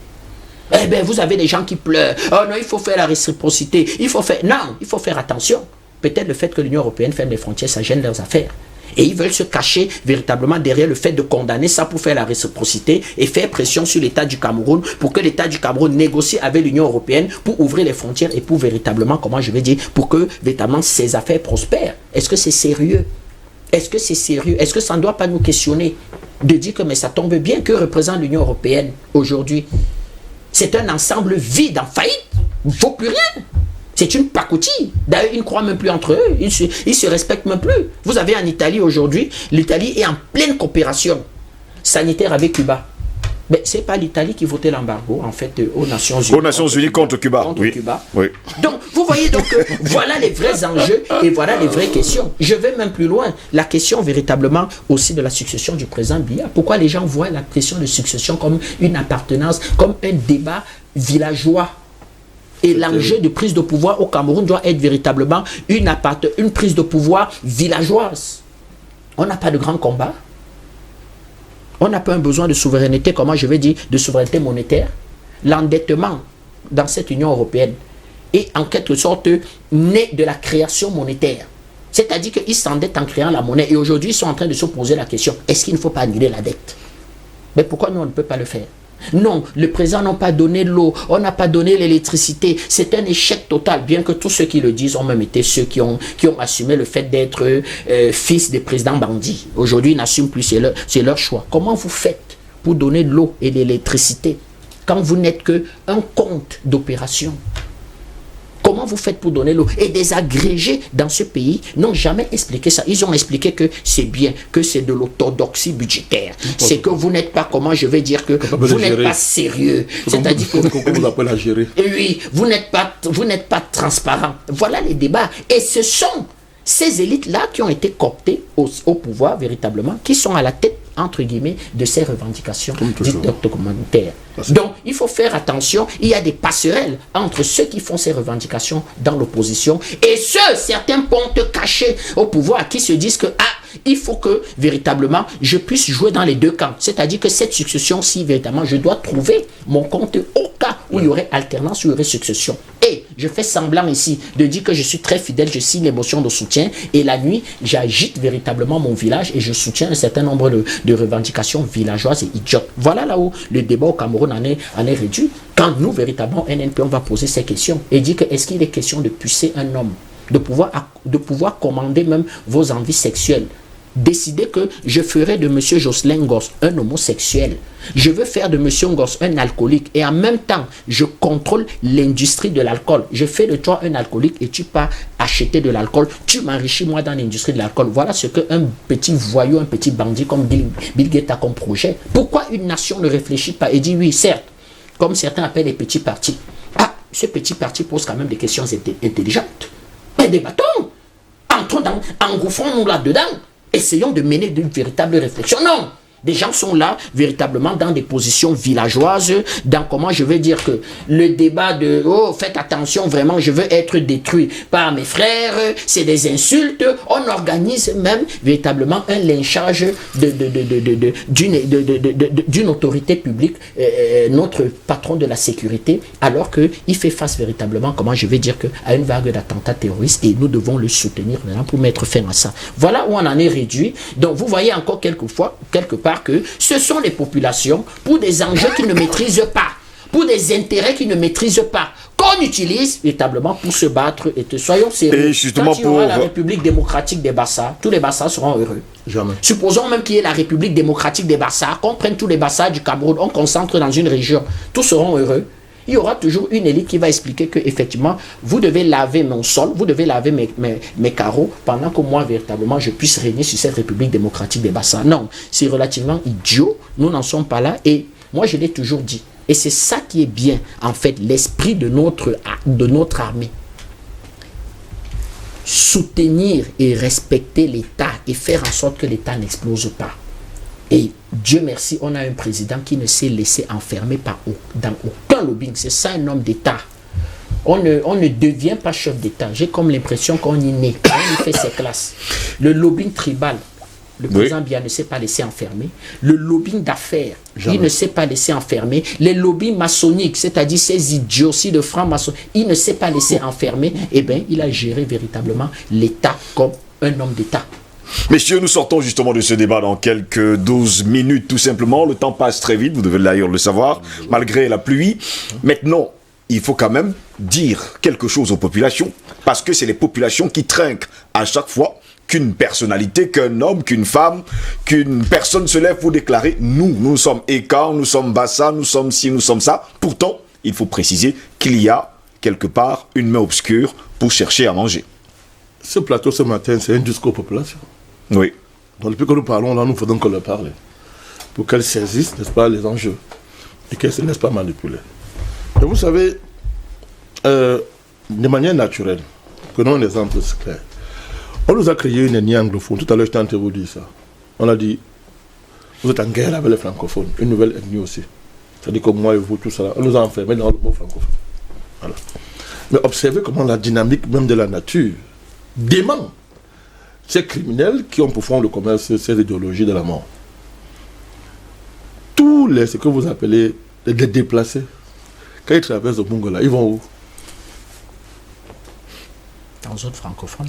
Eh bien, vous avez des gens qui pleurent. Oh non, il faut faire la réciprocité. Non, il faut faire attention. Peut-être le fait que l'Union européenne ferme les frontières, ça gêne leurs affaires. Et ils veulent se cacher véritablement derrière le fait de condamner ça pour faire la réciprocité et faire pression sur l'État du Cameroun pour que l'État du Cameroun négocie avec l'Union européenne pour ouvrir les frontières et pour véritablement, comment je vais dire, pour que véritablement ces affaires prospèrent. Est-ce que c'est sérieux? Est-ce que c'est sérieux? Est-ce que ça ne doit pas nous questionner de dire que mais ça tombe bien, que représente l'Union européenne aujourd'hui? C'est un ensemble vide, en faillite. Il ne faut plus rien. C'est une pacotille. D'ailleurs, ils ne croient même plus entre eux. Ils se respectent même plus. Vous avez en Italie aujourd'hui, l'Italie est en pleine coopération sanitaire avec Cuba. Mais ce n'est pas l'Italie qui votait l'embargo, en fait, aux Nations Unies. Aux Nations Unies contre Cuba. Contre Cuba. Oui. Donc, vous voyez donc que voilà les vrais enjeux et voilà les vraies questions. Je vais même plus loin. La question véritablement aussi de la succession du président Biya. Pourquoi les gens voient la question de succession comme une appartenance, comme un débat villageois? Et l'enjeu de prise de pouvoir au Cameroun doit être véritablement une prise de pouvoir villageoise. On n'a pas de grand combat. On n'a pas un besoin de souveraineté, comment je vais dire, de souveraineté monétaire. L'endettement dans cette Union européenne est en quelque sorte né de la création monétaire. C'est-à-dire qu'ils s'endettent en créant la monnaie. Et aujourd'hui, ils sont en train de se poser la question, est-ce qu'il ne faut pas annuler la dette? Mais pourquoi nous, on ne peut pas le faire? Non, le président n'a pas donné l'eau, on n'a pas donné l'électricité. C'est un échec total, bien que tous ceux qui le disent ont même été ceux qui ont assumé le fait d'être fils des présidents bandits. Aujourd'hui, ils n'assument plus, c'est leur choix. Comment vous faites pour donner de l'eau et de l'électricité quand vous n'êtes qu'un compte d'opération? Comment vous faites pour donner l'eau? Et des agrégés dans ce pays n'ont jamais expliqué ça. Ils ont expliqué que c'est bien, que c'est de l'orthodoxie budgétaire. C'est que vous n'êtes pas, comment je vais dire, que vous n'êtes pas sérieux. C'est-à-dire que vous appelez à gérer. Oui, vous n'êtes pas transparent. Voilà les débats. Et ce sont ces élites-là qui ont été cooptées au pouvoir véritablement, qui sont à la tête, entre guillemets, de ces revendications dites documentaires. Donc, il faut faire attention, il y a des passerelles entre ceux qui font ces revendications dans l'opposition et certains pontes cachés au pouvoir qui se disent que Il faut que, véritablement, je puisse jouer dans les deux camps. C'est-à-dire que cette succession-ci, véritablement, je dois trouver mon compte au cas où il y aurait alternance, où il y aurait succession. Et je fais semblant ici de dire que je suis très fidèle, je signe les motions de soutien, et la nuit, j'agite véritablement mon village et je soutiens un certain nombre de revendications villageoises et idiotes. Voilà là où le débat au Cameroun en est réduit. Quand nous, véritablement, NNP, on va poser ces questions et dire que est-ce qu'il est question de pucer un homme, de pouvoir commander même vos envies sexuelles, décider que je ferai de M. Jocelyn Ngoz un homosexuel, je veux faire de M. Ngoz un alcoolique, et en même temps, je contrôle l'industrie de l'alcool. Je fais de toi un alcoolique et tu pars acheter de l'alcool, tu m'enrichis moi dans l'industrie de l'alcool. Voilà ce qu'un petit voyou, un petit bandit comme Bill Gates a comme projet. Pourquoi une nation ne réfléchit pas et dit oui, certes, comme certains appellent les petits partis. Ah, ce petit parti pose quand même des questions intelligentes. Mais débattons, engouffrons-nous là-dedans. Essayons de mener d'une véritable réflexion. Non, des gens sont là véritablement dans des positions villageoises, dans comment je vais dire que le débat de « Oh, faites attention, vraiment, je veux être détruit par mes frères », c'est des insultes. On organise même véritablement un lynchage d'une autorité publique, notre patron de la sécurité, alors qu'il fait face véritablement, comment je vais dire que, à une vague d'attentats terroristes, et nous devons le soutenir maintenant pour mettre fin à ça. Voilà où on en est réduit. Donc vous voyez encore quelque part que ce sont les populations pour des enjeux qu'ils ne maîtrisent pas, pour des intérêts qu'ils ne maîtrisent pas, qu'on utilise véritablement pour se battre. Et soyons sérieux. Et justement, quand il y aura la République démocratique des Bassa, tous les Bassa seront heureux. Jamais. Supposons même qu'il y ait la République démocratique des Bassa, qu'on prenne tous les Bassa du Cameroun, on concentre dans une région, tous seront heureux. Il y aura toujours une élite qui va expliquer que effectivement, vous devez laver mon sol, vous devez laver mes carreaux, pendant que moi, véritablement, je puisse régner sur cette République démocratique des Bassa. Non, c'est relativement idiot, nous n'en sommes pas là, et moi je l'ai toujours dit. Et c'est ça qui est bien, en fait, l'esprit de notre armée. Soutenir et respecter l'État et faire en sorte que l'État n'explose pas. Et Dieu merci, on a un président qui ne s'est laissé enfermer dans aucun lobbying. C'est ça un homme d'État. On ne devient pas chef d'État. J'ai comme l'impression qu'on y naît. On y fait ses classes. Le lobbying tribal, le président Biya ne s'est pas laissé enfermer. Le lobbying d'affaires, il ne s'est pas laissé enfermer. Les lobbying maçonniques, c'est-à-dire ces idioties de francs-maçons, il ne s'est pas laissé enfermer. Eh bien, il a géré véritablement l'État comme un homme d'État. Messieurs, nous sortons justement de ce débat dans quelques 12 minutes tout simplement. Le temps passe très vite, vous devez d'ailleurs le savoir, malgré la pluie. Maintenant, il faut quand même dire quelque chose aux populations, parce que c'est les populations qui trinquent à chaque fois qu'une personnalité, qu'un homme, qu'une femme, qu'une personne se lève pour déclarer « Nous sommes Écan, nous sommes Bassa, nous sommes ci, nous sommes ça ». Pourtant, il faut préciser qu'il y a quelque part une main obscure pour chercher à manger. Ce plateau ce matin, c'est un discours aux populations. Oui. Donc depuis que nous parlons là, nous faisons que leur parler. Pour qu'elles saisissent, n'est-ce pas, les enjeux. Et qu'elles ne se laissent pas manipuler. Et vous savez, de manière naturelle, prenons un exemple clair. On nous a créé une ethnie anglophone. Tout à l'heure, j'étais en train de vous dire ça. On a dit, vous êtes en guerre avec les francophones. Une nouvelle ethnie aussi. C'est-à-dire que moi et vous, tout ça, on nous a enfermés dans le mot francophone. Voilà. Mais observez comment la dynamique même de la nature dément ces criminels qui ont pour fond le commerce, ces idéologies de la mort. Tous ce que vous appelez les déplacés, quand ils traversent le Bungola, ils vont où? En zone francophone.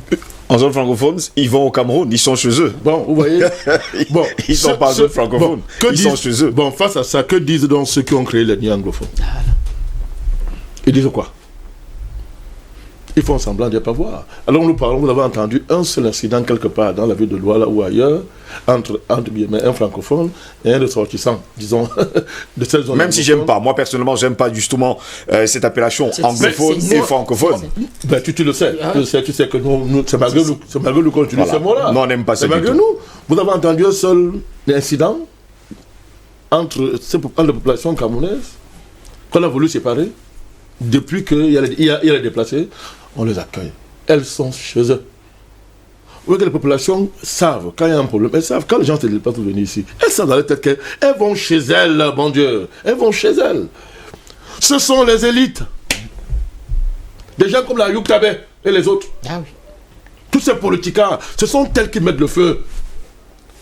En zone francophone, ils vont au Cameroun, ils sont chez eux. Bon, vous voyez. Bon, ils ne sont pas en zone francophone, ils sont chez eux. Bon, face à ça, que disent donc ceux qui ont créé l'ethnie anglophone? Ils disent quoi? Ils font semblant de ne pas voir. Alors nous parlons, vous avez entendu un seul incident quelque part dans la ville de Douala ou ailleurs, entre un francophone et un ressortissant, disons, de cette zone. Même si j'aime pas, moi personnellement, j'aime pas justement cette appellation anglophone et francophone. Ben, tu le sais, tu sais que nous c'est malgré nous qu'on utilise ce mot-là. Non, on n'aime pas ça. C'est malgré nous. Vous avez entendu un seul incident entre les populations camerounaises qu'on a voulu séparer. Depuis qu'il y a les déplacés, on les accueille. Elles sont chez eux. Vous voyez que les populations savent, quand il y a un problème, elles savent, quand les gens se déplacent pour venir ici, elles savent dans leur tête qu'elles vont chez elles, mon Dieu. Elles vont chez elles. Ce sont les élites. Des gens comme la Youk Tabé et les autres. Ah oui. Tous ces politiciens, ce sont elles qui mettent le feu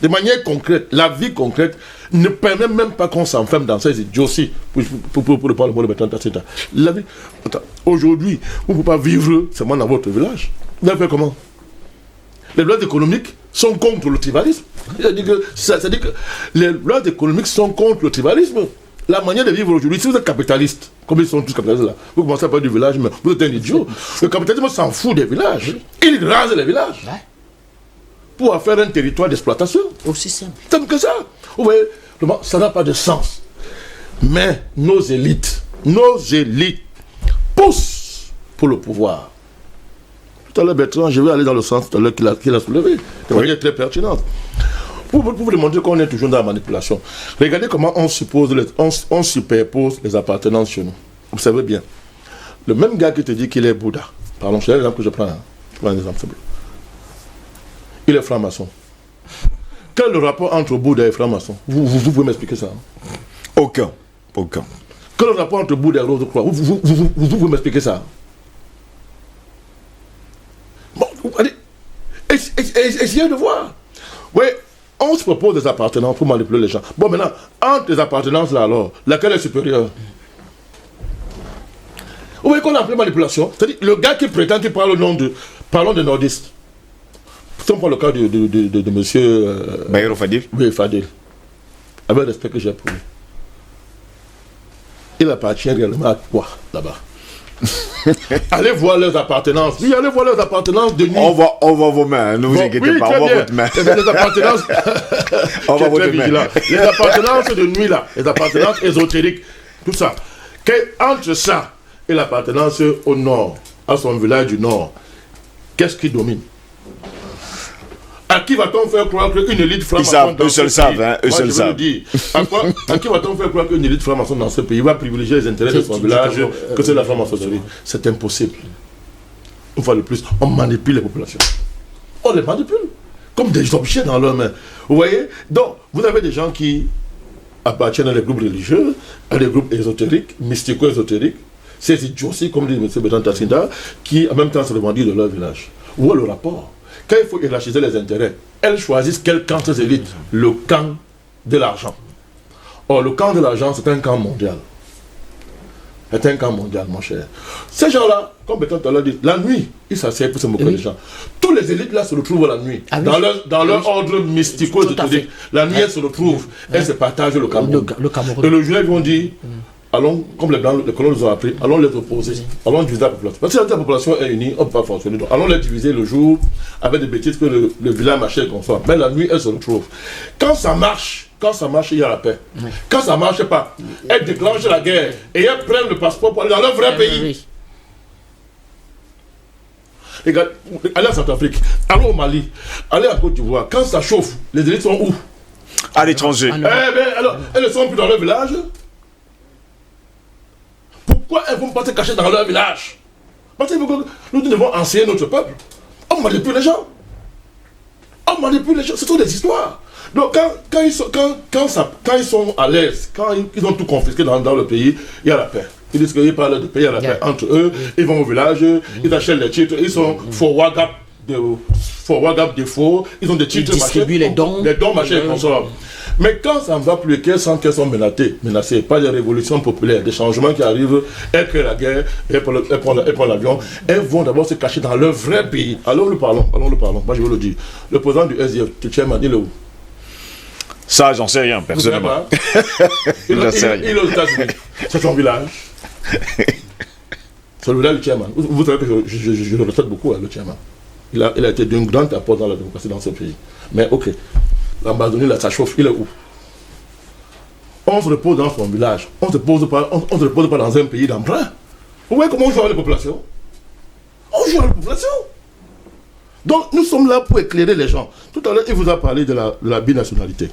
De manière concrète, la vie concrète ne permet même pas qu'on s'enferme dans ces idioties. Pour ne pas le mot de maintenant, la vie. Aujourd'hui, vous ne pouvez pas vivre seulement dans votre village. Vous allez faire comment? Les lois économiques sont contre le tribalisme. C'est-à-dire que les lois économiques sont contre le tribalisme. La manière de vivre aujourd'hui, si vous êtes capitaliste, comme ils sont tous capitalistes là, vous commencez à parler du village, mais vous êtes un idiot. Le capitalisme s'en fout des villages. Il rase les villages. Pour faire un territoire d'exploitation. Aussi simple. Simple que ça. Vous voyez, ça n'a pas de sens. Mais nos élites poussent pour le pouvoir. Tout à l'heure, Bertrand, je vais aller dans le sens tout à l'heure qu'il a soulevé, de manière très pertinente. Pour vous démontrer qu'on est toujours dans la manipulation. Regardez comment on superpose les appartenances chez nous. Vous savez bien. Le même gars qui te dit qu'il est Bouddha, pardon, c'est l'exemple que je prends. Je prends un exemple simple. Il est franc-maçon. Quel est le rapport entre Bouddha et franc-maçon? Vous pouvez m'expliquer ça? Aucun. Quel est le rapport entre Bouddha et Rose-Croix? Vous pouvez m'expliquer ça? Bon, allez, essayez de voir. Oui, on se propose des appartenances pour manipuler les gens. Bon, maintenant, entre les appartenances là, alors, laquelle est supérieure? Vous voyez qu'on a appelé manipulation? C'est-à-dire, le gars qui prétend qu'il parle au nom de... Parlons de nordistes. Si on prend le cas de monsieur... Bayero Fadil. Oui, Fadil. Avec le respect que j'ai pour lui. Il appartient réellement à quoi, là-bas? Allez voir leurs appartenances. Oui, allez voir leurs appartenances de nuit. On voit vos mains, ne vous inquiétez pas, on voit votre main. Les appartenances... on voit votre main. Les appartenances de nuit, là. Les appartenances ésotériques. Tout ça. Entre ça et l'appartenance au nord, à son village du nord, qu'est-ce qui domine? À qui va-t-on faire croire qu'une élite franc-maçonne dans ce pays... Eux seuls savent. À qui va-t-on faire croire qu'une élite franc-maçonne dans ce pays va privilégier les intérêts de son village que c'est la franc-maçonnerie? C'est impossible. Une fois de plus, on manipule les populations. On les manipule. Comme des objets dans leurs mains. Vous voyez? Donc, vous avez des gens qui appartiennent à des groupes religieux, à des groupes ésotériques, mystico-ésotériques. Ces idiots aussi, comme dit M. Bertrand Tassinda, qui en même temps se revendiquent de leur village. Où est le rapport? Quand il faut hiérarchiser les intérêts, elles choisissent quel camp ces élites? Le camp de l'argent. Or, le camp de l'argent, c'est un camp mondial. C'est un camp mondial, mon cher. Ces gens-là, comme Bertrand tout à l'heure dit, la nuit, ils s'asseyent pour se moquer des gens. Tous les élites là se retrouvent la nuit. Ah, dans leur ordre mystico-ésotérique. La nuit, elles se retrouvent. Elles se partagent le Cameroun. Et le jour, ils vont dire... Allons, comme les Blancs, les colons nous ont appris, allons les opposer, allons diviser la population. Parce que si la population est unie, on ne peut pas fonctionner. Donc, allons les diviser le jour avec des bêtises que le vilain marché consomme. Mais la nuit, elles se retrouvent. Quand ça marche, il y a la paix. Oui. Quand ça ne marche pas, elles déclenchent la guerre et elles prennent le passeport pour aller dans leur vrai pays. Oui. Regarde, allez en Centrafrique, allez au Mali, allez en Côte d'Ivoire. Quand ça chauffe, les élites sont où? À l'étranger. Alors, elles ne sont plus dans leur village. Pourquoi elles ne vont pas se cacher dans leur village? Parce que nous devons enseigner notre peuple. On manipule les gens. Ce sont des histoires. Donc quand ils sont à l'aise, quand ils ont tout confisqué dans le pays, il y a la paix. Ils disent qu'ils parlent de paix, il y a la paix entre eux. Ils vont au village, ils achètent les titres, ils sont forward gap défaut, ils ont des titres, ils distribuent les dons, machin et consorts. Mais quand ça ne va plus, qu'elles sentent qu'elles sont menacées par des révolutions populaires, des changements qui arrivent, elles créent la guerre, elles prennent l'avion, elles vont d'abord se cacher dans leur vrai pays. Allons le parlons. Moi je veux le dire. Le président du SDF, Tchéman, il est où? Ça, j'en sais rien, personnellement. Il est aux États-Unis. C'est son village. C'est le village du Tchéman. Vous savez que je le respecte beaucoup, le Tchéman. Il a été d'un grand apport dans la démocratie dans ce pays. Mais ok. L'Ambazonie, là, ça chauffe, il est où? On se repose dans son village. On ne se repose pas dans un pays d'emprunt. Vous voyez comment on joue avec les populations? On joue avec les populations. Donc, nous sommes là pour éclairer les gens. Tout à l'heure, il vous a parlé de la binationalité.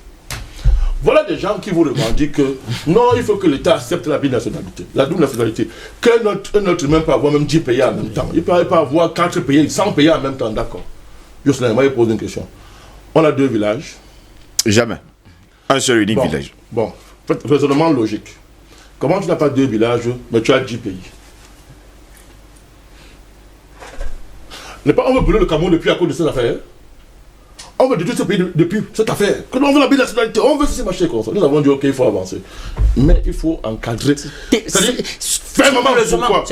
Voilà des gens qui vous revendiquent que non, il faut que l'État accepte la binationalité, la double nationalité. Que notre humain peut avoir même 10 pays en même temps. Il ne peut pas avoir 4 pays, 100 pays en même temps, d'accord. Jocelyn, moi, je pose une question. On a 2 villages. Jamais. Un seul unique village. Bon, raisonnement logique. Comment tu n'as pas 2 villages, mais tu as 10 pays? On veut brûler le Cameroun depuis à cause de cette affaire. On veut détruire ce pays depuis cette affaire. Que on veut la nationalité, on veut ceci, machin comme ça. Nous avons dit, ok, il faut avancer. Mais il faut encadrer. C'est-à-dire, fais un moment,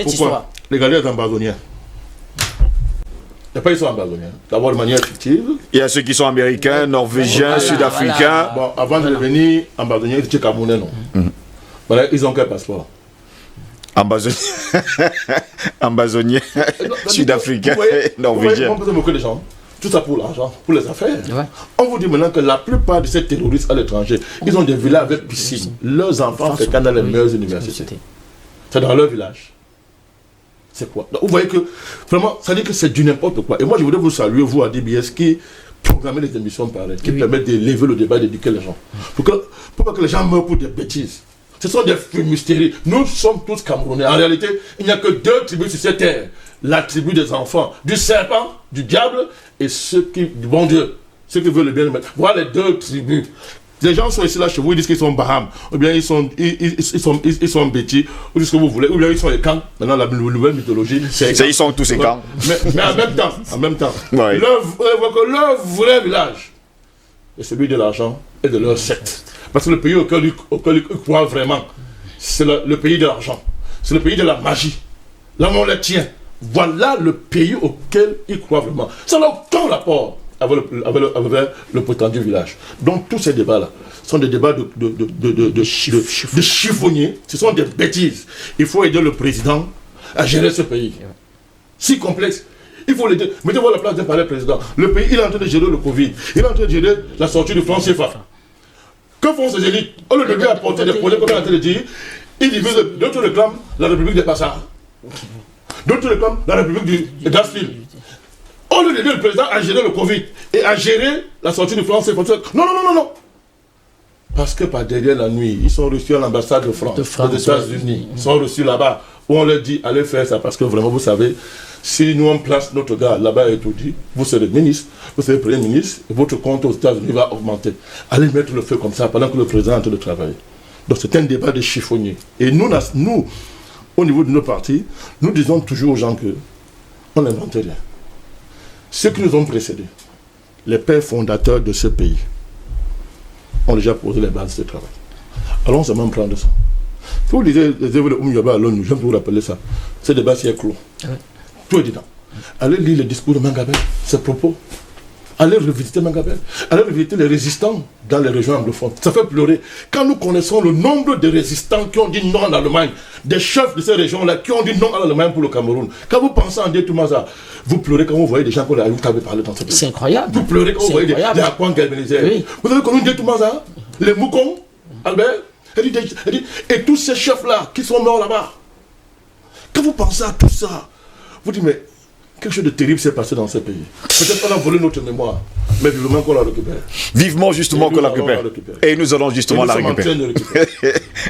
pourquoi les Ghanais sont ambazoniens. Il n'y a pas ils sont ambazoniens. D'abord de manière fictive. Il y a ceux qui sont américains, norvégiens, sud-africains. Bon, avant de devenir ambazoniens, ils étaient camerounais, non. Voilà, ils ont quel passeport? Ambazoniens, sud-africains, norvégiens. On peut se moquer des gens. Tout ça pour l'argent, pour les affaires. Ouais. On vous dit maintenant que la plupart de ces terroristes à l'étranger, ils ont des villas avec piscine. Leurs enfants fréquentent dans les meilleures universités. C'est dans leur village. C'est quoi? Donc, vous voyez que, vraiment, ça dit que c'est du n'importe quoi. Et moi, je voudrais vous saluer, vous, à DBS, qui programmez les émissions pareilles, qui permettent d'élever le débat et d'éduquer les gens. Pour pas que les gens meurent pour des bêtises. Ce sont des fumisteries. Nous sommes tous Camerounais. En réalité, il n'y a que 2 tribus sur cette terre. La tribu des enfants, du serpent, du diable, et ceux qui, du bon Dieu, ceux qui veulent le bien. Voilà les 2 tribus. Les gens sont ici là chez vous, ils disent qu'ils sont Baham, ou bien ils sont Béti, ou ce que vous voulez, ou bien ils sont les camps. Maintenant, la nouvelle mythologie, c'est ils sont tous les camps. Mais en même temps, ouais. leur vrai village est celui de l'argent et de leur secte. Parce que le pays auquel ils croient vraiment, c'est le pays de l'argent, c'est le pays de la magie. Là, on les tient. Voilà le pays auquel ils croient vraiment. Ça n'a aucun rapport avec le prétendu village. Donc tous ces débats-là sont des débats de chiffonniers. Ce sont des bêtises. Il faut aider le président à gérer ce pays. Si complexe. Il faut l'aider. Mettez-vous à la place d'un palais président. Le pays, il est en train de gérer le Covid. Il est en train de gérer la sortie du franc CFA. Que font ces élites? On le devait apporter des problèmes, comme on est en train de dire. Ils divisent. D'autres réclament la République des Passards. D'autres réclament la République de Gasfield. On lui dit le président à gérer le Covid et à gérer la sortie du franc CFA. Non. Parce que par derrière la nuit, ils sont reçus à l'ambassade de France, des États-Unis. Ils sont reçus là-bas où on leur dit allez faire ça parce que vraiment vous savez, si nous on place notre gars là-bas et tout dit, vous serez ministre, vous serez premier ministre, et votre compte aux États-Unis va augmenter. Allez mettre le feu comme ça pendant que le président est en train de travailler. Donc c'est un débat de chiffonniers. Et nous, au niveau de nos partis, nous disons toujours aux gens que on n'invente rien. Ceux qui nous ont précédés, les pères fondateurs de ce pays, ont déjà posé les bases de ce travail. Allons seulement prendre ça. Si vous lisez les œuvres de Oumyaba à l'ONU, j'aime vous rappeler ça. Ce débat s'y est clos. Tout est dedans. Allez lire le discours de Mangabel, ses propos. Allez revisiter Mangabel. Allez revisiter les résistants dans les régions anglophones. Ça fait pleurer. Quand nous connaissons le nombre de résistants qui ont dit non en Allemagne, des chefs de ces régions-là qui ont dit non à l'Allemagne pour le Cameroun, quand vous pensez en Détoumaza, vous pleurez quand vous voyez des gens comme les Ayoub Kabé parler dans ce pays. C'est incroyable. Vous pleurez quand vous voyez des Akwan Galbenizer. Oui. Vous avez connu Détoumaza, les Moukong, Albert, et tous ces chefs-là qui sont morts là-bas. Quand vous pensez à tout ça, vous dites mais quelque chose de terrible s'est passé dans ce pays. Peut-être qu'on a volé notre mémoire, mais vivement qu'on la récupère. Vivement justement qu'on la récupère. Et nous allons justement la récupérer.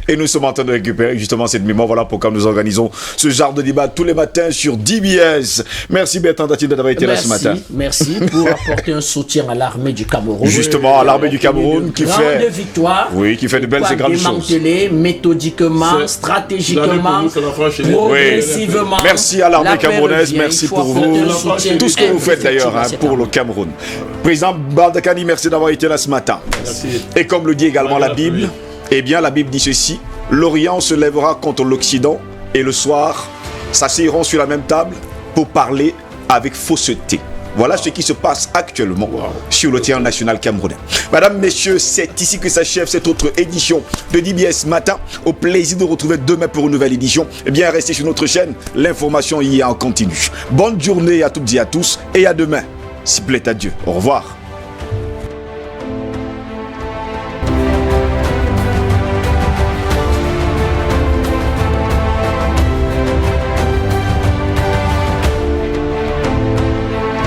Et nous sommes en train de récupérer justement cette mémoire. Voilà pourquoi nous organisons ce genre de débat tous les matins sur DBS. Merci Bertrand Datine d'avoir été là ce matin. Merci pour apporter un soutien à l'armée du Cameroun. Justement, à l'armée du Cameroun qui fait victoire. Oui, qui fait de belles et grandes choses. Démanteler méthodiquement, stratégiquement, progressivement. Merci à l'armée camerounaise. Merci pour vous. Tout ce que vous faites d'ailleurs pour le Cameroun. Président Bardakani, merci d'avoir été là ce matin. Merci. Et comme le dit également la Bible, eh bien la Bible dit ceci: l'Orient se lèvera contre l'Occident et le soir s'asseyeront sur la même table pour parler avec fausseté. Voilà ce qui se passe actuellement sur le terrain national camerounais. Madame, messieurs, c'est ici que s'achève cette autre édition de DBS Matin. Au plaisir de retrouver demain pour une nouvelle édition. Eh bien, restez sur notre chaîne. L'information y est en continu. Bonne journée à toutes et à tous et à demain. S'il plaît à Dieu. Au revoir.